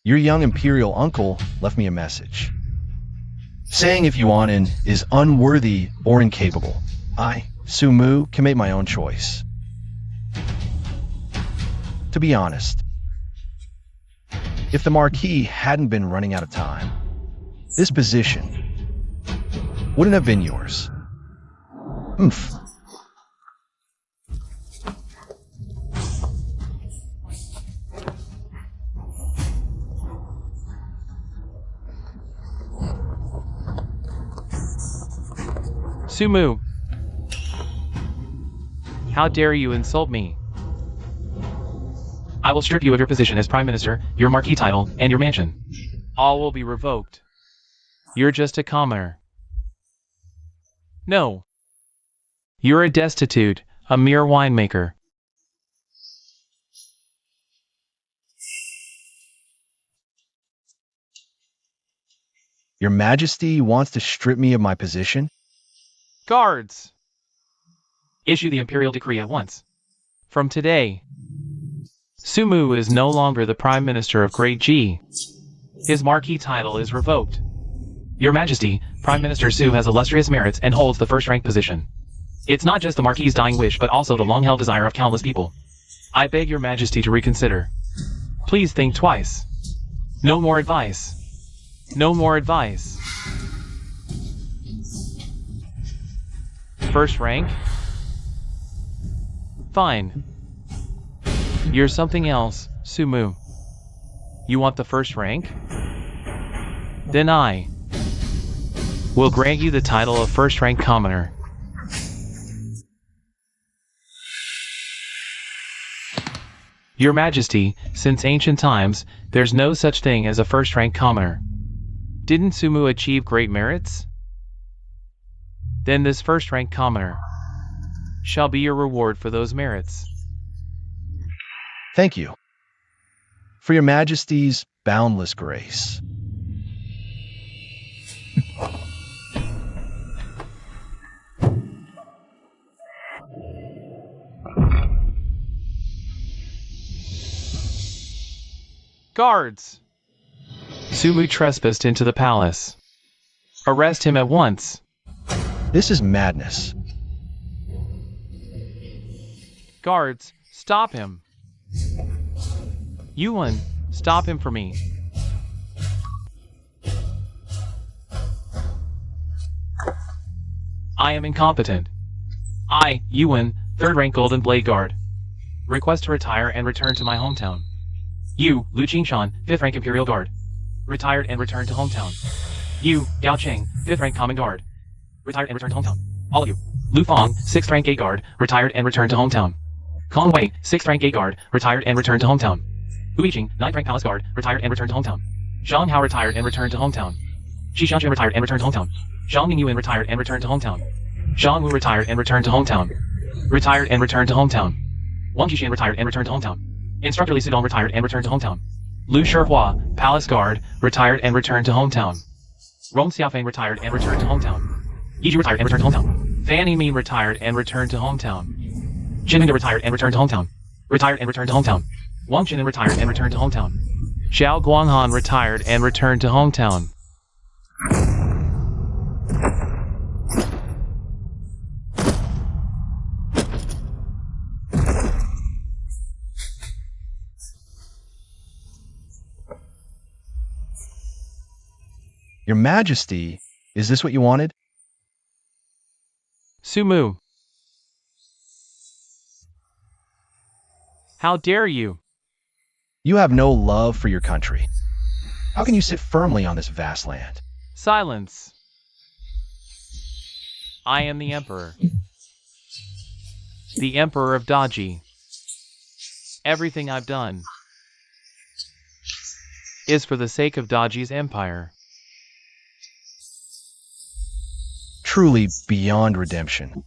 Your young imperial uncle left me a message, saying if Yuanin is unworthy or incapable, I, Su Mu, can make my own choice. To be honest, if the Marquis hadn't been running out of time, this position wouldn't have been yours. Oomph. Sumu. How dare you insult me? I will strip you of your position as Prime Minister, your Marquis title, and your mansion. All will be revoked. You're just a commoner. No. You're a destitute, a mere winemaker. Your Majesty wants to strip me of my position? Guards! Issue the imperial decree at once. From today, Sumu is no longer the Prime Minister of Great G. His Marquis title is revoked. Your Majesty, Prime Minister Su has illustrious merits and holds the first-rank position. It's not just the Marquis's dying wish but also the long-held desire of countless people. I beg your Majesty to reconsider. Please think twice. No more advice. No more advice. First rank? Fine. You're something else, Sumu. You want the first rank? Then I will grant you the title of first-rank commoner. Your Majesty, since ancient times, there's no such thing as a first-rank commoner. Didn't Sumu achieve great merits? Then this first-rank commoner shall be your reward for those merits. Thank you for your Majesty's boundless grace. Guards! Sumu trespassed into the palace. Arrest him at once. This is madness. Guards, stop him. Yuan, stop him for me. I am incompetent. I, Yuan, 3rd rank Golden Blade Guard. Request to retire and return to my hometown. You, Lu Qingshan, 5th rank Imperial Guard. Retired and return to hometown. You, Gao Cheng, 5th rank Common Guard. Retired and return to hometown. All of you. Lu Fong, 6th rank Gate Guard, retired and returned to hometown. Kong Wei, 6th rank Gate Guard, retired and returned to hometown. Hu Yiqing, 9th rank Palace Guard, retired and returned to hometown. Zhang Hao retired and returned to hometown. Shi Xianxuan retired and returned to hometown. Zhang Mingyuan retired and returned to hometown. Zhang Wu retired and returned to hometown. Retired and returned to hometown. Wang Qixuan retired and returned to hometown. Instructor Li Sidong retired and returned to hometown. Lu Shihua, Palace Guard, retired and returned to hometown. Rong Xiaofeng retired and returned to hometown. Yiji retired and returned to hometown. Fan Yiming retired and returned to hometown. Jin Mingde retired and returned to hometown. Retired and returned to hometown. Wang Qinan retired and returned to hometown. Xiao Guanghan retired and returned to hometown. Your Majesty, is this what you wanted? Sumu. How dare you? You have no love for your country. How can you sit firmly on this vast land? Silence. I am the Emperor. The Emperor of Daji. Everything I've done is for the sake of Daji's empire. Truly beyond redemption.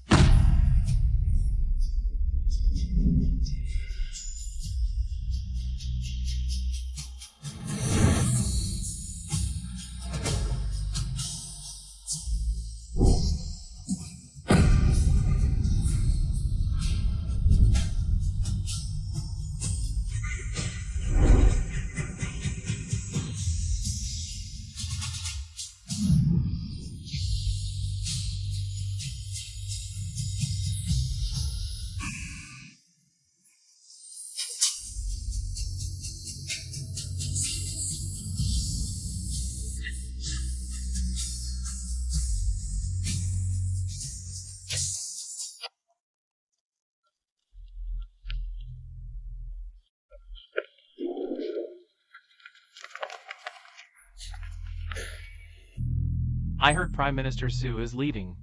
I heard Prime Minister Su is leaving.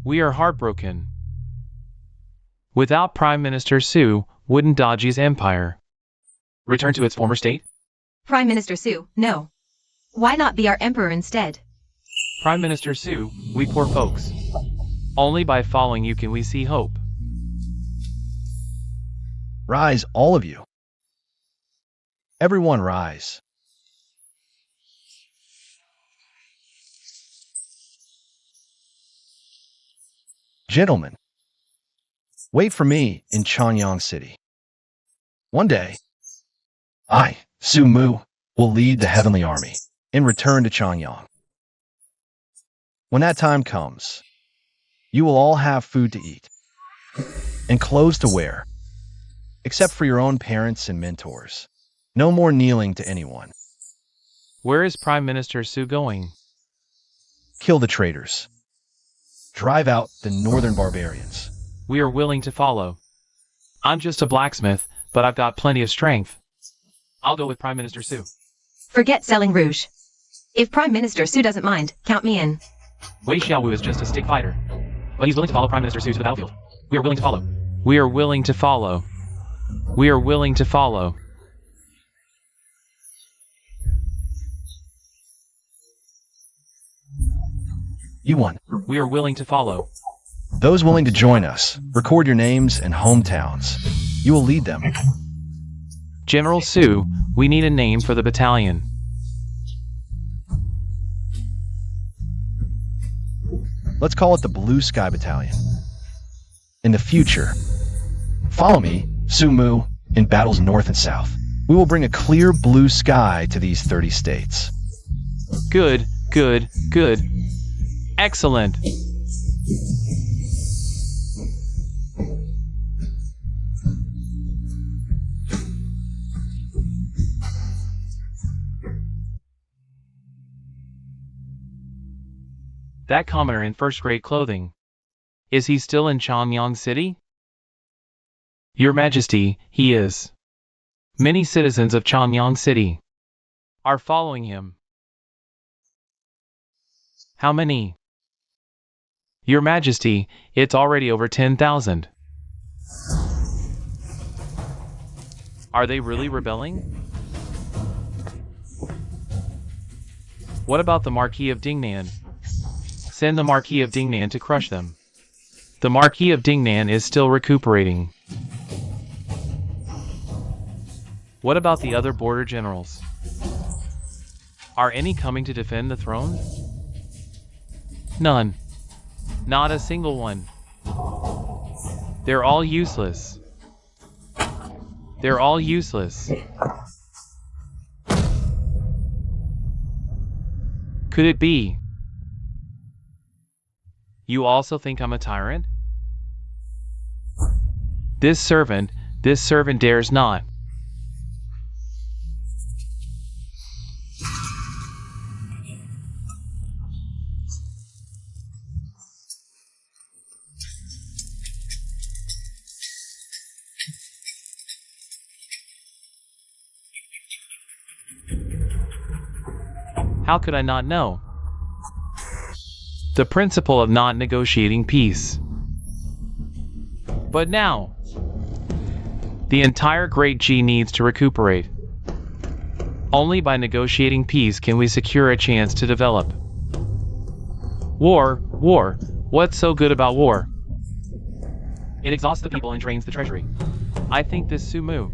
We are heartbroken. Without Prime Minister Su, wouldn't Daji's empire return to its former state? Prime Minister Su, no. Why not be our emperor instead? Prime Minister Su, we poor folks. Only by following you can we see hope. Rise, all of you. Everyone rise. Gentlemen, wait for me in Chanyang City. One day, I, Su Mu, will lead the heavenly army and return to Chanyang. When that time comes, you will all have food to eat and clothes to wear, except for your own parents and mentors. No more kneeling to anyone. Where is Prime Minister Su going? Kill the traitors. Drive out the northern barbarians. We are willing to follow. I'm just a blacksmith, but I've got plenty of strength. I'll go with Prime Minister Su. Forget selling rouge. If Prime Minister Su doesn't mind, count me in. Wei Xiaowu is just a stick fighter, but he's willing to follow Prime Minister Su to the battlefield. We are willing to follow. We are willing to follow. We are willing to follow. You won. We are willing to follow. Those willing to join us, record your names and hometowns. You will lead them. General Su, we need a name for the battalion. Let's call it the Blue Sky Battalion. In the future, follow me, Su Mu, in battles north and south. We will bring a clear blue sky to these 30 states. Good, good, good. Excellent. That commoner in first-grade clothing. Is he still in Chanyang City? Your Majesty, he is. Many citizens of Chanyang City are following him. How many? Your Majesty, it's already over 10,000. Are they really rebelling? What about the Marquis of Dingnan? Send the Marquis of Dingnan to crush them. The Marquis of Dingnan is still recuperating. What about the other border generals? Are any coming to defend the throne? None. Not a single one. They're all useless. They're all useless. Could it be? You also think I'm a tyrant? This servant dares not. How could I not know? The principle of not negotiating peace. But now, the entire Great G needs to recuperate. Only by negotiating peace can we secure a chance to develop. War, what's so good about war? It exhausts the people and drains the treasury. I think this Su Mu.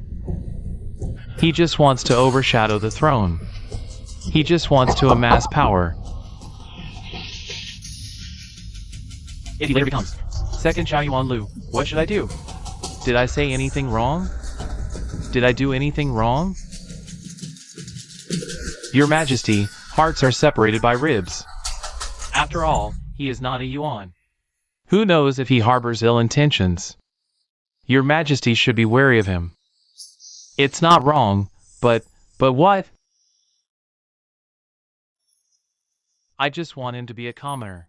He just wants to overshadow the throne. He just wants to amass power. If he later becomes second Xiao Yuan Lu, what should I do? Did I say anything wrong? Did I do anything wrong? Your Majesty, hearts are separated by ribs. After all, he is not a Yuan. Who knows if he harbors ill intentions? Your Majesty should be wary of him. It's not wrong, but what? I just want him to be a commoner.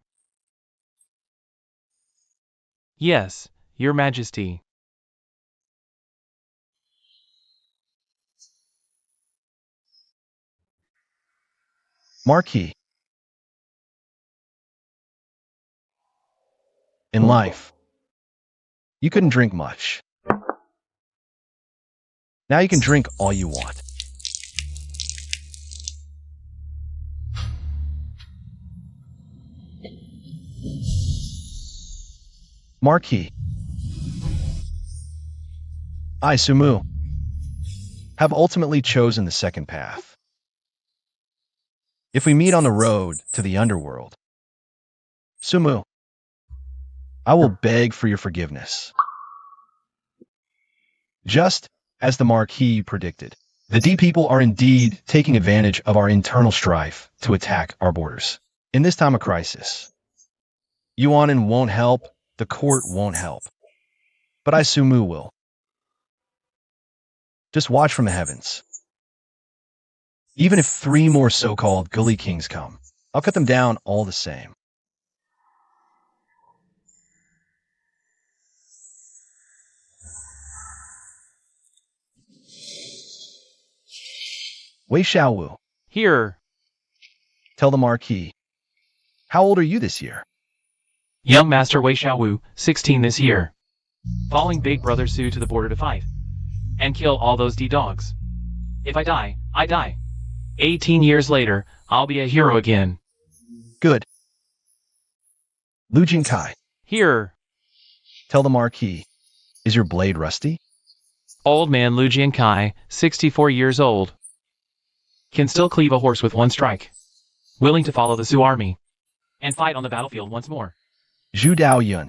Yes, Your Majesty. Marquis, In life, you couldn't drink much. Now you can drink all you want. Marquis. I, Sumu, have ultimately chosen the second path. If we meet on the road to the underworld, Sumu, I will beg for your forgiveness. Just as the Marquis predicted, the D people are indeed taking advantage of our internal strife to attack our borders. In this time of crisis, Yuanin won't help, the court won't help. But I, Sumu, will. Just watch from the heavens. Even if 3 more so-called gully kings come, I'll cut them down all the same. Wei Xiaowu, Here, tell the Marquis. How old are you this year? young Master Wei Xiaowu, 16 this year. Following Big Brother Su to the border to fight. And kill all those D-dogs. If I die, I die. 18 years later, I'll be a hero again. Good. Lu Jinkai, Here, tell the Marquis. Is your blade rusty? old man Lu Jiankai, 64 years old. Can still cleave a horse with one strike. Willing to follow the Su army. And fight on the battlefield once more. Zhu Daoyun,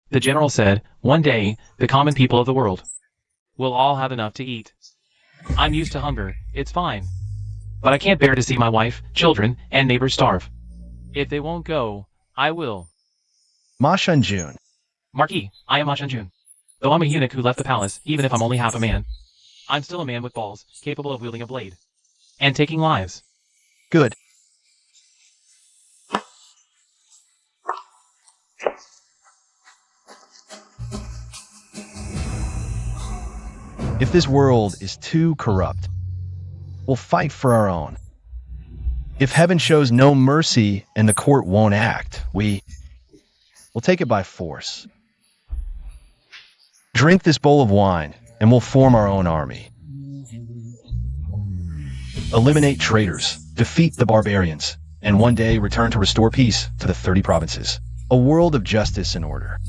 The general said, one day, the common people of the world will all have enough to eat. I'm used to hunger, it's fine. But I can't bear to see my wife, children, and neighbors starve. If they won't go, I will. Ma Shunjun, Marquis, I am Ma Shunjun. Though I'm a eunuch who left the palace, even if I'm only half a man, I'm still a man with balls, capable of wielding a blade. And taking lives. good. If this world is too corrupt, we'll fight for our own. If heaven shows no mercy and the court won't act, we'll take it by force. Drink this bowl of wine, and we'll form our own army. Eliminate traitors, defeat the barbarians, and one day return to restore peace to the 30 provinces. A world of justice and order.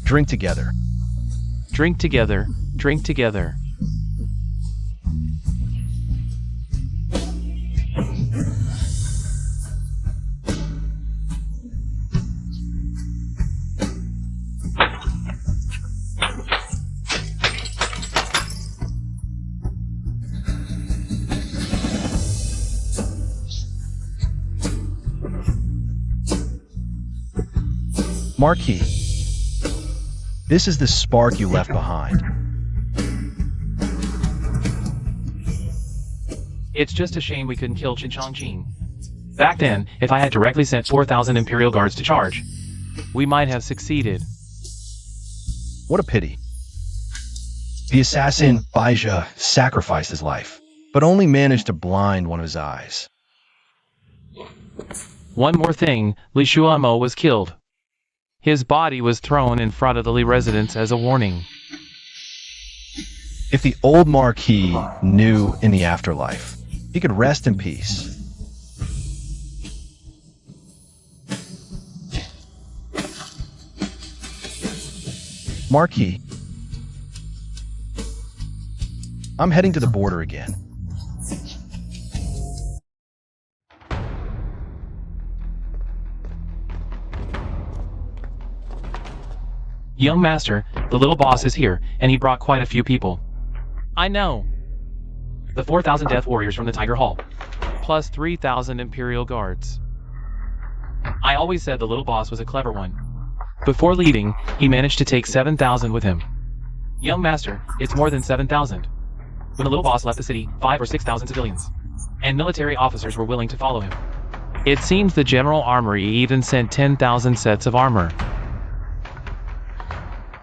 Drink together. Drink together, drink together. Marquis, this is the spark you left behind. It's just a shame we couldn't kill Qin. Back then, if I had directly sent 4,000 Imperial Guards to charge, we might have succeeded. What a pity. The assassin, Baija, sacrificed his life, but only managed to blind one of his eyes. One more thing, Li Shuamo was killed. His body was thrown in front of the Li residence as a warning. If the old Marquis knew in the afterlife, he could rest in peace. Marquis, I'm heading to the border again. Young master, the little boss is here, and he brought quite a few people. I know. The 4,000 death warriors from the Tiger Hall, plus 3,000 Imperial Guards. I always said the little boss was a clever one. Before leaving, he managed to take 7,000 with him. Young master, it's more than 7,000. When the little boss left the city, 5 or 6,000 civilians and military officers were willing to follow him. It seems the General Armory even sent 10,000 sets of armor.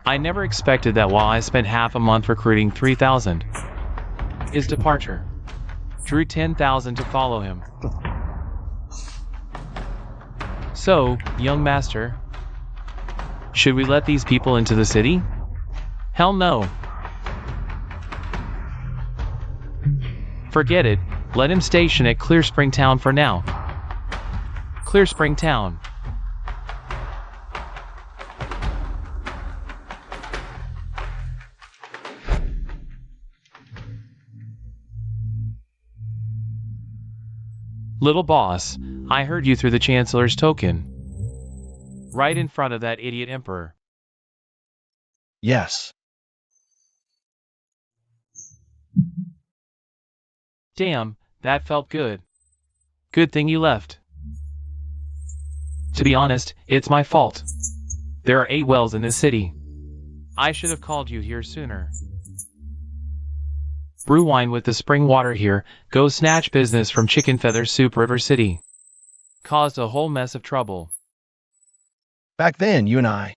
I never expected that while I spent half a month recruiting 3,000, His departure drew 10,000 to follow him. So, young master, should we let these people into the city? Hell no. Forget it, let him station at Clear Spring Town for now. Clear Spring Town. Little boss, I heard you through the Chancellor's token. Right in front of that idiot Emperor. Yes. Damn, that felt good. Good thing you left. To be honest, it's my fault. There are 8 wells in this city. I should have called you here sooner. Brew wine with the spring water here, go snatch business from Chicken Feather Soup River City. Caused a whole mess of trouble. Back then, you and I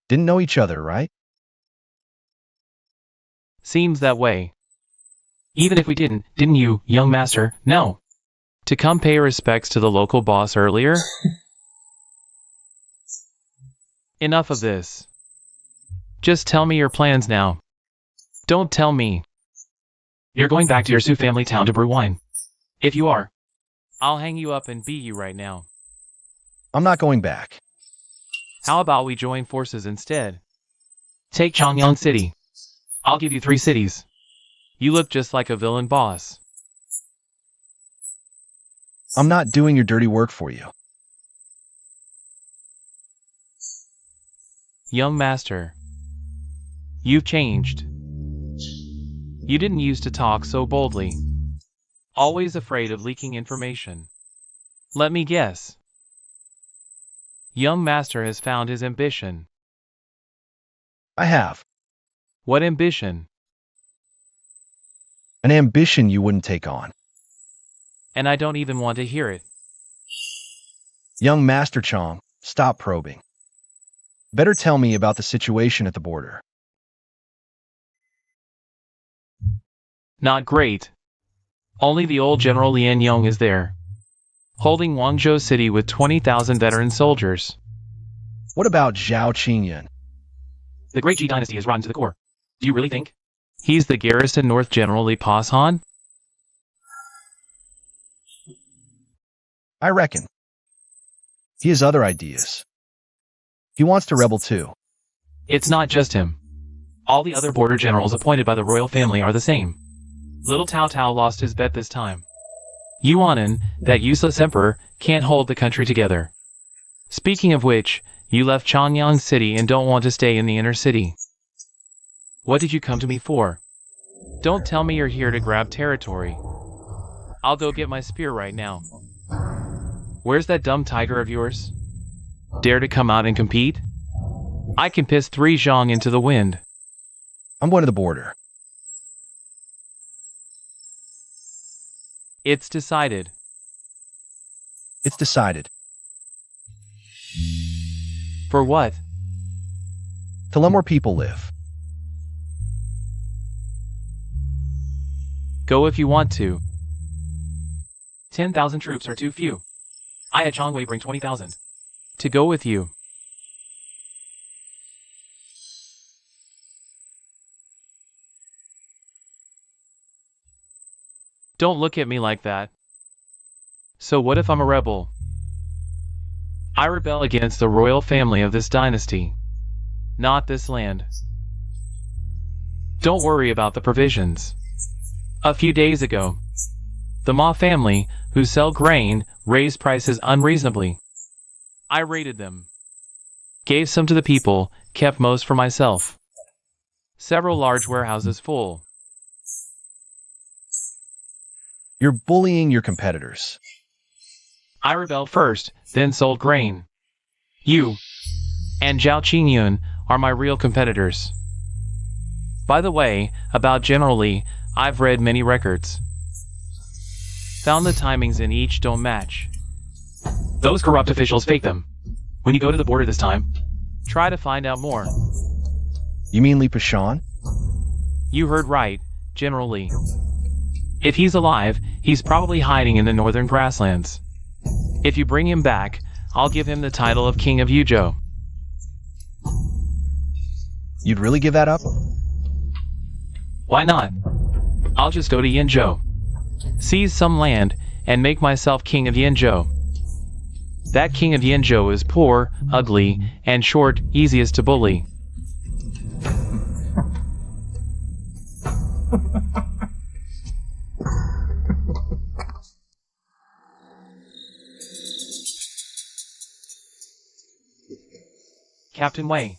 didn't know each other, right? Seems that way. Even if we didn't you, young master, know to come pay respects to the local boss earlier? Enough of this. Just tell me your plans now. Don't tell me you're going back to your Sioux family town to brew wine. If you are, I'll hang you up and beat you right now. I'm not going back. How about we join forces instead? Take Changyang City. I'll give you 3 cities. You look just like a villain boss. I'm not doing your dirty work for you. Young master, you've changed. You didn't used to talk so boldly. Always afraid of leaking information. Let me guess. Young master has found his ambition. I have. What ambition? An ambition you wouldn't take on. And I don't even want to hear it. Young Master Chong, stop probing. Better tell me about the situation at the border. Not great. Only the old General Lian Yong is there, holding Guangzhou City with 20,000 veteran soldiers. What about Zhao Qingyun? The Great Ji dynasty is rotten to the core. Do you really think he's the garrison North General Li Pashan? I reckon. He has other ideas. He wants to rebel too. It's not just him. All the other border generals appointed by the royal family are the same. Little Tao Tao lost his bet this time. Yuanan, that useless emperor, can't hold the country together. Speaking of which, you left Changyang City and don't want to stay in the inner city. What did you come to me for? Don't tell me you're here to grab territory. I'll go get my spear right now. Where's that dumb tiger of yours? Dare to come out and compete? I can piss 3 zhong into the wind. I'm going to the border. It's decided. It's decided. For what? To let more people live. Go if you want to. 10,000 troops are too few. I had Chongwei bring 20,000. To go with you. Don't look at me like that. So what if I'm a rebel? I rebel against the royal family of this dynasty. Not this land. Don't worry about the provisions. A few days ago, the Ma family, who sell grain, raised prices unreasonably. I raided them. Gave some to the people, kept most for myself. Several large warehouses full. You're bullying your competitors. I rebelled first, then sold grain. You and Zhao Qingyun are my real competitors. By the way, about General Li, I've read many records. Found the timings in each don't match. Those corrupt officials fake them. When you go to the border this time, try to find out more. You mean Li Pashan? You heard right, General Li. If he's alive, he's probably hiding in the northern grasslands. If you bring him back, I'll give him the title of King of Yuzhou. You'd really give that up? Why not? I'll just go to Yinzhou, seize some land, and make myself King of Yinzhou. That King of Yinzhou is poor, ugly, and short, easiest to bully. Captain Wei,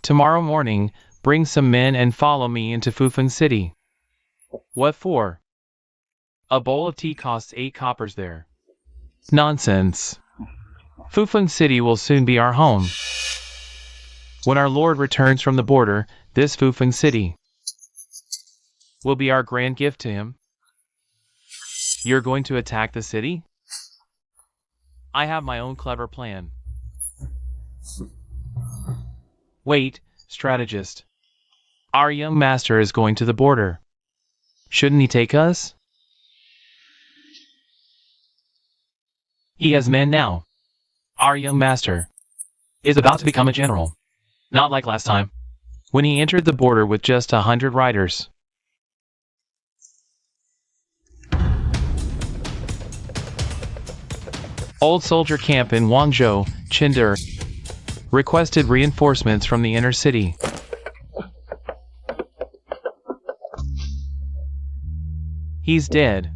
tomorrow morning, bring some men and follow me into Fufeng City. What for? A bowl of tea costs 8 coppers there. Nonsense. Fufeng City will soon be our home. When our Lord returns from the border, this Fufeng City will be our grand gift to him. You're going to attack the city? I have my own clever plan. Wait, strategist. Our young master is going to the border. Shouldn't he take us? He has men now. Our young master is about to become a general. Not like last time, when he entered the border with just 100 riders. Old soldier camp in Guangzhou, Chengdu, requested reinforcements from the inner city. He's dead.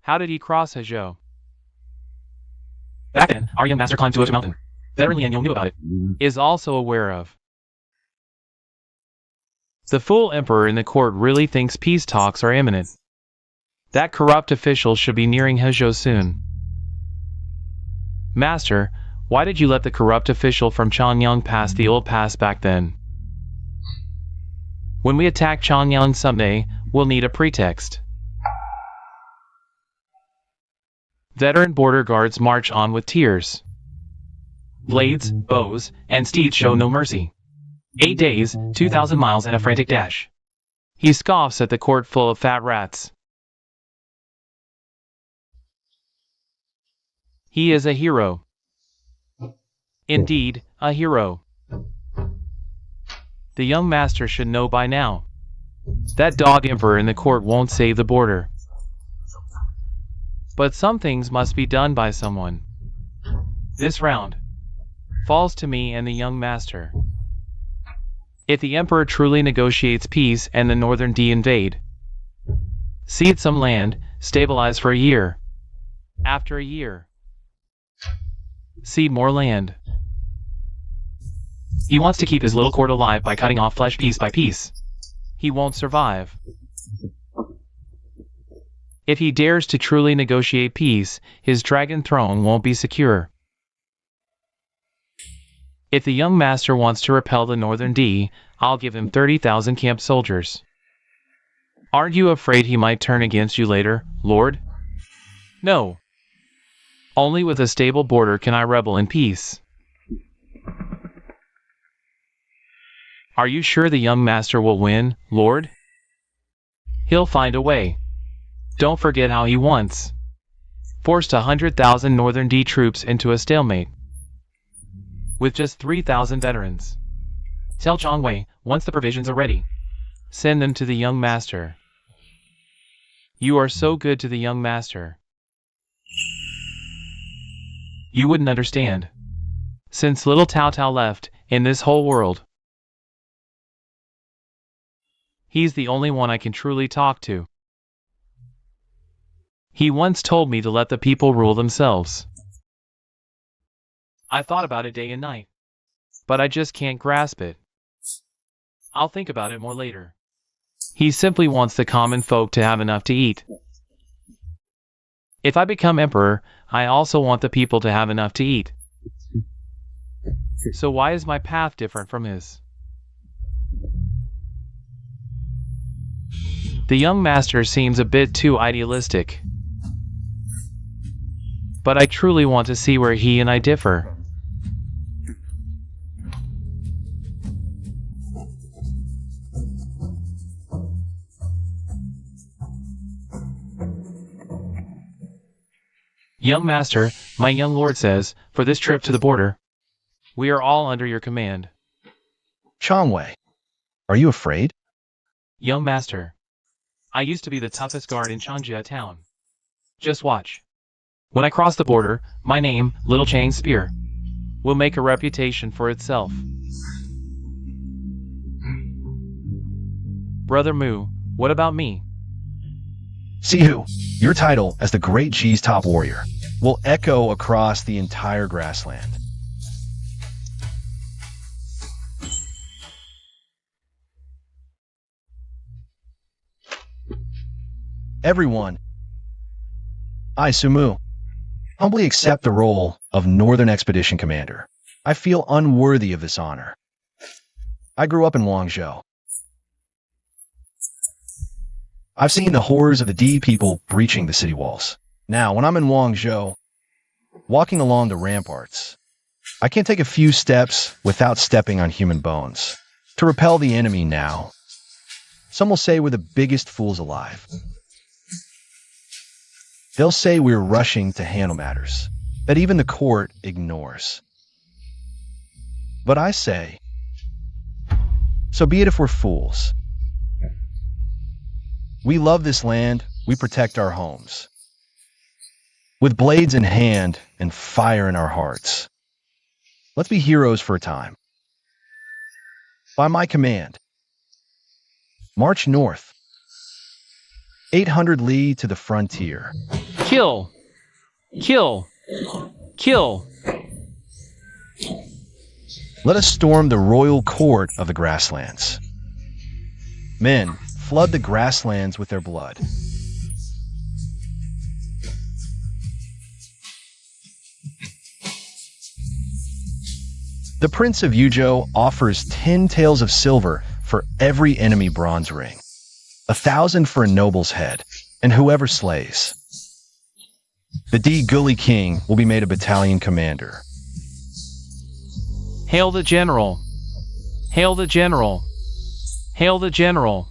How did he cross Hezhou? Back then, our young master climbed to a mountain. Veteran Lian Yong knew about it. Is also aware of. The fool emperor in the court really thinks peace talks are imminent. That corrupt official should be nearing Hezhou soon. Master, why did you let the corrupt official from Chanyang pass the old pass back then? When we attack Chanyang someday, we'll need a pretext. Veteran border guards march on with tears. Blades, bows, and steeds show no mercy. 8 days, 2,000 miles and a frantic dash. He scoffs at the court full of fat rats. He is a hero. Indeed, a hero. The young master should know by now. That dog emperor in the court won't save the border. But some things must be done by someone. This round falls to me and the young master. If the emperor truly negotiates peace and the northern D invade, cede some land, stabilize for a year. After a year, cede more land. He wants to keep his little court alive by cutting off flesh piece by piece. He won't survive. If he dares to truly negotiate peace, his dragon throne won't be secure. If the young master wants to repel the northern D, I'll give him 30,000 camp soldiers. Aren't you afraid he might turn against you later, Lord? No. Only with a stable border can I rebel in peace. Are you sure the young master will win, Lord? He'll find a way. Don't forget how he once forced 100,000 Northern D troops into a stalemate with just 3,000 veterans. Tell Zhang Wei, once the provisions are ready, send them to the young master. You are so good to the young master. You wouldn't understand. Since little Tao Tao left, in this whole world, he's the only one I can truly talk to. He once told me to let the people rule themselves. I thought about it day and night, but I just can't grasp it. I'll think about it more later. He simply wants the common folk to have enough to eat. If I become emperor, I also want the people to have enough to eat. So why is my path different from his? The young master seems a bit too idealistic. But I truly want to see where he and I differ. Young master, my young lord says, for this trip to the border, we are all under your command. Changwei, are you afraid? Young master, I used to be the toughest guard in Changjia town. Just watch. When I cross the border, my name, Little Chang Spear, will make a reputation for itself. Brother Mu, what about me? Sihu, your title as the Great G's top warrior will echo across the entire grassland. Everyone, I, Sumu, humbly accept the role of Northern Expedition Commander. I feel unworthy of this honor. I grew up in Guangzhou. I've seen the horrors of the D people breaching the city walls. Now, when I'm in Guangzhou, walking along the ramparts, I can't take a few steps without stepping on human bones. To repel the enemy now, some will say we're the biggest fools alive. They'll say we're rushing to handle matters that even the court ignores. But I say, so be it if we're fools. We love this land, we protect our homes. With blades in hand and fire in our hearts. Let's be heroes for a time. By my command, march north. 800 li to the frontier. Kill! Kill! Kill! Let us storm the royal court of the grasslands. Men, flood the grasslands with their blood. The Prince of Yuzhou offers 10 taels of silver for every enemy bronze ring, 1,000 for a noble's head, and whoever slays. The D Gully King will be made a battalion commander. Hail the general! Hail the general! Hail the general!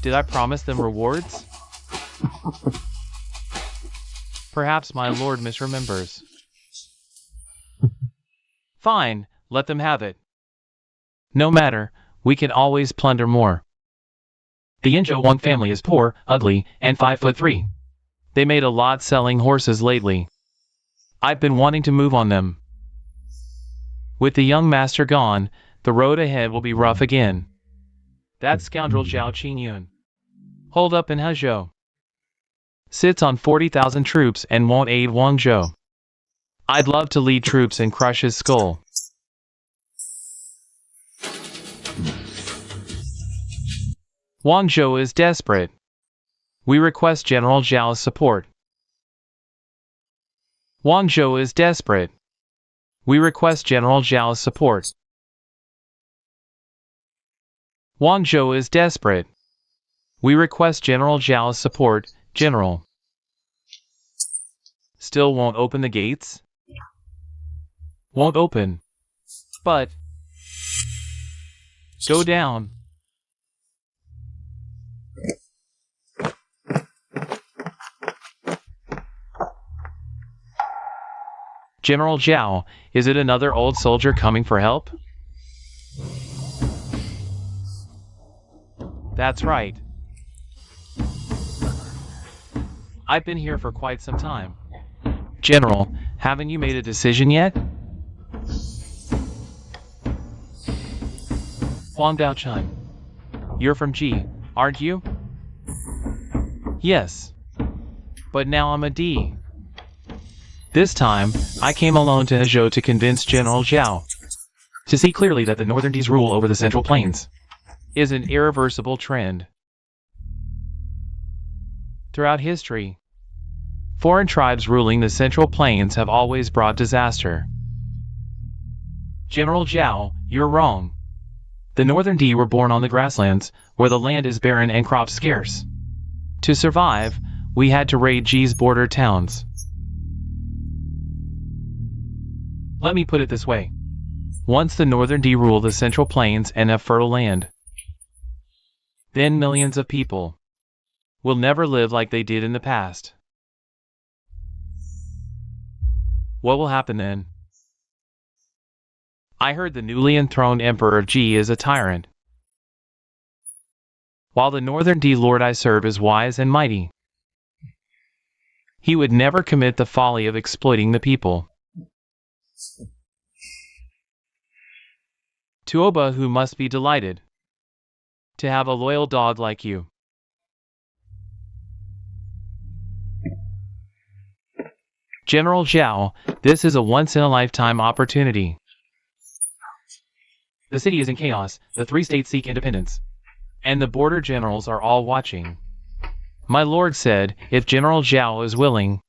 Did I promise them rewards? Perhaps my lord misremembers. Fine, let them have it. No matter, we can always plunder more. The Yinzhou Wang family is poor, ugly, and 5'3". They made a lot selling horses lately. I've been wanting to move on them. With the young master gone, the road ahead will be rough again. That scoundrel Zhao Qingyun, holed up in Hezhou, sits on 40,000 troops and won't aid Guangzhou. I'd love to lead troops and crush his skull. Guangzhou is desperate. We request General Zhao's support. Guangzhou is desperate. We request General Zhao's support. Guangzhou is desperate. We request General Zhao's support, General. Still won't open the gates? Won't open. But go down. General Zhao, is it another old soldier coming for help? That's right. I've been here for quite some time. General, haven't you made a decision yet? Huang Daochun, you're from G, aren't you? Yes. But now I'm a D. This time, I came alone to Hezhou to convince General Zhao to see clearly that the Northern D's rule over the Central Plains is an irreversible trend. Throughout history, Foreign tribes ruling the Central Plains have always brought disaster. General Zhao, you're wrong. The Northern D were born on the grasslands, where the land is barren and crops scarce. To survive, we had to raid G's border towns. Let me put it this way. Once the Northern D rule the Central Plains and have fertile land, then millions of people will never live like they did in the past. What will happen then? I heard the newly enthroned Emperor G is a tyrant, while the Northern D Lord I serve is wise and mighty. He would never commit the folly of exploiting the people. Tuoba, who must be delighted to have a loyal dog like you. General Zhao, this is a once-in-a-lifetime opportunity. The city is in chaos, the 3 states seek independence, and the border generals are all watching. My lord said, if General Zhao is willing,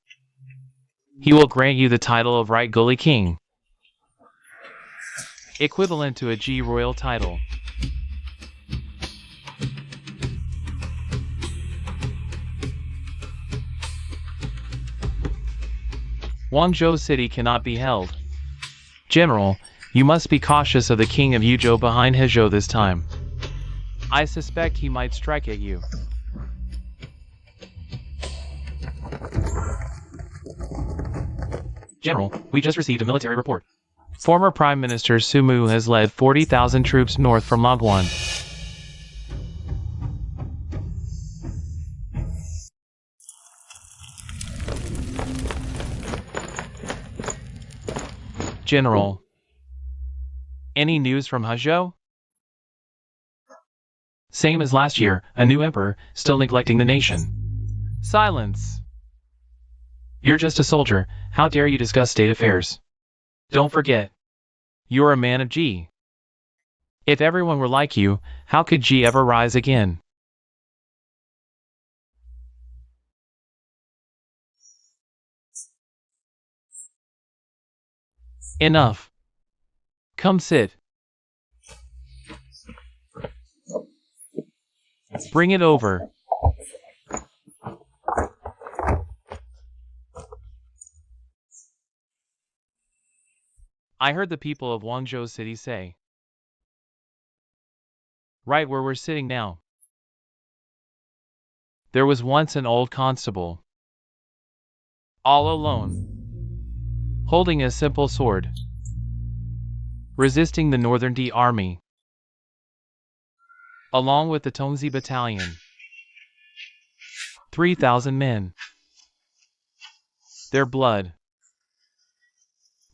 he will grant you the title of Right Gully King, equivalent to a G royal title. Guangzhou City cannot be held. General, you must be cautious of the king of Yuzhou behind Hezhou this time. I suspect he might strike at you. General, we just received a military report. Former Prime Minister Su Mu has led 40,000 troops north from Laguan. General, any news from Hezhou? Same as last year, a new emperor, still neglecting the nation. Silence! You're just a soldier, how dare you discuss state affairs? Don't forget, you're a man of G. If everyone were like you, how could G ever rise again? Enough. Come sit. Bring it over. I heard the people of Guangzhou City say, right where we're sitting now, there was once an old constable, all alone, holding a simple sword, resisting the Northern D army, along with the Tongzi battalion, 3,000 men. Their blood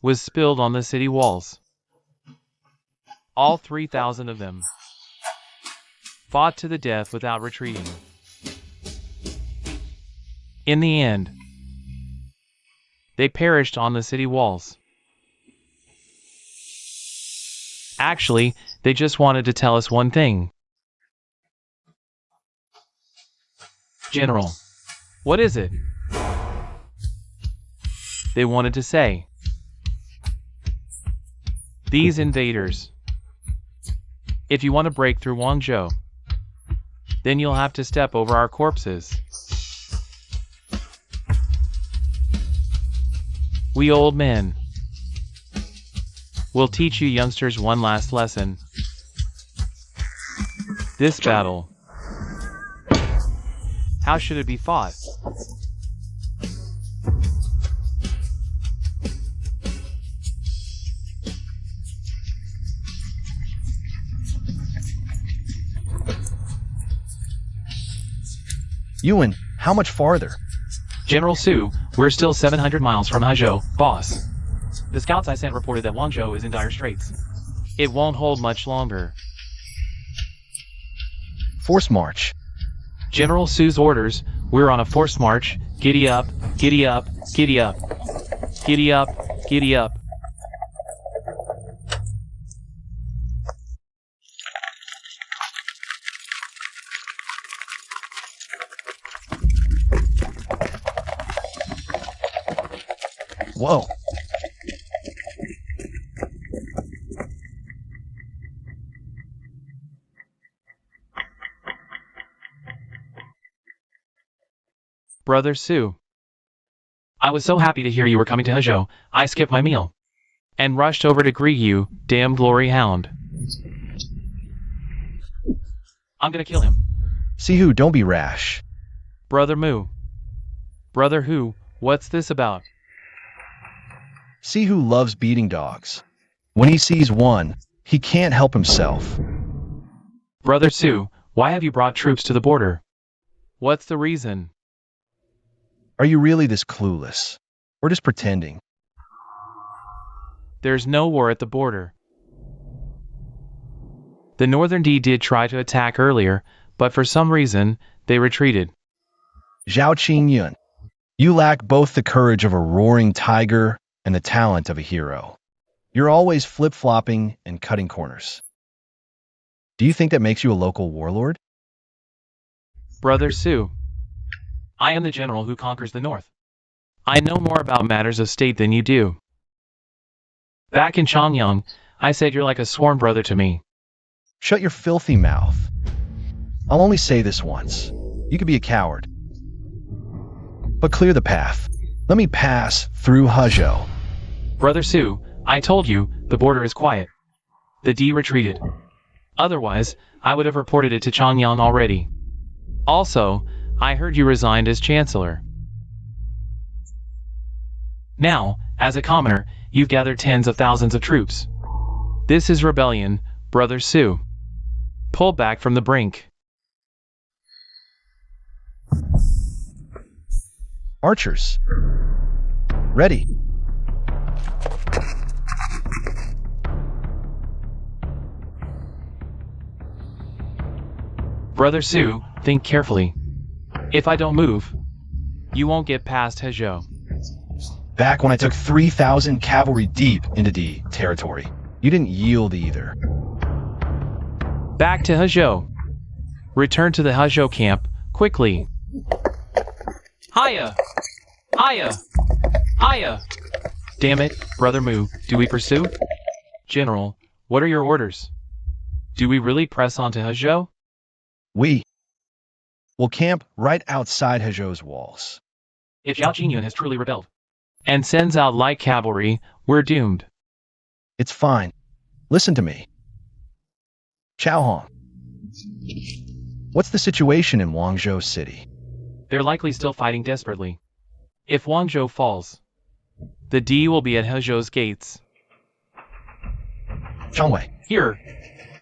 was spilled on the city walls. All 3,000 of them fought to the death without retreating. In the end, they perished on the city walls. Actually, they just wanted to tell us one thing. General, what is it? They wanted to say, these invaders, if you want to break through Guangzhou, then you'll have to step over our corpses. We old men will teach you youngsters one last lesson. This battle, how should it be fought? Yuan, how much farther? General Su, we're still 700 miles from Hezhou, boss. The scouts I sent reported that Guangzhou is in dire straits. It won't hold much longer. Force march. General Su's orders, we're on a forced march. Giddy up, giddy up, giddy up. Giddy up, giddy up. Whoa. Brother Sue. I was so happy to hear you were coming to Hezhou, I skipped my meal. And rushed over to greet you, damn glory hound. I'm gonna kill him. Sihu, don't be rash. Brother Moo. Brother Who, what's this about? Sihu loves beating dogs. When he sees one, he can't help himself. Brother Sue, why have you brought troops to the border? What's the reason? Are you really this clueless? Or just pretending? There's no war at the border. The Northern D did try to attack earlier, but for some reason, they retreated. Zhao Qingyun, you lack both the courage of a roaring tiger and the talent of a hero. You're always flip-flopping and cutting corners. Do you think that makes you a local warlord? Brother Sue. I am the general who conquers the North. I know more about matters of state than you do. Back in Changyang, I said you're like a sworn brother to me. Shut your filthy mouth. I'll only say this once. You could be a coward. But clear the path. Let me pass through Hezhou. Brother Sue, I told you, the border is quiet. The D retreated. Otherwise, I would have reported it to Changyang already. Also, I heard you resigned as chancellor. Now, as a commoner, you've gathered tens of thousands of troops. This is rebellion, Brother Sue. Pull back from the brink. Archers. Ready. Brother Sue, think carefully. If I don't move, you won't get past Hezhou. Back when I took 3,000 cavalry deep into D territory, you didn't yield either. Back to Hezhou. Return to the Hezhou camp, quickly. Hiya! Hiya! Hiya! Damn it, Brother Moo, do we pursue? General, what are your orders? Do we really press on to Hezhou? We will camp right outside Hezhou's walls. If Zhao Qingyun has truly rebelled and sends out light cavalry, we're doomed. It's fine. Listen to me. Chao Hong. What's the situation in Guangzhou City? They're likely still fighting desperately. If Guangzhou falls, the D will be at Hezhou's gates. Changwei, Here,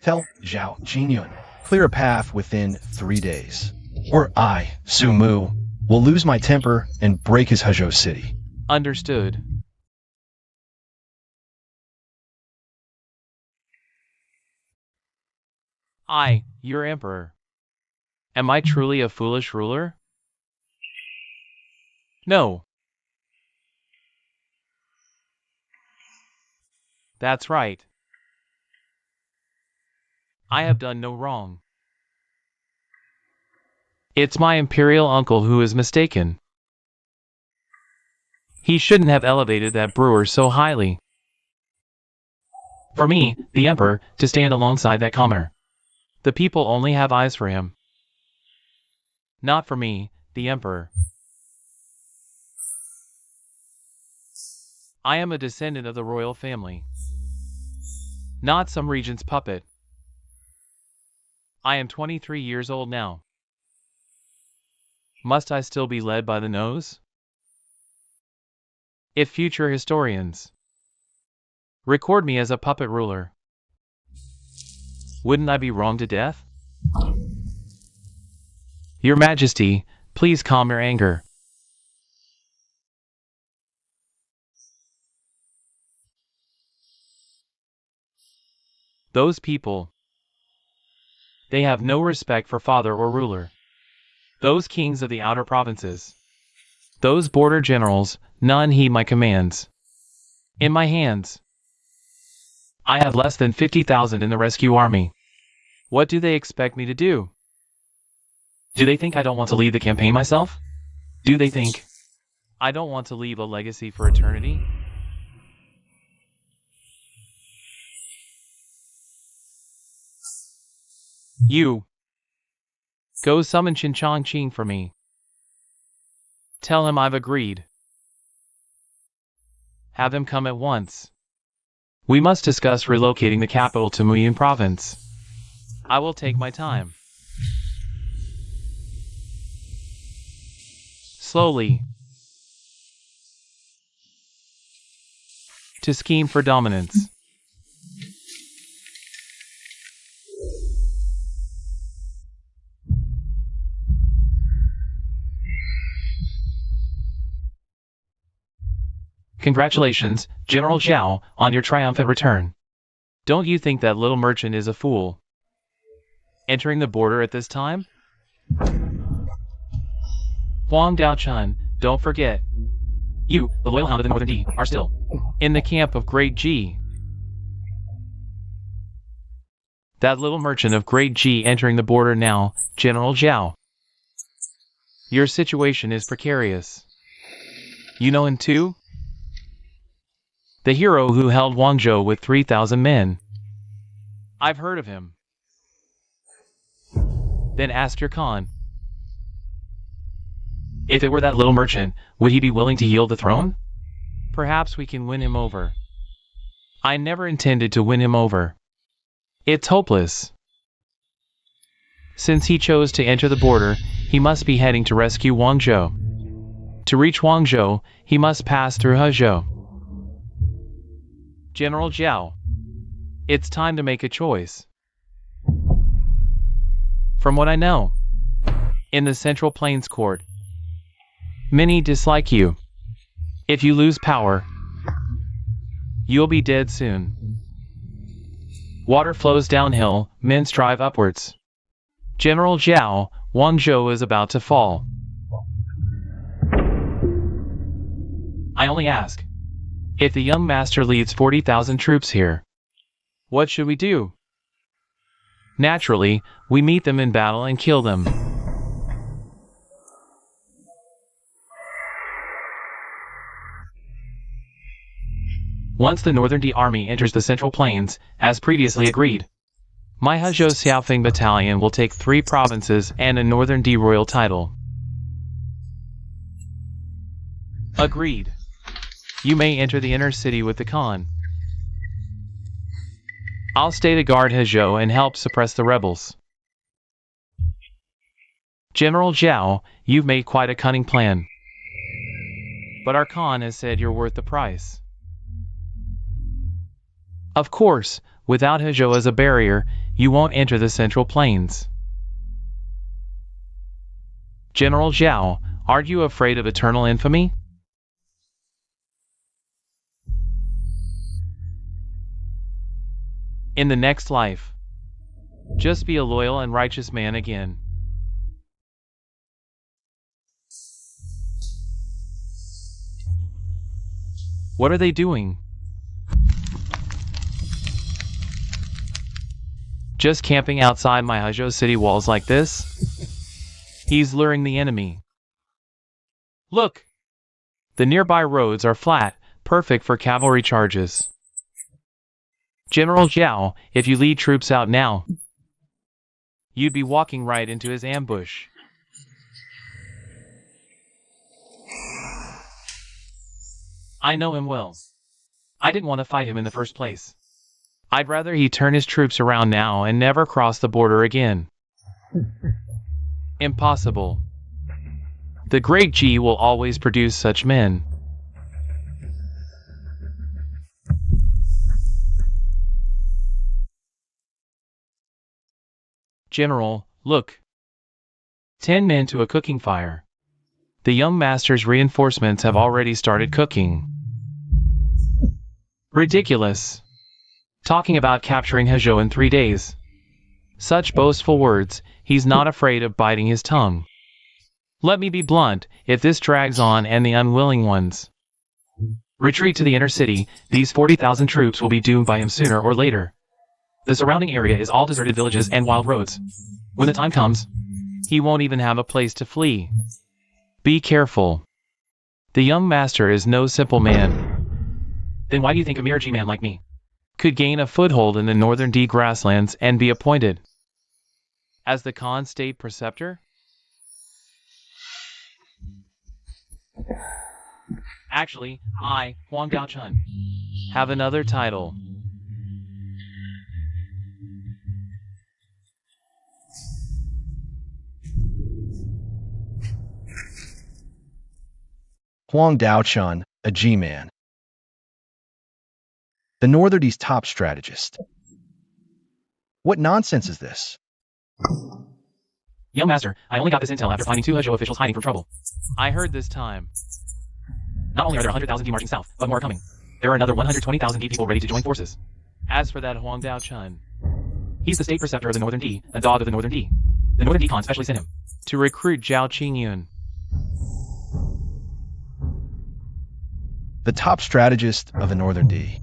tell Zhao Qingyun, clear a path within 3 days. Or I, Su Mu, will lose my temper and break his Hezhou City. understood. Your emperor. Am I truly a foolish ruler? No. That's right. I have done no wrong. It's my imperial uncle who is mistaken. He shouldn't have elevated that brewer so highly. For me, the emperor, to stand alongside that commoner. The people only have eyes for him. Not for me, the emperor. I am a descendant of the royal family. Not some regent's puppet. I am 23 years old now. Must I still be led by the nose? If future historians record me as a puppet ruler, wouldn't I be wronged to death? Your Majesty, please calm your anger. Those people, they have no respect for father or ruler. Those kings of the outer provinces, those border generals, none heed my commands. In my hands, I have less than 50,000 in the rescue army. What do they expect me to do? Do they think I don't want to lead the campaign myself? Do they think I don't want to leave a legacy for eternity? You. Go summon Qing for me. Tell him I've agreed. Have him come at once. We must discuss relocating the capital to Muyin province. I will take my time. Slowly. To scheme for dominance. Congratulations, General Zhao, on your triumphant return. Don't you think that little merchant is a fool? Entering the border at this time? Huang Daochun, don't forget. You, the loyal hound of the Northern D, are still in the camp of Great G. That little merchant of Great G entering the border now, General Zhao. Your situation is precarious. You know him too? The hero who held Guangzhou with 3,000 men. I've heard of him. Then ask your Khan. If it were that little merchant, would he be willing to yield the throne? Perhaps we can win him over. I never intended to win him over. It's hopeless. Since he chose to enter the border, he must be heading to rescue Guangzhou. To reach Guangzhou, he must pass through Hezhou. General Zhao, it's time to make a choice. From what I know, in the Central Plains Court, many dislike you. If you lose power, you'll be dead soon. Water flows downhill, men strive upwards. General Zhao, Guangzhou is about to fall. I only ask. If the young master leads 40,000 troops here, what should we do? Naturally, we meet them in battle and kill them. Once the Northern D army enters the Central Plains, as previously agreed, my Hezhou Xiaofeng battalion will take 3 provinces and a Northern D royal title. Agreed. You may enter the inner city with the Khan. I'll stay to guard Hezhou and help suppress the rebels. General Zhao, you've made quite a cunning plan. But our Khan has said you're worth the price. Of course, without Hezhou as a barrier, you won't enter the Central Plains. General Zhao, aren't you afraid of eternal infamy? In the next life, just be a loyal and righteous man again. What are they doing? Just camping outside my Hezhou city walls like this? He's luring the enemy. Look! The nearby roads are flat, perfect for cavalry charges. General Zhao, if you lead troops out now, you'd be walking right into his ambush. I know him well. I didn't want to fight him in the first place. I'd rather he turn his troops around now and never cross the border again. Impossible. The Great G will always produce such men. General, look. 10 men to a cooking fire. The young master's reinforcements have already started cooking. Ridiculous. Talking about capturing Hezhou in 3 days. Such boastful words, he's not afraid of biting his tongue. Let me be blunt, if this drags on and the unwilling ones retreat to the inner city, these 40,000 troops will be doomed by him sooner or later. The surrounding area is all deserted villages and wild roads. When the time comes, he won't even have a place to flee. Be careful. The young master is no simple man. Then why do you think a mere G-man like me could gain a foothold in the Northern D grasslands and be appointed As the Khan State Preceptor? Actually, I, Huang Daochun, have another title. Huang Daochun, a G-man. The Northerdy's top strategist. What nonsense is this? Young Master, I only got this intel after finding 2 Hezhou officials hiding from trouble. I heard this time. Not only are there 100,000 marching south, but more are coming. There are another 120,000 people ready to join forces. As for that Huang Daochun, he's the state preceptor of the Northern D, a dog of the Northern D. The Northern D Khan specially sent him to recruit Zhao Qingyun. The top strategist of the Northern D.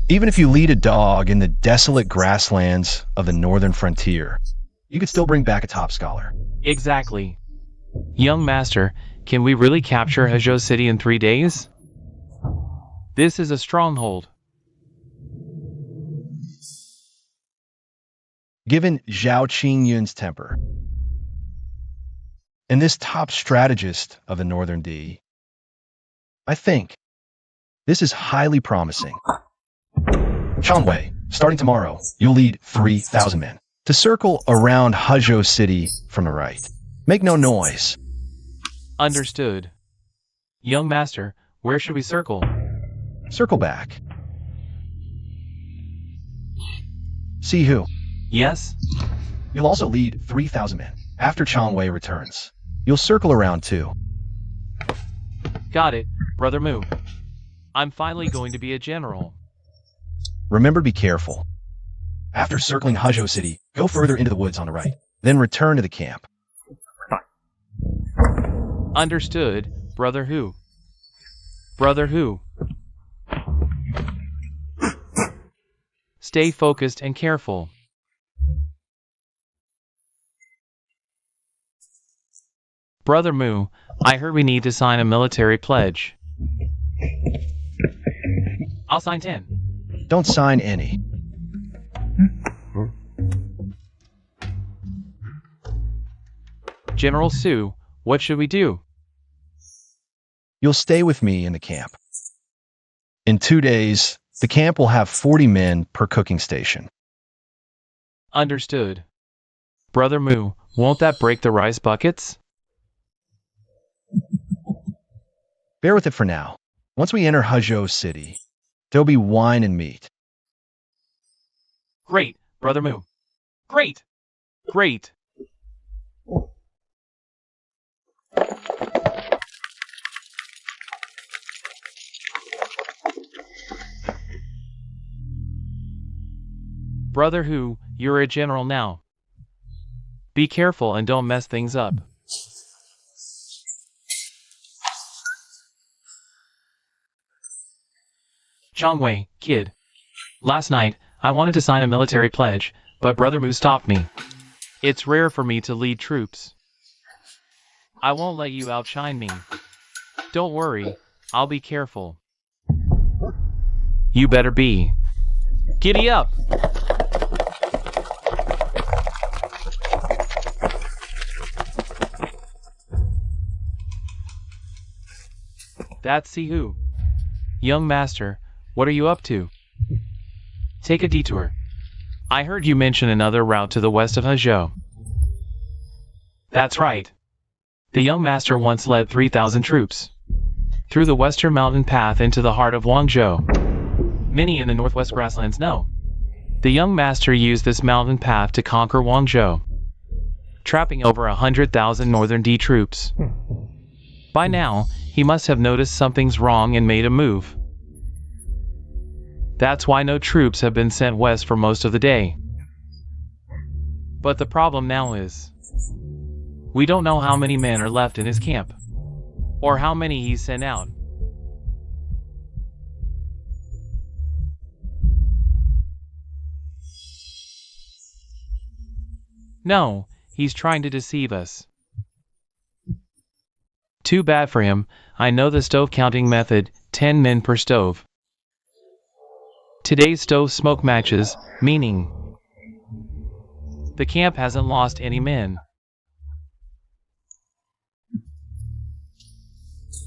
Even if you lead a dog in the desolate grasslands of the northern frontier, you could still bring back a top scholar. Exactly. Young Master, can we really capture Hezhou City in 3 days? This is a stronghold. Given Zhao Qingyun's temper, and this top strategist of the Northern D, I think this is highly promising. Changwei, starting tomorrow, you'll lead 3,000 men to circle around Hezhou City from the right. Make no noise. Understood. Young Master, where should we circle? Circle back. See who? Yes? You'll also lead 3,000 men. After Changwei returns, you'll circle around too. Got it, Brother Mu. I'm finally going to be a general. Remember, be careful. After circling Hezhou City, go further into the woods on the right, then return to the camp. Understood, Brother Hu. Brother Hu. Stay focused and careful. Brother Mu, I heard we need to sign a military pledge. I'll sign 10. Don't sign any. General Su, what should we do? You'll stay with me in the camp. In 2 days, the camp will have 40 men per cooking station. Understood. Brother Mu, won't that break the rice buckets? Bear with it for now. Once we enter Hezhou City, there'll be wine and meat. Great, Brother Mu. Great! Great! Brother Hu, you're a general now. Be careful and don't mess things up. Changwei, kid. Last night, I wanted to sign a military pledge, but Brother Mu stopped me. It's rare for me to lead troops. I won't let you outshine me. Don't worry, I'll be careful. You better be. Giddy up! That's Sihu. Young Master, what are you up to? Take a detour. I heard you mention another route to the west of Hezhou. That's right. The young master once led 3,000 troops through the western mountain path into the heart of Guangzhou. Many in the northwest grasslands know. The young master used this mountain path to conquer Guangzhou, trapping over 100,000 northern D troops. By now, he must have noticed something's wrong and made a move. That's why no troops have been sent west for most of the day. But the problem now is, we don't know how many men are left in his camp, or how many he's sent out. No, he's trying to deceive us. Too bad for him. I know the stove counting method, 10 men per stove. Today's stove smoke matches, meaning The camp hasn't lost any men.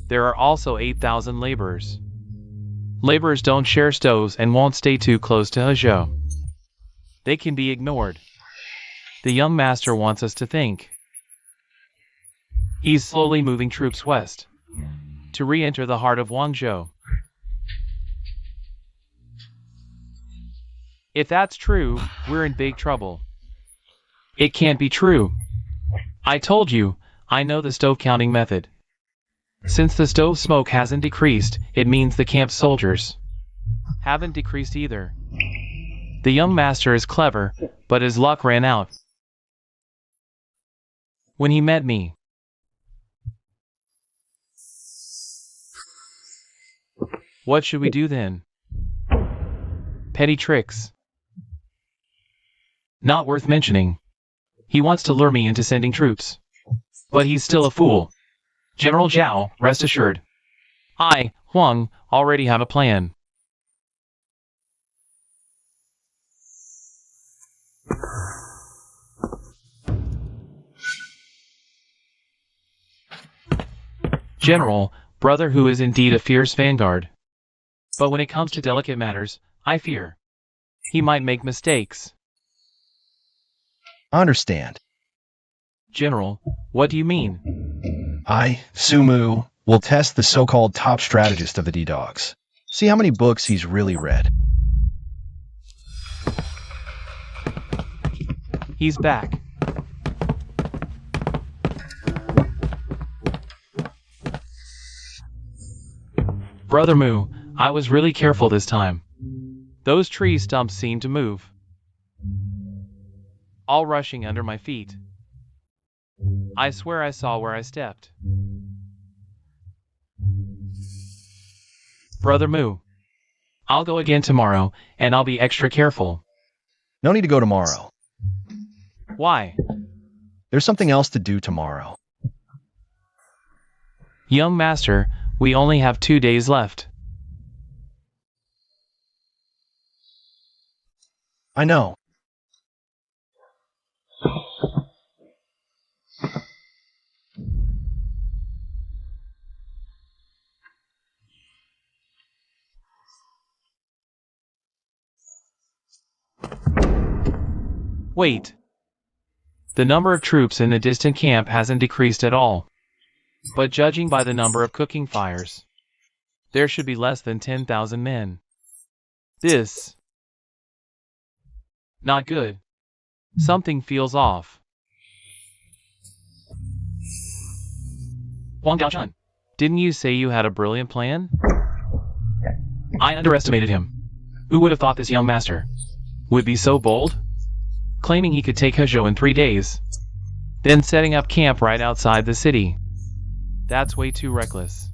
There are also 8,000 laborers. Laborers don't share stoves and won't stay too close to Hezhou. They can be ignored. The young master wants us to think. He's slowly moving troops west to re-enter the heart of Guangzhou. If that's true, we're in big trouble. It can't be true. I told you, I know the stove counting method. Since the stove smoke hasn't decreased, it means the camp soldiers haven't decreased either. The young master is clever, but his luck ran out when he met me. What should we do then? Petty tricks. Not worth mentioning. He wants to lure me into sending troops. But he's still a fool. General Zhao, rest assured. I, Huang, already have a plan. General, brother who is indeed a fierce vanguard. But when it comes to delicate matters, I fear he might make mistakes. I understand. General, what do you mean? I, Sumu, will test the so-called top strategist of the D-Dogs. See how many books he's really read. He's back. Brother Mu, I was really careful this time. Those tree stumps seemed to move, all rushing under my feet. I swear I saw where I stepped. Brother Mu, I'll go again tomorrow, and I'll be extra careful. No need to go tomorrow. Why? There's something else to do tomorrow. Young master, we only have 2 days left. I know. Wait. The number of troops in the distant camp hasn't decreased at all. But judging by the number of cooking fires, there should be less than 10,000 men. This... not good. Something feels off. Wang Daozhan, didn't you say you had a brilliant plan? I underestimated him. Who would have thought this young master would be so bold? Claiming he could take Hezhou in 3 days, then setting up camp right outside the city. That's way too reckless.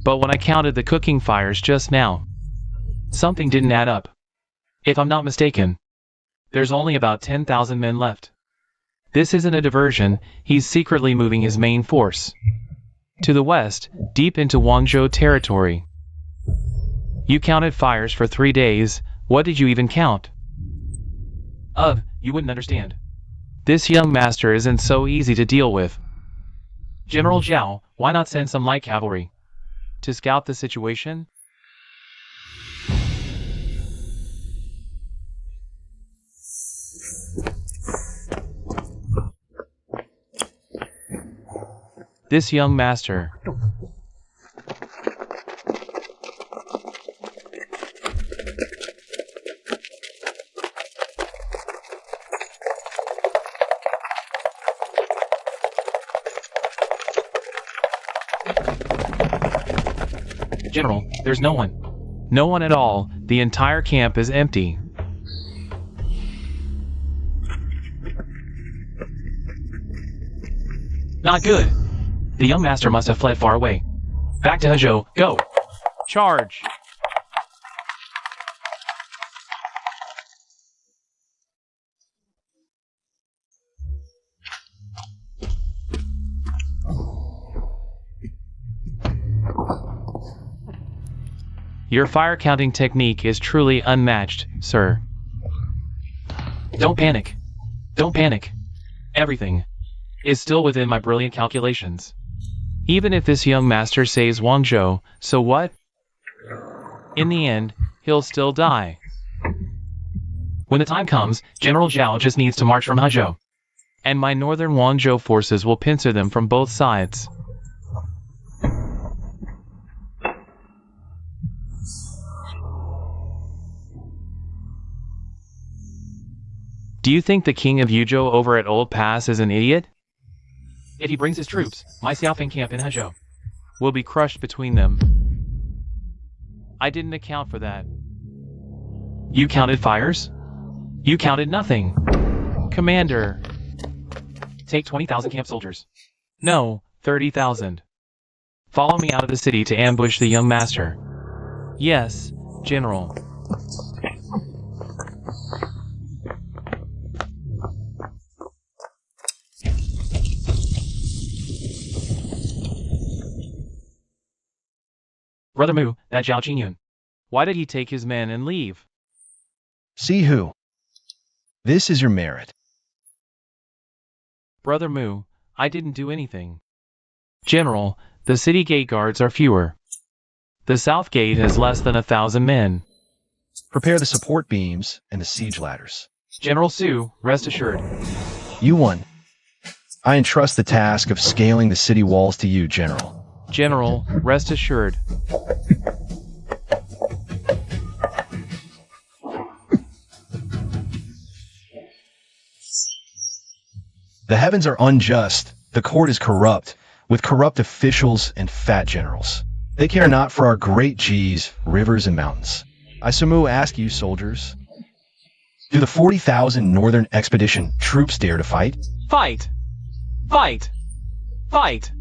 But when I counted the cooking fires just now, something didn't add up. If I'm not mistaken, there's only about 10,000 men left. This isn't a diversion, he's secretly moving his main force to the west, deep into Guangzhou territory. You counted fires for 3 days, what did you even count? You wouldn't understand. This young master isn't so easy to deal with. General Zhao, why not send some light cavalry to scout the situation? This young master. General, there's no one. No one at all. The entire camp is empty. Not good. The young master must have fled far away. Back to Hezhou, go! Charge! Your fire counting technique is truly unmatched, sir. Don't panic. Don't panic. Everything is still within my brilliant calculations. Even if this young master saves Guangzhou, so what? In the end, he'll still die. When the time comes, General Zhao just needs to march from Hezhou, and my northern Guangzhou forces will pincer them from both sides. Do you think the king of Yuzhou over at Old Pass is an idiot? If he brings his troops, my Xiaofeng camp in Hezhou will be crushed between them. I didn't account for that. You counted fires? You counted nothing. Commander. Take 20,000 camp soldiers. No, 30,000. Follow me out of the city to ambush the young master. Yes, General. Brother Mu, that Zhao Qingyun. Why did he take his men and leave? See who? This is your merit. Brother Mu, I didn't do anything. General, the city gate guards are fewer. The south gate has less than 1,000 men. Prepare the support beams and the siege ladders. General Su, rest assured. You won. I entrust the task of scaling the city walls to you, General. General, rest assured. The heavens are unjust, the court is corrupt, with corrupt officials and fat generals. They care not for our great G's, rivers, and mountains. I Samu ask you, soldiers, do the 40,000 Northern Expedition troops dare to fight? Fight! Fight! Fight!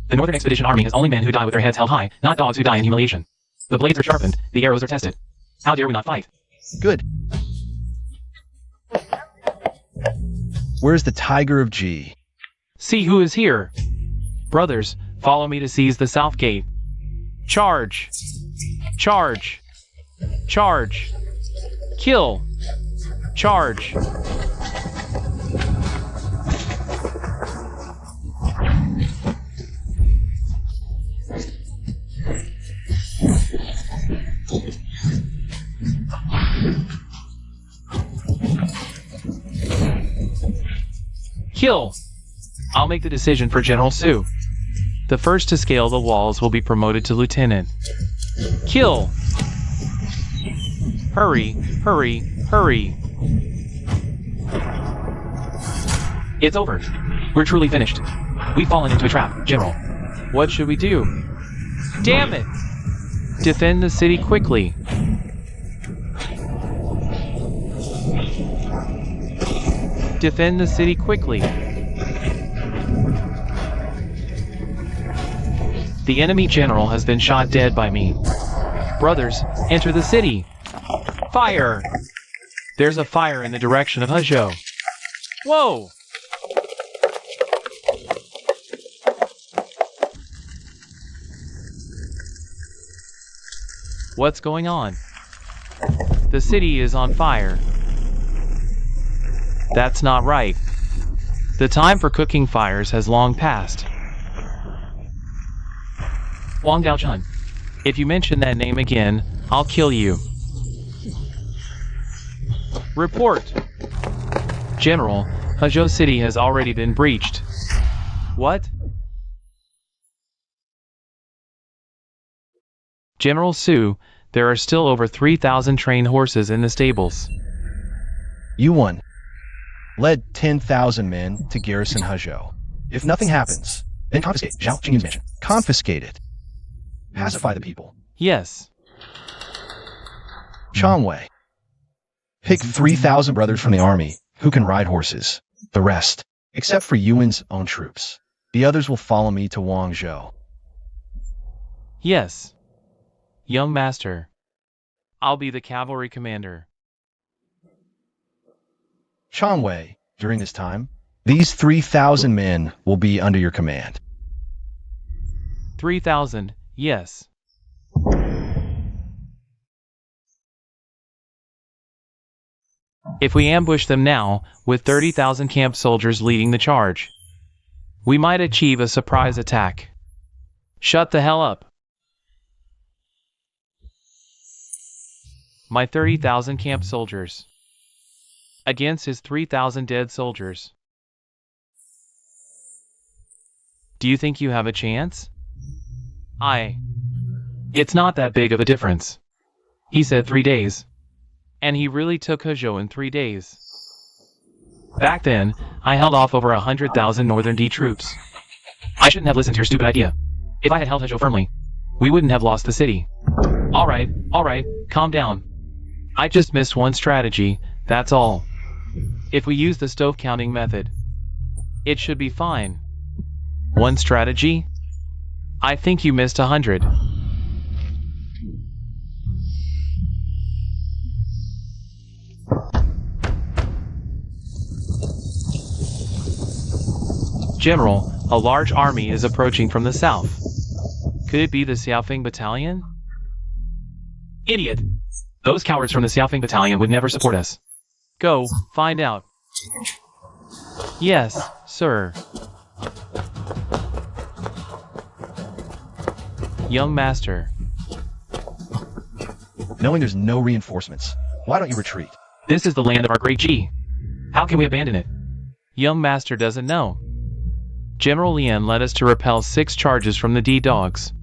The Northern Expedition Army has only men who die with their heads held high, not dogs who die in humiliation. The blades are sharpened, the arrows are tested. How dare we not fight? Good. Where's the Tiger of G? See who is here. Brothers, follow me to seize the south gate. Charge! Charge! Charge! Kill! Charge! Kill! I'll make the decision for General Su. The first to scale the walls will be promoted to lieutenant. Kill! Hurry, hurry, hurry. It's over. We're truly finished. We've fallen into a trap, General. What should we do? Damn it! Defend the city quickly. Defend the city quickly. The enemy general has been shot dead by me. Brothers, enter the city. Fire! There's a fire in the direction of Hezhou. Whoa! What's going on? The city is on fire. That's not right. The time for cooking fires has long passed. Wang Daochun, if you mention that name again, I'll kill you. Report! General, Hezhou City has already been breached. What? General Su, there are still over 3,000 trained horses in the stables. You won. Led 10,000 men to garrison Hezhou. If nothing happens, then confiscate Zhao Qingyun's mansion. Confiscate it. Pacify the people. Yes. Changwei. Pick 3,000 brothers from the army who can ride horses. The rest, except for Yuan's own troops. The others will follow me to Guangzhou. Yes. Young master. I'll be the cavalry commander. Changwei, during this time, these 3,000 men will be under your command. 3,000, yes. If we ambush them now, with 30,000 camp soldiers leading the charge, we might achieve a surprise attack. Shut the hell up. My 30,000 camp soldiers against his 3,000 dead soldiers. Do you think you have a chance? It's not that big of a difference. He said 3 days. And he really took Hezhou in 3 days. Back then, I held off over 100,000 Northern D troops. I shouldn't have listened to your stupid idea. If I had held Hezhou firmly, we wouldn't have lost the city. Alright, calm down. I just missed one strategy, that's all. If we use the stove counting method, it should be fine. One strategy? I think you missed 100. General, a large army is approaching from the south. Could it be the Xiaofeng battalion? Idiot! Those cowards from the Xiaofeng battalion would never support us. Go, find out. Yes, sir. Young master. Knowing there's no reinforcements, why don't you retreat? This is the land of our great G. How can we abandon it? Young master doesn't know. General Lian led us to repel 6 charges from the D-dogs.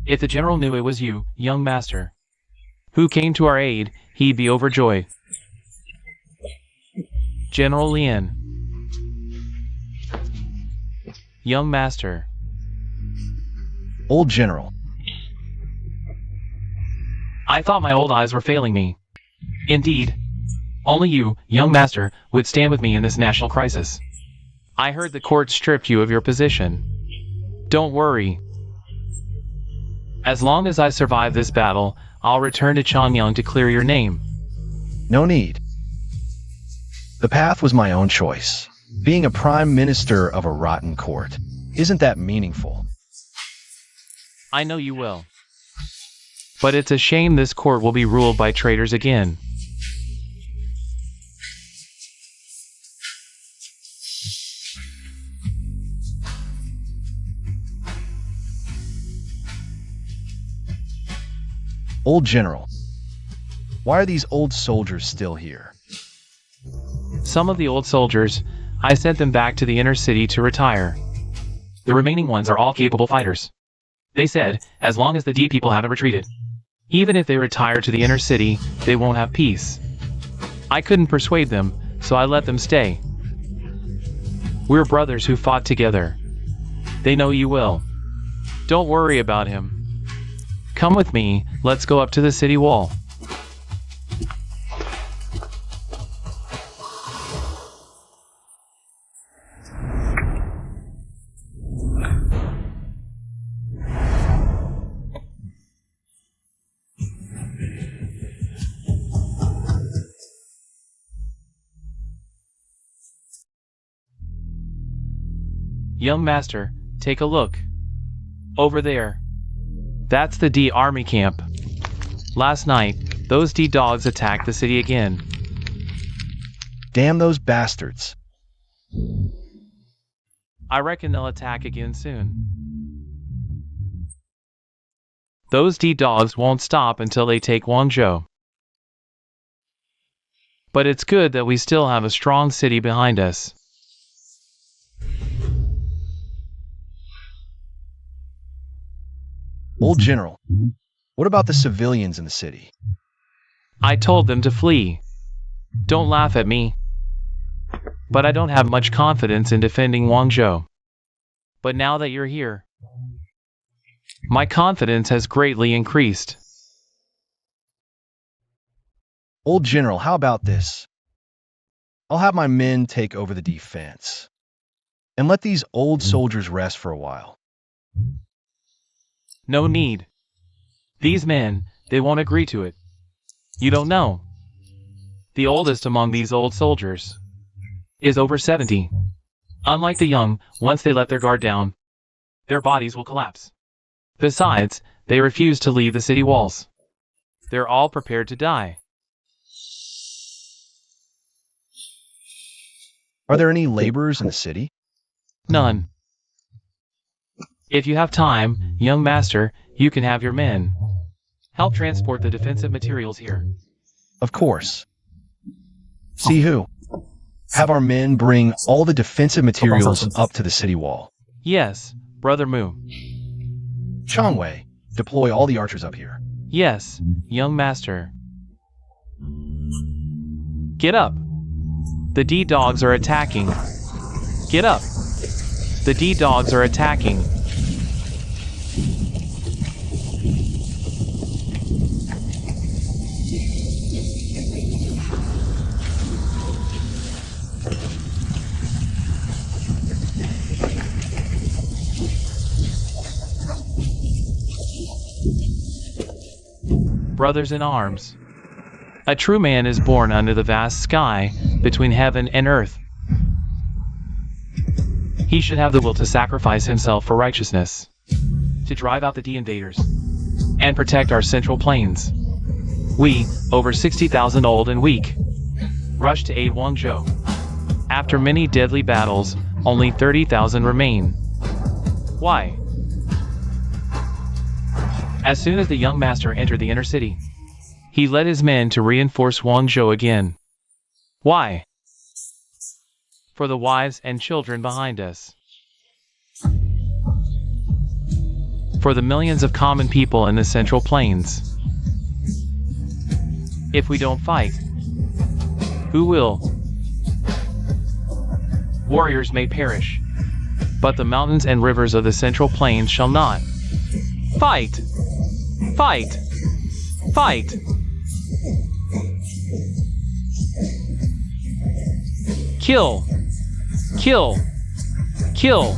If the general knew it was you, young master, who came to our aid, he'd be overjoyed. General Lian. Young master. Old general. I thought my old eyes were failing me. Indeed. Only you, young master, would stand with me in this national crisis. I heard the court stripped you of your position. Don't worry. As long as I survive this battle, I'll return to Changyang to clear your name. No need. The path was my own choice. Being a prime minister of a rotten court isn't that meaningful. I know you will. But it's a shame this court will be ruled by traitors again. Old general, why are these old soldiers still here? Some of the old soldiers, I sent them back to the inner city to retire. The remaining ones are all capable fighters. They said, as long as the D people haven't retreated, even if they retire to the inner city, they won't have peace. I couldn't persuade them, so I let them stay. We're brothers who fought together. They know you will. Don't worry about him. Come with me, let's go up to the city wall. Young master, take a look. Over there. That's the D army camp. Last night, those D dogs attacked the city again. Damn those bastards. I reckon they'll attack again soon. Those D dogs won't stop until they take Guangzhou. But it's good that we still have a strong city behind us. Old general, what about the civilians in the city? I told them to flee. Don't laugh at me. But I don't have much confidence in defending Guangzhou. But now that you're here, my confidence has greatly increased. Old general, how about this? I'll have my men take over the defense. And let these old soldiers rest for a while. No need. These men, they won't agree to it. You don't know. The oldest among these old soldiers is over 70. Unlike the young, once they let their guard down, their bodies will collapse. Besides, they refuse to leave the city walls. They're all prepared to die. Are there any laborers in the city? None. If you have time, young master, you can have your men help transport the defensive materials here. Of course. See who? Have our men bring all the defensive materials up to the city wall. Yes, Brother Mu. Changwei, deploy all the archers up here. Yes, young master. Get up. The D-dogs are attacking. Get up. The D-dogs are attacking. Brothers in arms. A true man is born under the vast sky, between heaven and earth. He should have the will to sacrifice himself for righteousness, to drive out the D-invaders, and protect our central plains. We, over 60,000 old and weak, rush to aid Guangzhou. After many deadly battles, only 30,000 remain. Why? As soon as the young master entered the inner city, he led his men to reinforce Guangzhou again. Why? For the wives and children behind us. For the millions of common people in the Central Plains. If we don't fight, who will? Warriors may perish, but the mountains and rivers of the Central Plains shall not. Fight! Fight! Fight! Kill! Kill! Kill!